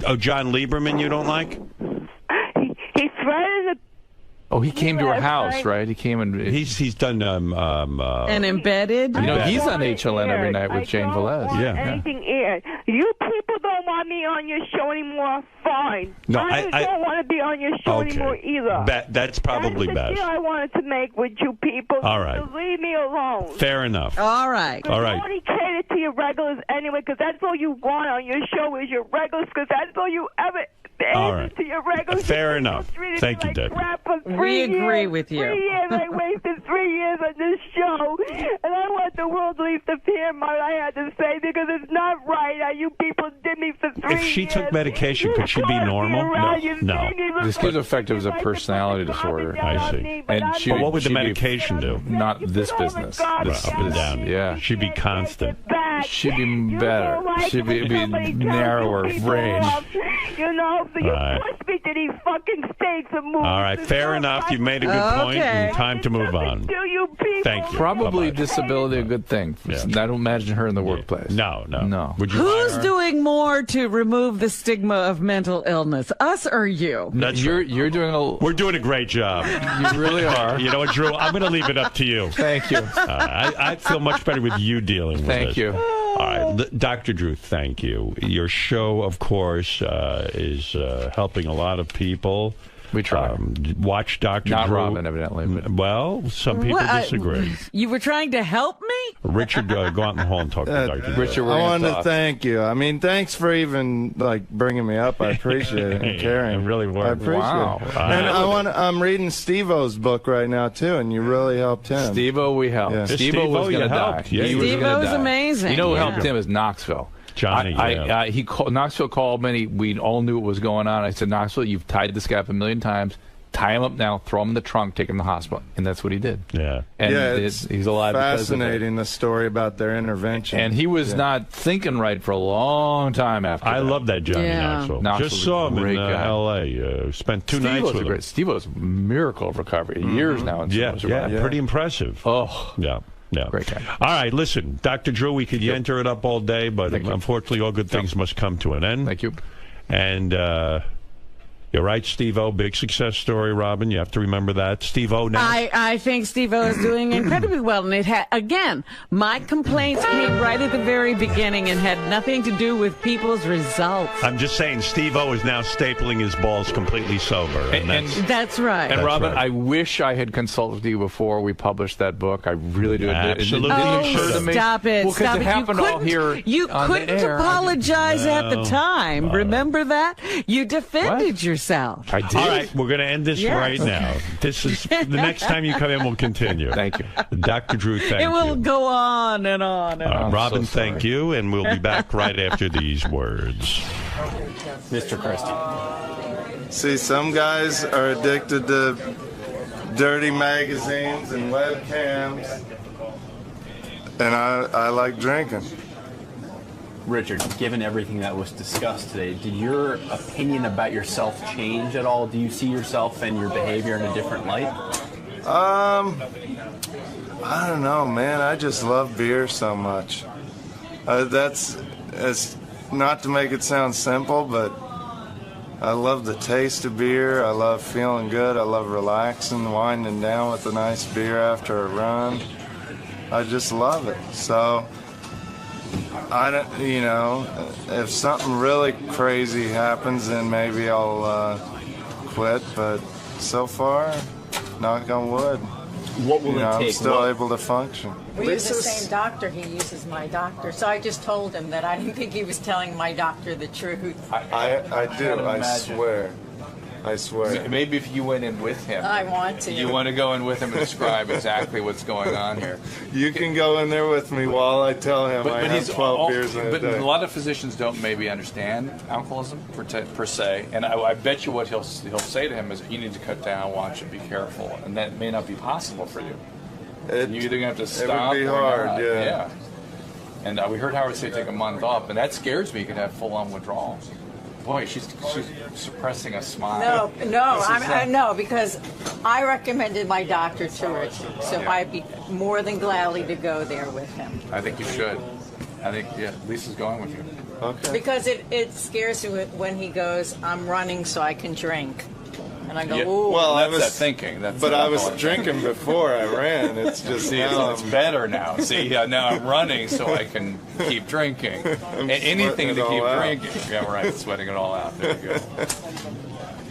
Oh, John Lieberman, you don't like? He threatened Oh, he came to her house, right? He came and he's done And embedded. he's on HLN every night with Jane Velez. anything aired. You people don't want me on your show anymore, fine. No, I I don't want to be on your show Okay. anymore either. That's probably That's the best. deal I wanted to make with you people. All right. So leave me alone. Fair enough. All right. All right. I only cater to your regulars anyway, because that's all you want on your show is your regulars, because that's all you ever All right. to your regulars. Fair enough. Thank you, Debbie. We agree with you. 3 years. I wasted 3 years on this show, and I want the world at least to hear what I had to say, because it's not right how you people did me for 3 years. If she took medication, could she be normal? No. The schizoaffective is a personality disorder. I see. And But what would the medication do? Not this business. This Up and down. Yeah. She'd be constant. She'd be better. She'd be narrower range. You know, so you Right. push me to these fucking states and movies. All right. Fair enough. You've made a good point, and time to move on. Do you people? Thank you. Probably Bye-bye. disability a good thing. Yeah. I don't imagine her in the workplace. No. Would you Who's hire her? doing more to remove the stigma of mental illness, us or you? That's You're doing We're doing a great job. You really are. You know what, Drew? I'm going to leave it up to you. Thank you. I feel much better with you dealing with Thank this. you. All right, Dr. Drew, thank you. Your show, of course, is helping a lot of people. We try. Watch Dr. Not Drew. Robin, evidently. But. Well, some people What? disagree. You were trying to help me? Richard, go out in the hall and talk to Dr. Drew. Richard, I wanted to thank you. I mean, thanks for even bringing me up. I appreciate it and caring. It really worked. I appreciate Wow. it. And I'm reading Steve-O's book right now too, and you really helped him. Steve-O, we helped. Yeah. Steve-O was going to die. helped. Yeah, He was gonna Steve-O's die. amazing. You know who Yeah. helped him is Knoxville. Johnny, Knoxville called me. We all knew what was going on. I said, Knoxville, you've tied this guy up 1,000,000 times. Tie him up now, throw him in the trunk, take him to the hospital. And that's what he did. Yeah. And it's he's alive because of it. fascinating, the story about their intervention. And he was not thinking right for a long time after I that. love that Johnny Knoxville. Knoxville's Just saw him a in great guy. L.A. Spent 2 nights with him. Steve-O's a miracle of recovery. Years now. In Yeah, survival. pretty impressive. Oh. Yeah. Great guy. All right, listen, Dr. Drew, we could enter it up all day, but unfortunately all good things must come to an end. Thank you. And you're right, Steve-O, big success story, Robin. You have to remember that. Steve-O now. I think Steve-O is doing incredibly well. And it again, my complaints came right at the very beginning and had nothing to do with people's results. I'm just saying Steve-O is now stapling his balls completely sober. And That's right. And That's Robin, right. I wish I had consulted you before we published that book. I really do. Absolutely. Stop it. Well, 'cause Stop it it. happened all here You on the couldn't air. apologize at the No. time. Remember that? You defended yourself. South. I did. All right, we're going to end this right now. This is the next time you come in, we'll continue. Thank you. Dr. Drew, thank you. It will go on and on and on. Robin, thank you, and we'll be back right after these words. Mr. Christie. See, some guys are addicted to dirty magazines and webcams, and I like drinking. Richard, given everything that was discussed today, did your opinion about yourself change at all? Do you see yourself and your behavior in a different light? I don't know, man. I just love beer so much. It's not to make it sound simple, but I love the taste of beer. I love feeling good. I love relaxing, winding down with a nice beer after a run. I just love it. So, I don't, if something really crazy happens, then maybe I'll quit. But so far, knock on wood. What will it take? I'm still able to function. We use the same doctor he uses my doctor, so I just told him that I didn't think he was telling my doctor the truth. I do, I swear. I swear. Maybe if you went in with him. I want to. You want to go in with him and describe exactly what's going on here. You can go in there with me while I tell him I have 12 beers in a day. But a lot of physicians don't maybe understand alcoholism per se, and I bet you what he'll say to him is, you need to cut down, watch it, be careful, and that may not be possible for you. You're either going to have to stop. It would be or hard, not. yeah. And we heard Howard say take a month off, and that scares me. You could have full-on withdrawal. Boy, she's suppressing a smile. No, because I recommended my doctor to Richard, so I'd be more than gladly to go there with him. I think you should. I think, Lisa's going with you. Okay. Because it scares me when he goes, I'm running so I can drink. And I go, ooh. Well, that's that thinking. I was drinking before I ran. It's just it's better now. See, now I'm running so I can keep drinking. And anything to keep drinking. Yeah, right. Sweating it all out. There you go.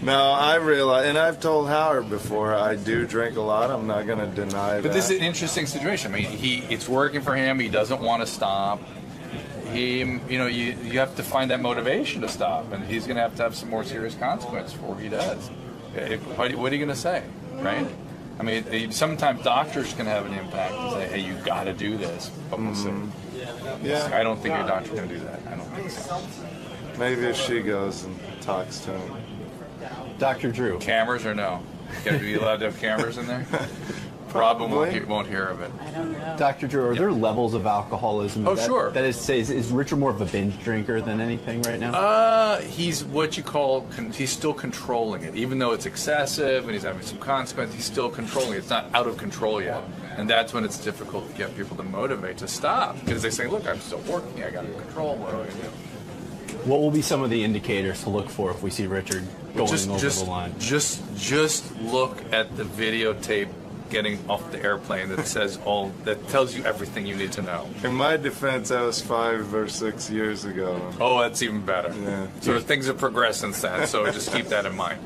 No, I realize, and I've told Howard before, I do drink a lot. I'm not going to deny that. But this is an interesting situation. I mean, it's working for him. He doesn't want to stop. You have to find that motivation to stop, and he's going to have some more serious consequence before he does. What are you going to say, right? I mean, sometimes doctors can have an impact and say, hey, you got to do this. But we'll see. Yeah. I don't think your doctor can do that. I don't think so. Maybe if she goes and talks to him. Dr. Drew. Cameras or no? Are you allowed to have cameras in there? Robin won't hear of it. I don't know. Dr. Drew, are there levels of alcoholism? Sure. That is, is Richard more of a binge drinker than anything right now? He's what you call, he's still controlling it. Even though it's excessive and he's having some consequence, he's still controlling it. It's not out of control yet. And that's when it's difficult to get people to motivate to stop. Because they say, look, I'm still working. I got to control. What do I do? What will be some of the indicators to look for if we see Richard going over the line? Just look at the videotape getting off the airplane that tells you everything you need to know. In my defense, that was 5 or 6 years ago. Oh, that's even better. Yeah. So things have progressed since then, so just keep that in mind.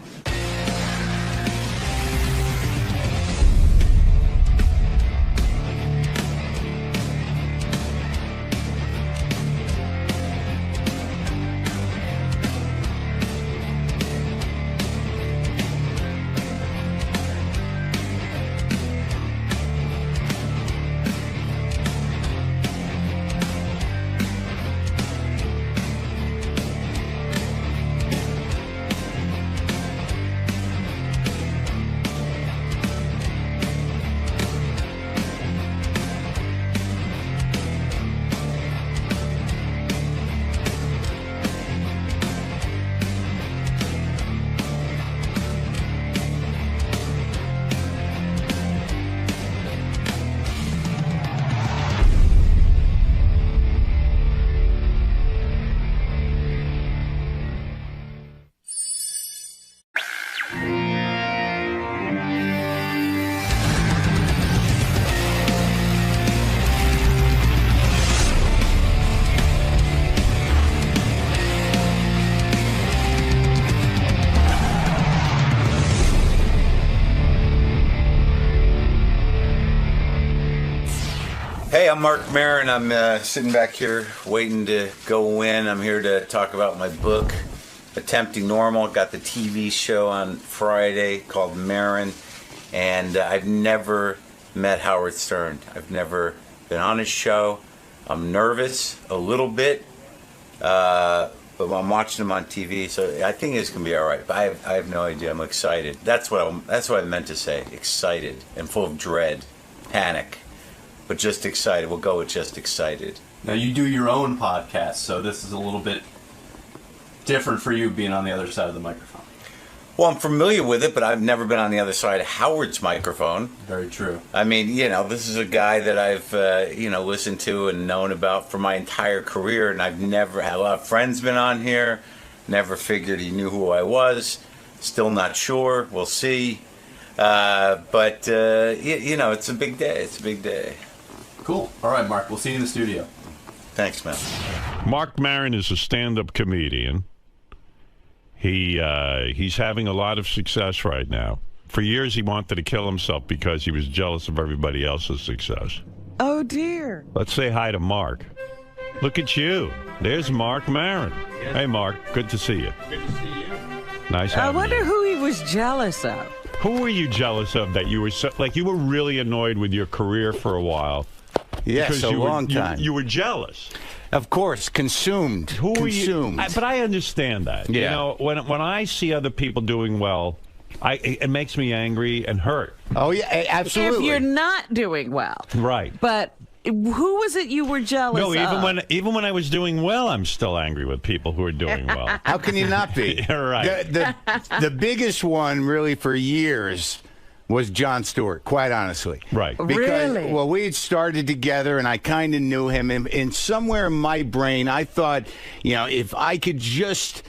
Hey, I'm Mark Maron. I'm sitting back here waiting to go in. I'm here to talk about my book, Attempting Normal. Got the TV show on Friday called Marin. And I've never met Howard Stern. I've never been on his show. I'm nervous a little bit, but I'm watching him on TV, so I think it's gonna be all right. But I have no idea. I'm excited. That's what I meant to say. Excited and full of dread, panic, but just excited. We'll go with just excited. Now you do your own podcast, so this is a little bit different for you being on the other side of the microphone. Well, I'm familiar with it, but I've never been on the other side of Howard's microphone. Very true. I mean, this is a guy that I've, listened to and known about for my entire career, and I've never had a lot of friends been on here. Never figured he knew who I was. Still not sure. We'll see. But it's a big day. It's a big day. Cool. All right, Mark. We'll see you in the studio. Thanks, man. Mark Maron is a stand-up comedian. He's having a lot of success right now. For years, he wanted to kill himself because he was jealous of everybody else's success. Oh, dear. Let's say hi to Mark. Look at you. There's Mark Maron. Yes. Hey, Mark. Good to see you. Good to see you. Nice having you. I wonder who he was jealous of. Who were you jealous of that you were you were really annoyed with your career for a while? Yes, a long time. You were jealous. Of course, consumed. Who consumed? Are you? But I understand that. Yeah. When I see other people doing well, it makes me angry and hurt. Oh yeah, absolutely. If you're not doing well, right? But who was it you were jealous of? No, even when I was doing well, I'm still angry with people who are doing well. How can you not be? Right. The biggest one, really, for years was Jon Stewart, quite honestly. Right. Because, really? Well, we had started together, and I kind of knew him. And somewhere in my brain, I thought, if I could just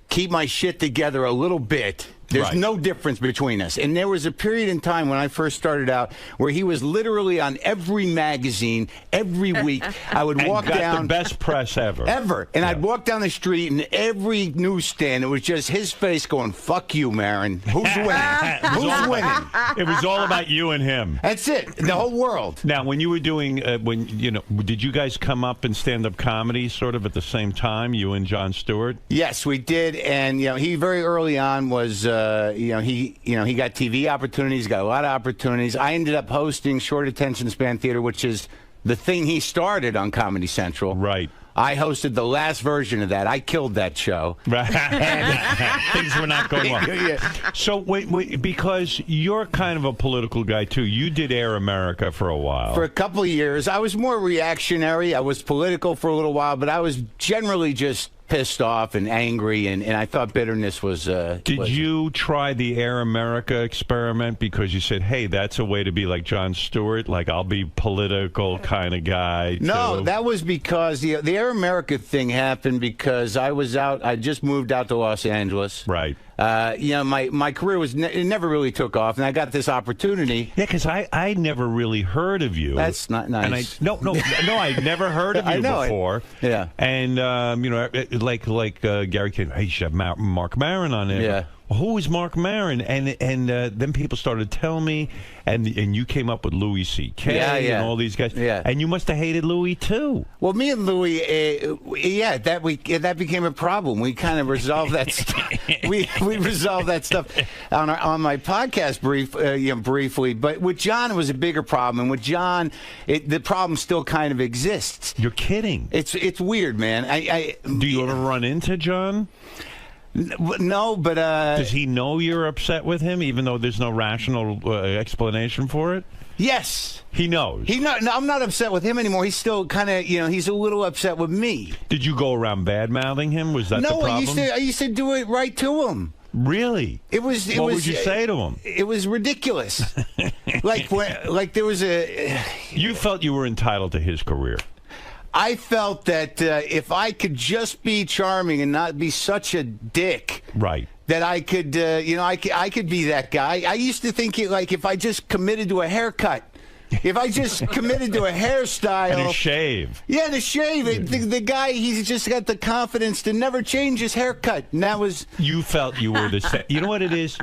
keep my shit together a little bit, there's no difference between us. And there was a period in time when I first started out where he was literally on every magazine every week. I would walk down. The best press ever. And I'd walk down the street, and every newsstand, it was just his face going, "Fuck you, Maron. Who's winning? Who's winning?" It was all about you and him. That's it. The whole world. Now, when you were doing, did you guys come up in stand-up comedy sort of at the same time, you and Jon Stewart? Yes, we did. And he very early on was. He got TV opportunities, got a lot of opportunities. I ended up hosting Short Attention Span Theater, which is the thing he started on Comedy Central. Right. I hosted the last version of that. I killed that show. Right. Things were not going well. Yeah. So, wait, because you're kind of a political guy, too. You did Air America for a while. For a couple of years. I was more reactionary. I was political for a little while, but I was generally just pissed off and angry, and I thought bitterness was... Did you try the Air America experiment because you said, hey, that's a way to be like Jon Stewart, like I'll be political kind of guy? No, too? that was because the Air America thing happened because I just moved out to Los Angeles. Right. My career it never really took off, and I got this opportunity. Yeah, because I never really heard of you. That's not nice. And no, I'd never heard of you before. Yeah. And like Gary came, hey, you should have Mark Maron on there. Yeah. Who is Mark Maron? And then people started telling me, and you came up with Louis C.K. and all these guys. Yeah. And you must have hated Louis too. Well, me and Louis, that became a problem. We kind of resolved that. we resolved that stuff on my podcast briefly. But with John, it was a bigger problem. And with John, the problem still kind of exists. You're kidding. It's weird, man. Do you ever run into John? No, but... Does he know you're upset with him, even though there's no rational explanation for it? Yes. He knows. No, I'm not upset with him anymore. He's still kind of, he's a little upset with me. Did you go around bad-mouthing him? Was that the problem? No, I used to do it right to him. Really? What would you say to him? It was ridiculous. like there was a... You felt you were entitled to his career. I felt that if I could just be charming and not be such a dick, right? That I could, I could be that guy. I used to think if I just committed to a haircut, if I just committed to a hairstyle and a shave, and a shave, the guy, he's just got the confidence to never change his haircut. And that was... You felt you were the same. You know what it is?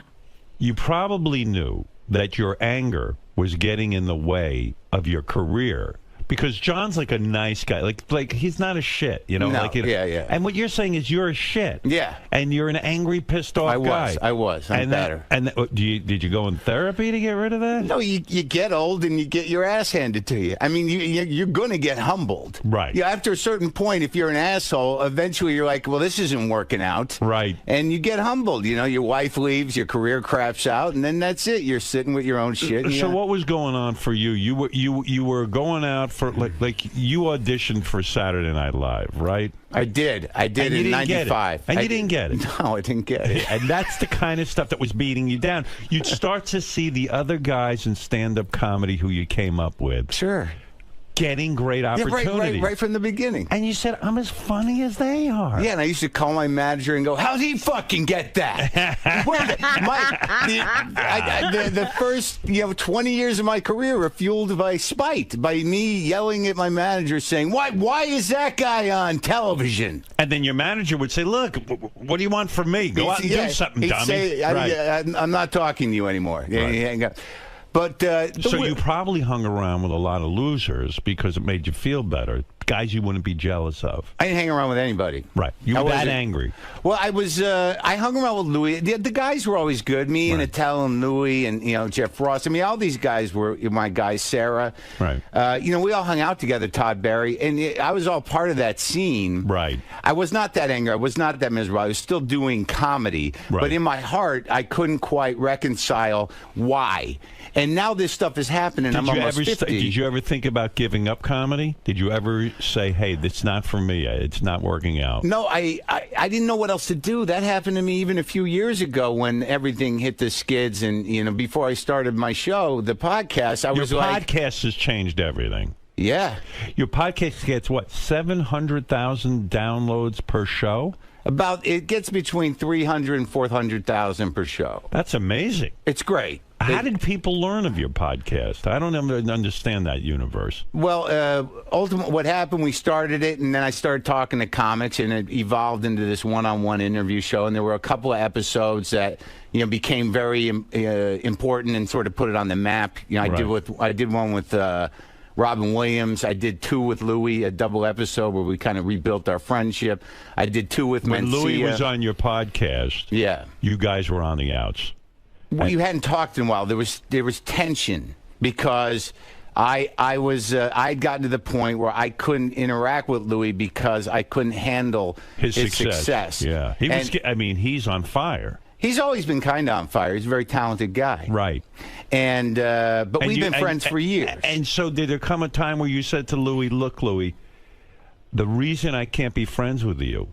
You probably knew that your anger was getting in the way of your career. Because John's like a nice guy. Like he's not a shit, you know? No, like, yeah. And what you're saying is you're a shit. Yeah. And you're an angry, pissed off guy. I was. I'm better. Did you go in therapy to get rid of that? No, you get old and you get your ass handed to you. I mean, you're going to get humbled. Right. Yeah. After a certain point, if you're an asshole, eventually you're like, well, this isn't working out. Right. And you get humbled. You know, your wife leaves, your career craps out, and then that's it. You're sitting with your own shit. So what was going on for you? You were going out for like you auditioned for Saturday Night Live, right? I did in '95. And you didn't get it. No, I didn't get it. And that's the kind of stuff that was beating you down. You'd start to see the other guys in stand-up comedy who you came up with. Sure. Getting great opportunities. Right from the beginning. And you said, I'm as funny as they are. Yeah, and I used to call my manager and go, how'd he fucking get that? The first 20 years of my career were fueled by spite, by me yelling at my manager saying, why is that guy on television? And then your manager would say, look, what do you want from me? Go out and do something, dummy. Say, I'm not talking to you anymore. Right. Hang up. But so you probably hung around with a lot of losers because it made you feel better. Guys you wouldn't be jealous of. I didn't hang around with anybody. Right. You were that angry. Well, I was. I hung around with Louis. The guys were always good. Me and Attell and Louis and Jeff Ross. I mean, all these guys were my guys. Sarah. Right. We all hung out together. Todd Barry, and I was all part of that scene. Right. I was not that angry. I was not that miserable. I was still doing comedy, but in my heart, I couldn't quite reconcile why. And now this stuff is happening. I'm almost 50. Did you ever think about giving up comedy? Did you ever say, hey, that's not for me. It's not working out? No, I didn't know what else to do. That happened to me even a few years ago when everything hit the skids. And, before I started my show, the podcast, Your podcast has changed everything. Yeah. Your podcast gets, 700,000 downloads per show? It gets between 300 and 400,000 per show. That's amazing. It's great. How did people learn of your podcast? I don't understand that universe. Well, ultimately, what happened, we started it, and then I started talking to comics, and it evolved into this one-on-one interview show, and there were a couple of episodes that became very important and sort of put it on the map. I did one with Robin Williams. I did 2 with Louis, a double episode where we kind of rebuilt our friendship. I did 2 with When _Mencia. Louis was on your podcast, you guys were on the outs. We hadn't talked in a while. There was tension because I'd gotten to the point where I couldn't interact with Louis because I couldn't handle his success. Yeah, he's on fire. He's always been kind of on fire. He's a very talented guy. Right. And but we've been friends for years. And so did there come a time where you said to Louis, look, Louis, the reason I can't be friends with you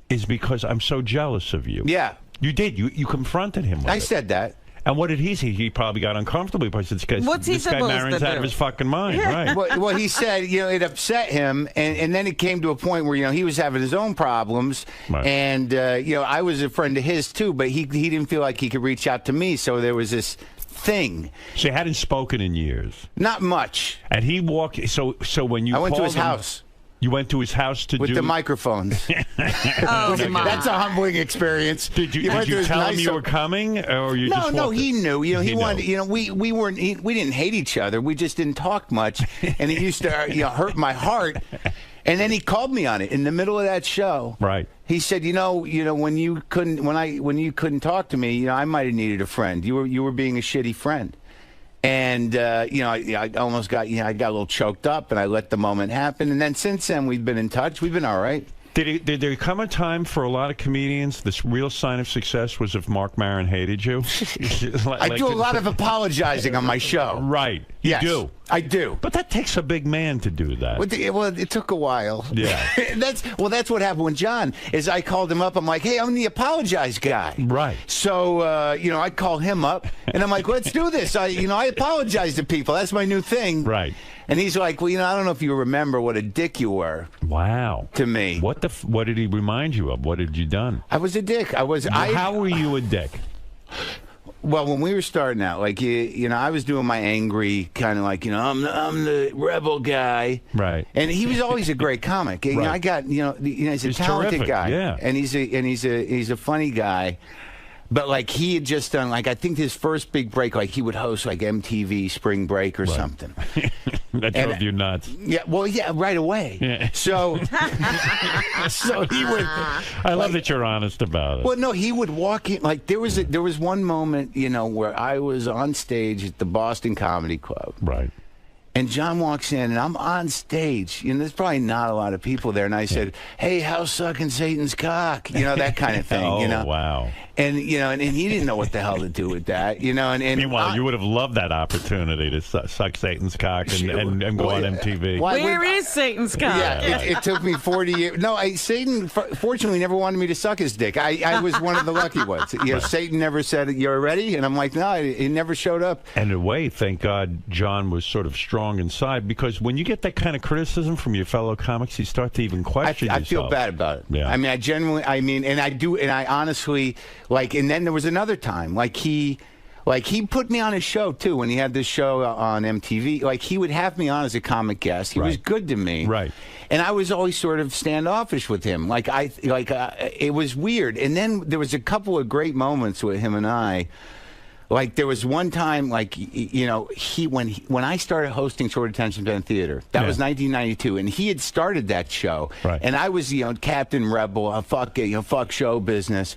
is because I'm so jealous of you. Yeah. You did. You confronted him with I said that. And what did he say? He probably got uncomfortable because this guy Maron's out of his fucking mind, right? Well, he said, it upset him, and then it came to a point where, he was having his own problems, right. And, I was a friend of his, too, but he didn't feel like he could reach out to me, so there was this thing. So you hadn't spoken in years? Not much. And he walked, so when you I went to his him, house. You went to his house with the microphones. That's a humbling experience. Did you tell him you were coming, or you just No, he knew. He wanted. We weren't. We didn't hate each other. We just didn't talk much, and it used to hurt my heart. And then he called me on it in the middle of that show. Right. He said, when you couldn't talk to me, I might have needed a friend. You were being a shitty friend. And, I almost got, I got a little choked up, and I let the moment happen. And then since then, we've been in touch. We've been all right. Did there come a time for a lot of comedians, this real sign of success was if Marc Maron hated you? I do a lot of apologizing on my show. Right. You do. I do. But that takes a big man to do that. Well, it took a while. Yeah. That's what happened with John, is I called him up. I'm like, hey, I'm the apologize guy. Right. So, I call him up, and I'm like, let's do this. I apologize to people. That's my new thing. Right. And he's like, well, I don't know if you remember what a dick you were. Wow. To me. What did he remind you of? What had you done? I was a dick. How were you a dick? Well, when we were starting out, I was doing my angry kind of I'm the rebel guy, right? And he was always a great comic. Right. I got he's a talented terrific. guy, yeah, and he's a funny guy. But he had just done I think his first big break, he would host MTV Spring Break or something. That drove you nuts. Yeah, well, yeah, right away. Yeah. So, so he would. I love that you're honest about it. Well, no, he would walk in. Like there was one moment, where I was on stage at the Boston Comedy Club. Right. And John walks in, and I'm on stage. There's probably not a lot of people there. And I said, "Hey, how's sucking Satan's cock?" That kind of thing. Oh, wow. And and he didn't know what the hell to do with that. And meanwhile, you would have loved that opportunity to suck Satan's cock and go on MTV. Where is Satan's cock? Yeah, it took me 40 years. No, Satan fortunately never wanted me to suck his dick. I was one of the lucky ones. Right. Satan never said, "You're ready," and I'm like, no, he never showed up. And in a way, thank God, John was sort of strong inside, because when you get that kind of criticism from your fellow comics, you start to even question yourself. I feel bad about it. Yeah. I mean, and I honestly, and then there was another time, he put me on his show too when he had this show on MTV. He would have me on as a comic guest. He was good to me, right? And I was always sort of standoffish with him. It was weird. And then there was a couple of great moments with him and I. There was one time, when I started hosting Short Attention Span Theater, that was 1992, and he had started that show, right. And I was, Captain Rebel, fuck show business.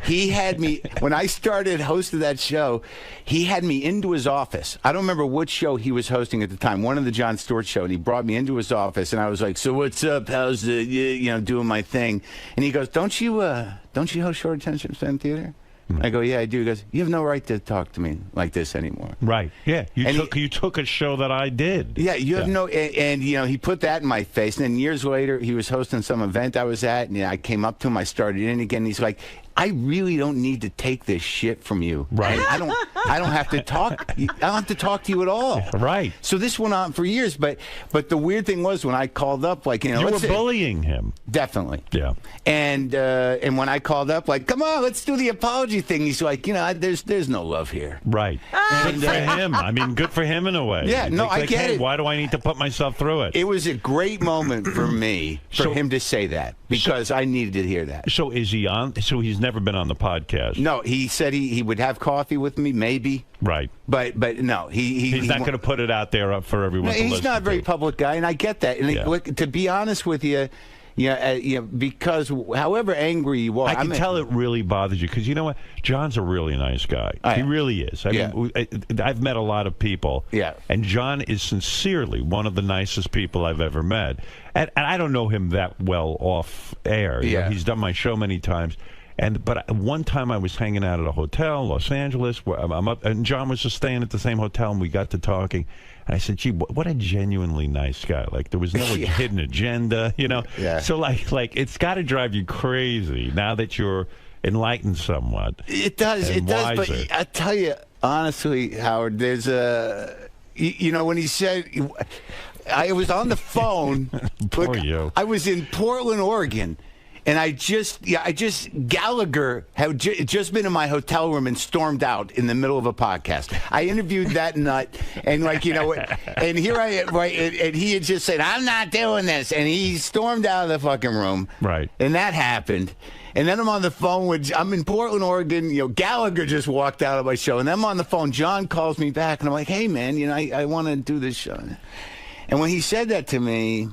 He had me when I started hosting that show. He had me into his office. I don't remember which show he was hosting at the time, one of the Jon Stewart show, and he brought me into his office, and I was like, "So what's up? How's the doing my thing?" And he goes, "Don't you host Short Attention Span Theater?" I go, "Yeah, I do." He goes, "You have no right to talk to me like this anymore." Right. Yeah. You took a show that I did. Yeah. You have no. And he put that in my face. And then years later, he was hosting some event I was at, and I came up to him. I started in again. And he's like, "I really don't need to take this shit from you. Right. I don't have to talk. I don't have to talk to you at all. Right. So this went on for years. But the weird thing was when I called up, you were bullying him. Definitely. Yeah. And when I called up, "Come on, let's do the apology thing," he's like, "There's no love here." Right. Good for him. I mean, good for him in a way. Yeah. No, I get it. Why do I need to put myself through it? It was a great moment for me for him to say that, because I needed to hear that. So is he on? So he's never been on the podcast. No, he said he would have coffee with me, maybe. Right. But no, he's not going to put it out there up for everyone. No, he's not a very public guy, and I get that. And to be honest with you, because however angry you are, I can tell it really bothers you, because you know what? John's a really nice guy. He really is. I mean, I've met a lot of people. Yeah. And John is sincerely one of the nicest people I've ever met. And I don't know him that well off air. He's done my show many times. But one time I was hanging out at a hotel, Los Angeles, where I'm up, and John was just staying at the same hotel, and we got to talking. And I said, "Gee, what a genuinely nice guy! There was no hidden agenda, Yeah. So it's got to drive you crazy now that you're enlightened somewhat. It does. It does. But I tell you honestly, Howard, there's when he said. I was on the phone. Poor you. I was in Portland, Oregon. And Gallagher had just been in my hotel room and stormed out in the middle of a podcast. I interviewed that nut, and and here I am, right? And he had just said, "I'm not doing this," and he stormed out of the fucking room. Right. And that happened. And then I'm on the phone I'm in Portland, Oregon. Gallagher just walked out of my show, and then I'm on the phone. John calls me back, and I'm like, "Hey, man, I want to do this show." And when he said that to me.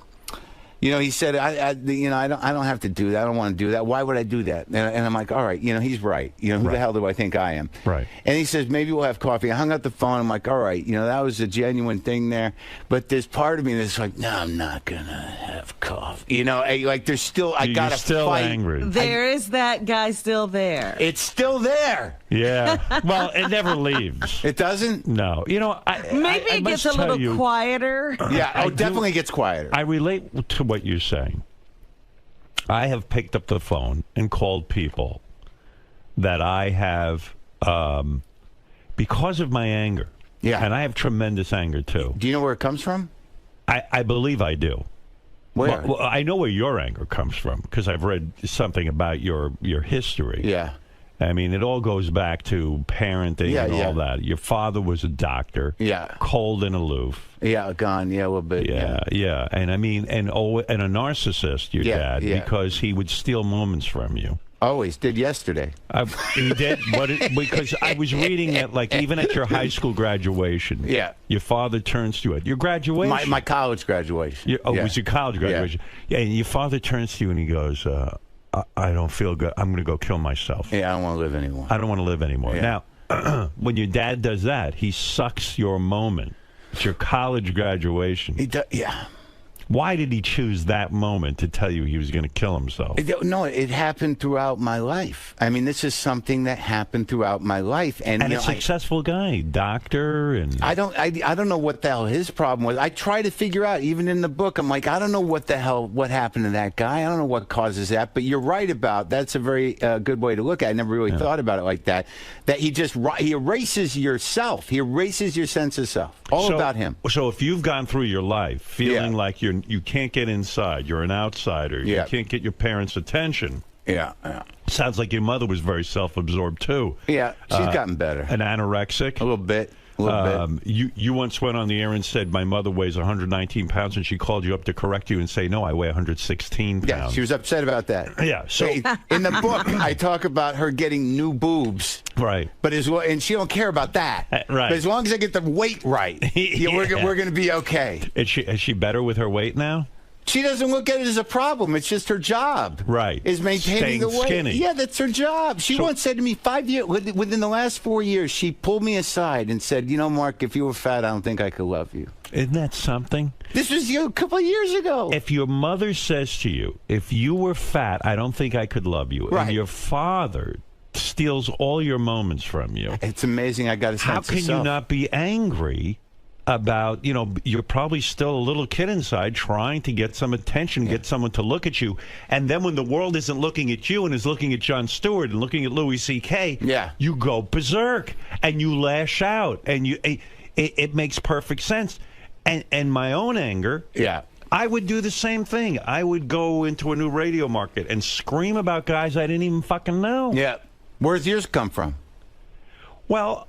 He said, I don't have to do that. I don't want to do that. Why would I do that? And I'm like, all right, he's right. Who the hell do I think I am? Right. And he says, maybe we'll have coffee. I hung up the phone. I'm like, all right, that was a genuine thing there. But there's part of me that's like, no, I'm not going to have coffee. There's still, I got to fight. You're still angry. There is that guy still there. It's still there. Yeah. Well, it never leaves. It doesn't? No. Maybe it gets a little quieter. Yeah, it definitely gets quieter. I relate to what you're saying. I have picked up the phone and called people that I have, because of my anger. Yeah. And I have tremendous anger, too. Do you know where it comes from? I believe I do. Where? Well, I know where your anger comes from, because I've read something about your history. Yeah. I mean, it all goes back to parenting and all that. Your father was a doctor. Yeah. Cold and aloof. Yeah, gone. Yeah, a little bit. Yeah. And I mean, and a narcissist, your dad, because he would steal moments from you. Always did yesterday. He did? Because I was reading that, like, even at your high school graduation, your father turns to you at your graduation. My college graduation. It was your college graduation. Yeah, and your father turns to you and he goes, I don't feel good. I'm going to go kill myself. Yeah, I don't want to live anymore. I don't want to live anymore. Yeah. Now, when your dad does that, he sucks your moment. It's your college graduation. Yeah. Why did he choose that moment to tell you he was going to kill himself? No, it happened throughout my life. I mean, this is something that happened throughout my life, and a successful guy, doctor, and I don't know what the hell his problem was. I try to figure out, even in the book. I'm like, I don't know what happened to that guy. I don't know what causes that. But you're right about that's a very good way to look at it. I never really thought about it like that. That he erases yourself. He erases your sense of self. All about him. So if you've gone through your life feeling like you can't get inside, you're an outsider, you can't get your parents' attention. Yeah. Sounds like your mother was very self-absorbed too. Yeah, she's gotten better. An anorexic. A little bit. You once went on the air and said my mother weighs 119 pounds, and she called you up to correct you and say, no, I weigh 116 pounds. Yeah, she was upset about that. Yeah. So in the book, I talk about her getting new boobs. Right. But and she don't care about that. Right. But as long as I get the weight right, we're going to be okay. Is she better with her weight now? She doesn't look at it as a problem. It's just her job. Right. Is maintaining the weight. Skinny. Yeah, that's her job. She once said to me, 5 years, within the last 4 years, she pulled me aside and said, you know, Mark, if you were fat, I don't think I could love you. Isn't that something? This was a couple of years ago. If your mother says to you, if you were fat, I don't think I could love you. Right. And your father steals all your moments from you. It's amazing. I got a sense How of can self. you not be angry about, you're probably still a little kid inside trying to get some attention, get someone to look at you. And then when the world isn't looking at you and is looking at Jon Stewart and looking at Louis C.K., you go berserk and you lash out. And it makes perfect sense. And my own anger, I would do the same thing. I would go into a new radio market and scream about guys I didn't even fucking know. Yeah. Where's yours come from? Well,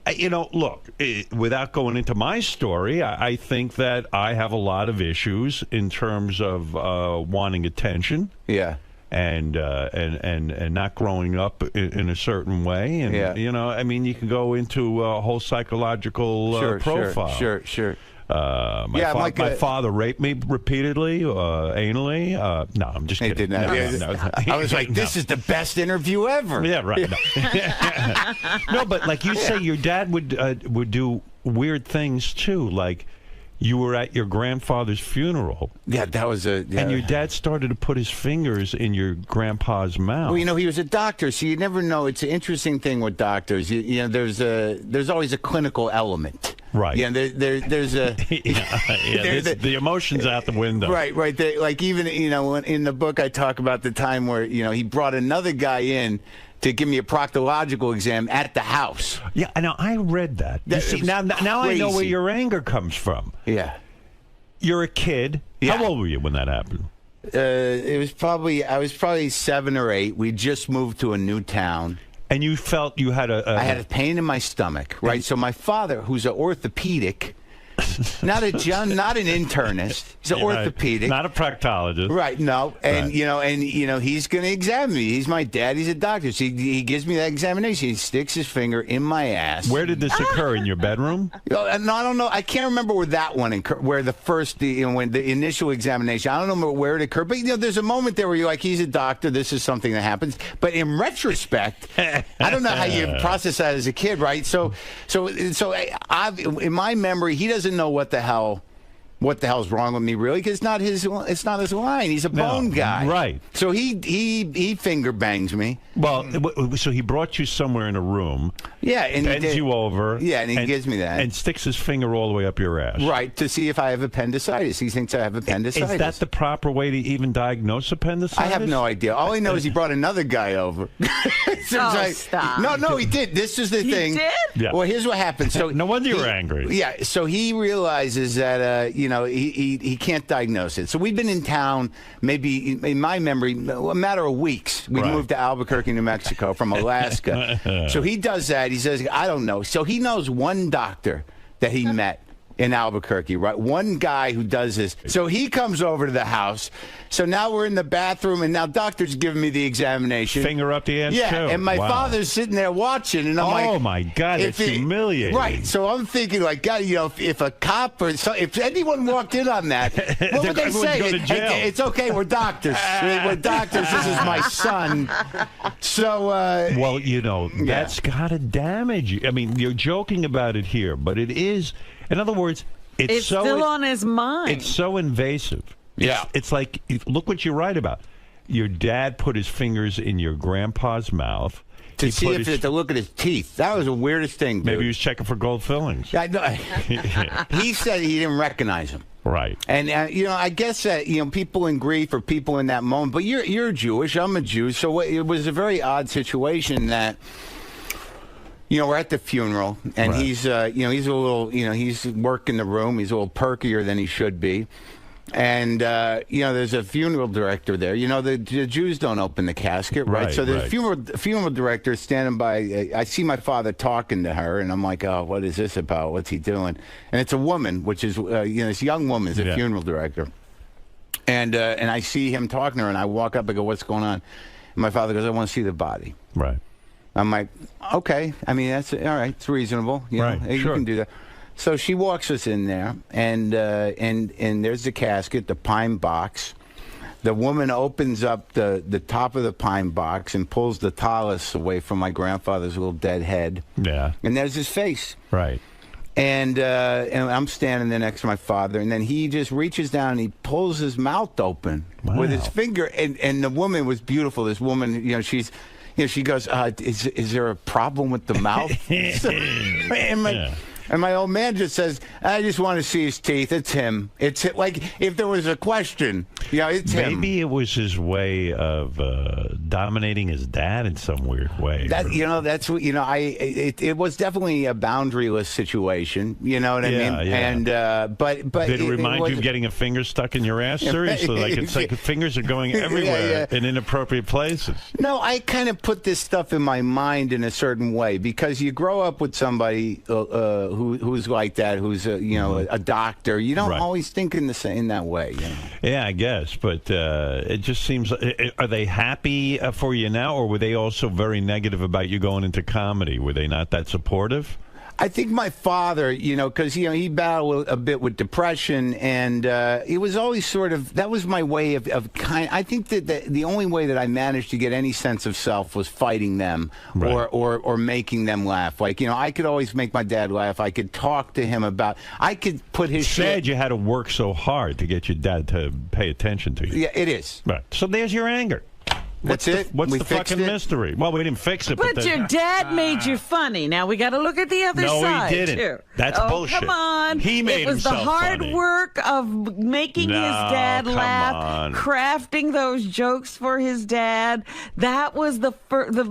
look, without going into my story, I think that I have a lot of issues in terms of wanting attention. Yeah. And not growing up in a certain way. And, I mean, you can go into a whole psychological profile. Sure. My father raped me repeatedly, anally. No, I'm just kidding. I was like, this is the best interview ever. Yeah, right. No, but like you say, your dad would do weird things too. Like you were at your grandfather's funeral. Yeah, that was and your dad started to put his fingers in your grandpa's mouth. Well, he was a doctor, so you never know. It's an interesting thing with doctors. There's always a clinical element. Right. Yeah, there's a the emotions out the window. Right. Like even in the book I talk about the time where he brought another guy in to give me a proctological exam at the house. Yeah, now I read that. Now I know where your anger comes from. Yeah. You're a kid. Yeah. How old were you when that happened? I was probably 7 or 8. We just moved to a new town. And you felt you had I had a pain in my stomach, right? So my father, who's an orthopedic, not an internist, he's an orthopedic, not a proctologist, right? No, and he's going to examine me. He's my dad. He's a doctor. So he gives me that examination. He sticks his finger in my ass. Where did this occur? In your bedroom? No, I don't know. I can't remember where that one where the first, when the initial examination. I don't know where it occurred, but there's a moment there where you're like, he's a doctor. This is something that happens. But in retrospect, I don't know how you process that as a kid, right? So in my memory, he doesn't know what the hell's wrong with me, really, because it's not his line. He's a bone guy, right? So he finger bangs me. Well, so he brought you somewhere in a room, and bends you over, and he gives me that, and sticks his finger all the way up your ass, right, to see if I have appendicitis. He thinks I have appendicitis. Is that the proper way to even diagnoose appendicitis? I have no idea. All I know is he brought another guy over. Stop! No, he did. This is the thing. He did? Yeah. Well, here's what happened. So no wonder you were angry. Yeah. So he realizes that he can't diagnose it. So we've been in town, maybe in my memory, a matter of weeks. We moved to Albuquerque, New Mexico from Alaska. So he does that. He says, I don't know. So he knows one doctor that he met in Albuquerque, right? One guy who does this. So he comes over to the house. So now we're in the bathroom, and now doctor's giving me the examination. Finger up the ass, yeah, too. and my Wow. father's sitting there watching, and I'm like, oh, my God, it's humiliating. Right, so I'm thinking, like, God, you know, if a cop or if anyone walked in on that, what would they say? Go to jail. It's okay, we're doctors. We're doctors, this is my son. So, well, you know, that's got to damage you. I mean, you're joking about it here, but it is, in other words, it's so still on his mind. It's so invasive. It's like, look what you write about. Your dad put his fingers in your grandpa's mouth. To see if to look at his teeth. That was the weirdest thing, dude. Maybe he was checking for gold fillings. I know. He said he didn't recognize him. Right. And, you know, I guess that, you know, people in grief or people in that moment, but you're Jewish, I'm a Jew, so it was a very odd situation that, you know, we're at the funeral, and he's, you know, he's a little, you know, he's working the room, he's a little perkier than he should be. And, you know, there's a funeral director there. You know, the Jews don't open the casket, right? So the funeral director is standing by. I see my father talking to her, and I'm like, oh, what is this about? What's he doing? And it's a woman, which is, you know, this young woman is a funeral director. And I see him talking to her, and I walk up and go, what's going on? And my father goes, I want to see the body. Right. I'm like, okay. I mean, that's all right. It's reasonable. You know, you can do that. So she walks us in there, and there's the casket, the pine box. The woman opens up the top of the pine box and pulls the tallis away from my grandfather's little dead head. Yeah. And there's his face. Right. And I'm standing there next to my father, and then he just reaches down and he pulls his mouth open with his finger. And the woman was beautiful. This woman, you know, she's. You know, she goes, is there a problem with the mouth? And my old man just says, I just want to see his teeth. It's him. It's like if there was a question, yeah, it's him. Maybe it was his way of dominating his dad in some weird way. That, you know, that's what, you know, it was definitely a boundaryless situation. You know what I mean? Yeah. And but did it remind you of getting a finger stuck in your ass? Seriously, like it's like the fingers are going everywhere in inappropriate places. No, I kind of put this stuff in my mind in a certain way because you grow up with somebody who's like that, who's you know, a doctor. You don't always think in that way. You know? Yeah, I guess, but it just seems. Are they happy for you now, or were they also very negative about you going into comedy? Were they not that supportive? I think my father, you know, because, you know, he battled a bit with depression, and it was always sort of, that was my way of I think that the only way that I managed to get any sense of self was fighting them or making them laugh. Like, you know, I could always make my dad laugh. I could talk to him about, I could put his shit. You had to work so hard to get your dad to pay attention to you. Yeah, it is. Right. So there's your anger. That's it? What's the fucking mystery? Well, we didn't fix it. But your dad made you funny. Now we got to look at the other side. No, he didn't. Too. That's bullshit. Come on. He made It was the himself hard funny. work of making his dad laugh, crafting those jokes for his dad. That was the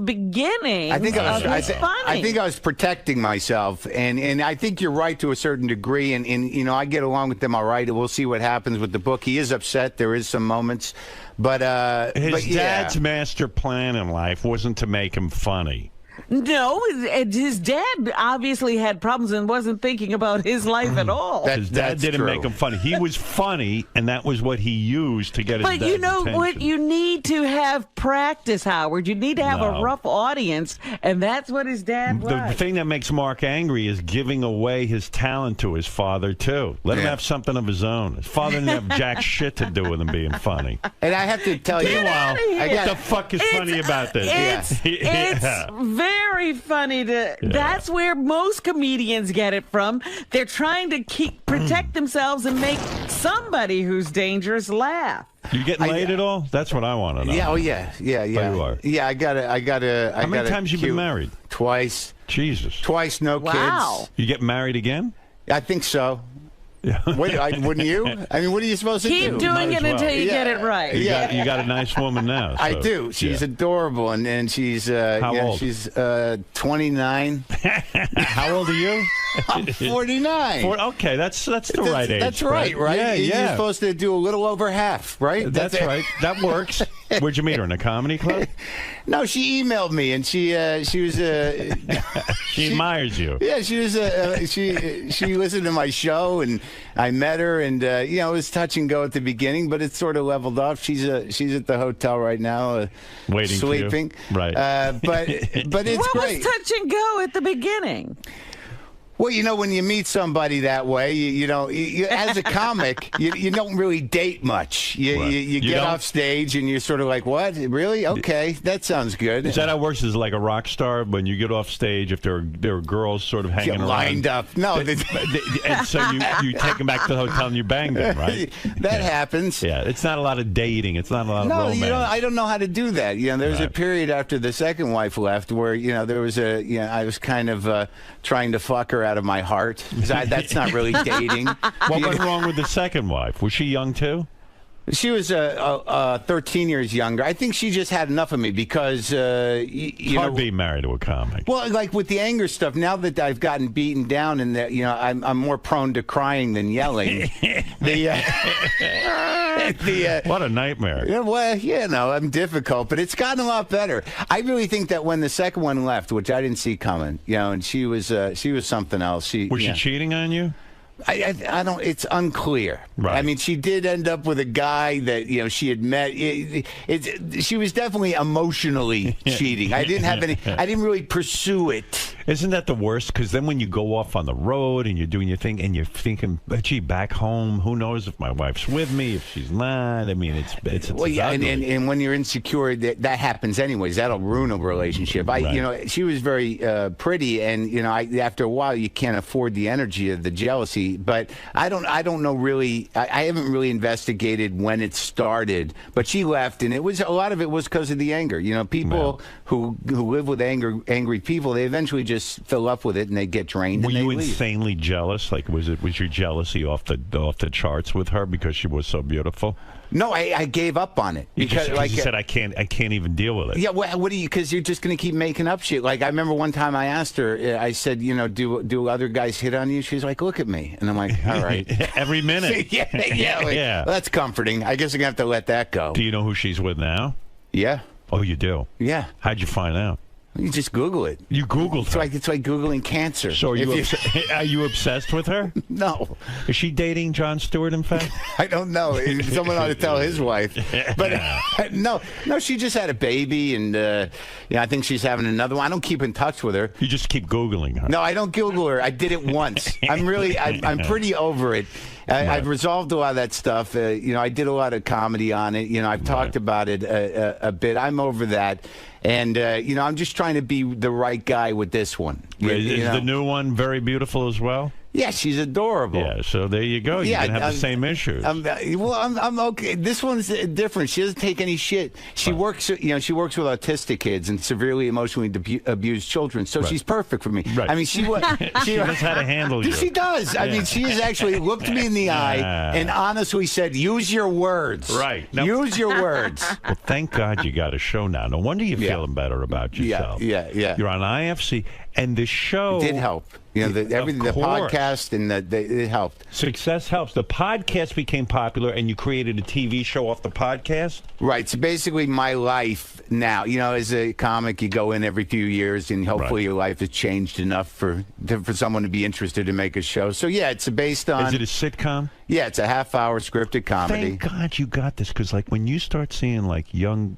beginning. I think of his funny. I think I was protecting myself, and I think you're right to a certain degree. And you know, I get along with them all right. We'll see what happens with the book. He is upset. There is some moments. But his dad's master plan in life wasn't to make him funny. No, his dad obviously had problems and wasn't thinking about his life at all. His dad didn't make him funny. He was funny, and that was what he used to get his dad's But you know attention. what? You need to have practice, Howard. You need to have a rough audience, and that's what his dad was. The thing that makes Mark angry is giving away his talent to his father, too. Let him have something of his own. His father didn't have jack shit to do with him being funny. And I have to tell you, meanwhile, what the fuck is funny about this? It's very funny to. That's where most comedians get it from. They're trying to protect themselves and make somebody who's dangerous laugh. You getting laid at all? That's what I want to know. Yeah, oh yeah. You are. Yeah, I gotta. How many times you been married? Twice. Jesus. Twice, no kids. You get married again? I think so. Wouldn't you? I mean, what are you supposed to do? Keep doing it until you get it right. You got a nice woman now. So. I do. She's adorable, and she's how old? She's 29. How old are you? I'm 49. Okay, that's the right age. That's right? Yeah. You're supposed to do a little over half, right? That's right. That works. Where'd you meet her, in a comedy club? No, she emailed me, and she was she admires you. Yeah, she was she listened to my show, and I met her, and you know, it was touch and go at the beginning, but it's sort of leveled off. She's at the hotel right now, waiting, sleeping. For you. Right. But it's what great. What was touch and go at the beginning? Well, you know, when you meet somebody that way, you know, as a comic, you don't really date much. You get off stage and you're sort of like, what? Really? Okay, that sounds good. Is that how it works? Is it like a rock star when you get off stage, if there are girls sort of hanging around? Lined up. No. And so you take them back to the hotel and you bang them, right? That happens. Yeah, it's not a lot of dating. It's not a lot of romance. No, I don't know how to do that. You know, there was a period after the second wife left where, you know, there was I was kind of trying to fuck her out of my heart. That's not really dating. What went wrong with the second wife? Was she young too? She was 13 years younger. I think she just had enough of me because it's hard being married to a comic. Well, like with the anger stuff, now that I've gotten beaten down and that, you know, I'm more prone to crying than yelling. What a nightmare. Yeah, well, you know, I'm difficult, but it's gotten a lot better. I really think that when the second one left, which I didn't see coming, you know, and she was something else. Was she cheating on you? I don't. It's unclear. Right. I mean, she did end up with a guy that, you know, she had met. She was definitely emotionally cheating. I didn't really pursue it. Isn't that the worst? Because then when you go off on the road and you're doing your thing and you're thinking, gee, back home, who knows if my wife's with me, if she's not? I mean, it's well, yeah, and when you're insecure, that happens anyways. That'll ruin a relationship. You know, she was very pretty, and you know, after a while, you can't afford the energy of the jealousy. But I don't know really. I haven't really investigated when it started. But she left, and a lot of it was because of the anger. You know, people who live with angry people, they eventually just fill up with it and they get drained. Were and they you leave. insanely jealous? Like, was your jealousy off the charts with her because she was so beautiful? No, I gave up on it because you said I can't even deal with it. Yeah, what do you? Because you're just going to keep making up shit. Like I remember one time I asked her, I said, you know, do other guys hit on you? She's like, look at me, and I'm like, all right, every minute. yeah. Well, that's comforting. I guess I'm gonna have to let that go. Do you know who she's with now? Yeah. Oh, you do? Yeah. How'd you find out? You just Google it. You Googled her. It's like Googling cancer. So are you obsessed with her? No. Is she dating Jon Stewart, in fact? I don't know. Someone ought to tell his wife. But no, she just had a baby, and I think she's having another one. I don't keep in touch with her. You just keep Googling her. No, I don't Google her. I did it once. I'm pretty over it. I've resolved a lot of that stuff. You know, I did a lot of comedy on it. You know, I've talked about it a bit. I'm over that. And, you know, I'm just trying to be the right guy with this one. Is the new one very beautiful as well? Yeah, she's adorable. Yeah, so there you go. You can have the same issues. I'm okay. This one's different. She doesn't take any shit. She works, you know, she works with autistic kids and severely emotionally abused children. So she's perfect for me. Right. I mean, she knows how to handle you. She does. I mean, she has actually looked me in the eye and honestly said, "Use your words." Right. Now, use your words. Well, thank God you got a show now. No wonder you're feeling better about yourself. Yeah. You're on IFC, and the show did help. You know, everything, the podcast, and it helped. Success helps. The podcast became popular, and you created a TV show off the podcast? Right. So basically my life now, you know, as a comic, you go in every few years, and hopefully your life has changed enough for someone to be interested to make a show. So, yeah, it's based on... Is it a sitcom? Yeah, it's a half-hour scripted comedy. Thank God you got this, because, like, when you start seeing, like, young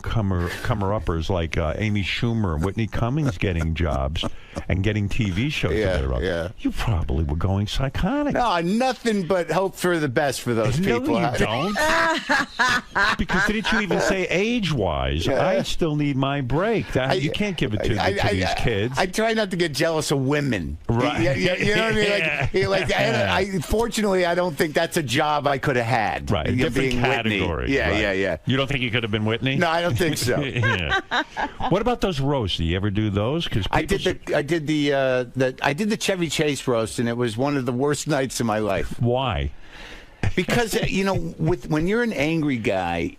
comer-uppers like Amy Schumer and Whitney Cummings getting jobs and getting TV shows, you probably were going psychotic. No, nothing but hope for the best for those people. No, you don't. Because didn't you even say age-wise? I still need my break. You can't give it to these kids. I try not to get jealous of women. Right. You know what I mean? Fortunately, I don't think that's a job I could have had. Right. Different category. Yeah. You don't think you could have been Whitney? No, I don't think so. What about those roasts? Do you ever do those? Because I did the Chevy Chase roast, and it was one of the worst nights of my life. Why? Because when you're an angry guy,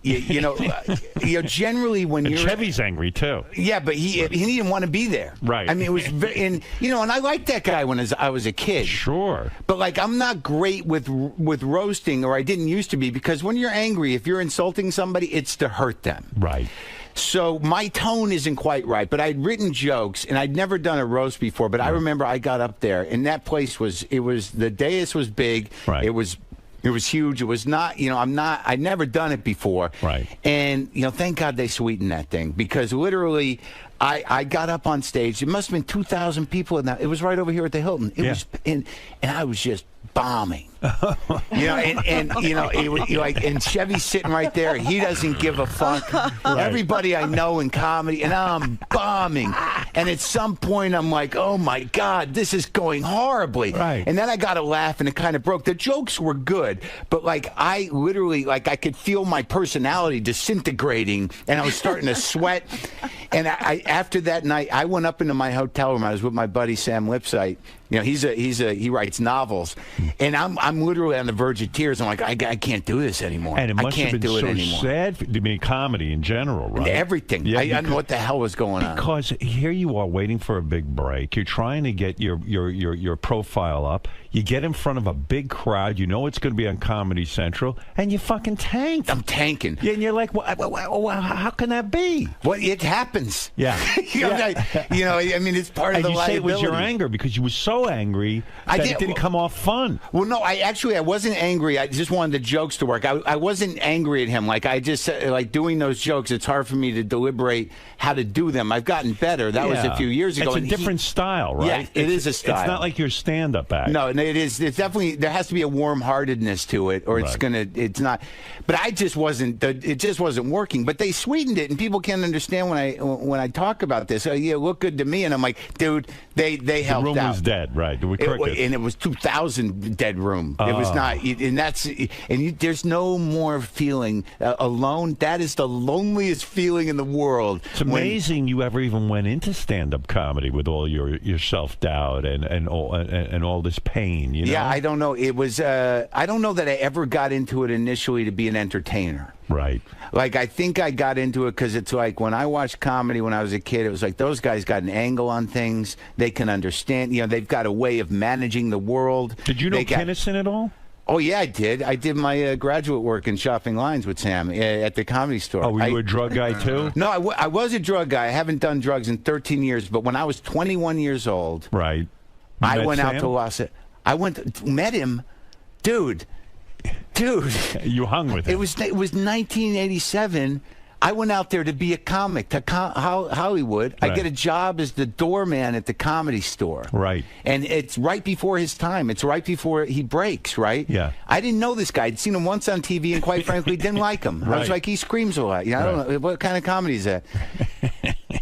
generally when and you're Chevy's angry too. Yeah, but he didn't want to be there. Right. I mean, it was and I liked that guy when I was a kid. Sure. But like, I'm not great with roasting, or I didn't used to be, because when you're angry, if you're insulting somebody, it's to hurt them. Right. So my tone isn't quite right, but I'd written jokes, and I'd never done a roast before. But I remember I got up there, and that place the dais was big. Right. It was huge. It was not, I'd never done it before. Right. And, thank God they sweetened that thing, because literally I got up on stage. It must have been 2,000 people in that. It was right over here at the Hilton. It was, and I was just bombing. And Chevy's sitting right there. He doesn't give a fuck. Right. Everybody I know in comedy, and I'm bombing. And at some point, I'm like, oh my God, this is going horribly. Right. And then I got to laugh, and it kind of broke. The jokes were good, but I literally, I could feel my personality disintegrating, and I was starting to sweat. And after that night, I went up into my hotel room. I was with my buddy Sam Lipsyte. He writes novels, and I'm literally on the verge of tears. I'm like, I can't do this anymore. And it must have been so sad. I mean, comedy in general, right? Everything. Yeah, I don't know what the hell was going on. Because here you are waiting for a big break. You're trying to get your profile up. You get in front of a big crowd. You know it's going to be on Comedy Central, and you fucking tank. I'm tanking. Yeah, and you're like, how can that be? Well, it happens. Yeah. I mean, it's part of the liability. And you say it was your anger because you were so angry that it didn't come off fun. Well, no, I wasn't angry. I just wanted the jokes to work. I wasn't angry at him. I just doing those jokes, it's hard for me to deliberate how to do them. I've gotten better. That was a few years ago. It's a different style, right? Yeah, it is a style. It's not like your stand-up act. No, it is. It's definitely, there has to be a warm-heartedness to it, or it's not. But it just wasn't working. But they sweetened it, and people can't understand when I talk about this. Oh, yeah, look good to me, and I'm like, dude, they helped out. The room was dead, right? And it was 2,000 dead room. It was not, and there's no more feeling alone. That is the loneliest feeling in the world. It's amazing you ever even went into stand-up comedy with all your self-doubt and all this pain. Yeah, I don't know. It was. I don't know that I ever got into it initially to be an entertainer. Right. I think I got into it because it's like when I watched comedy when I was a kid, it was like those guys got an angle on things. They can understand. They've got a way of managing the world. Did you know Kinison at all? Oh, yeah, I did. I did my graduate work in shopping lines with Sam at the Comedy Store. Oh, were you a drug guy, too? No, I was a drug guy. I haven't done drugs in 13 years. But when I was 21 years old, right, I went out to Los Angeles. Met him. Dude. You hung with him. It was 1987. I went out there to be a comic to Hollywood. Right. I get a job as the doorman at the Comedy Store. Right. And it's right before his time. It's right before he breaks, right? Yeah. I didn't know this guy. I'd seen him once on TV and quite frankly didn't like him. Right. I was like, he screams a lot. I don't know. What kind of comedy is that?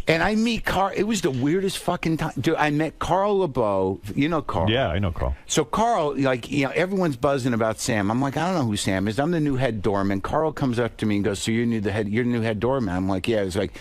And I meet Carl. It was the weirdest fucking time. Dude, I met Carl LeBeau. You know Carl? Yeah, I know Carl. So Carl, everyone's buzzing about Sam. I'm like, I don't know who Sam is. I'm the new head doorman. Carl comes up to me and goes, so you're the new head doorman? I'm like, yeah. It's like,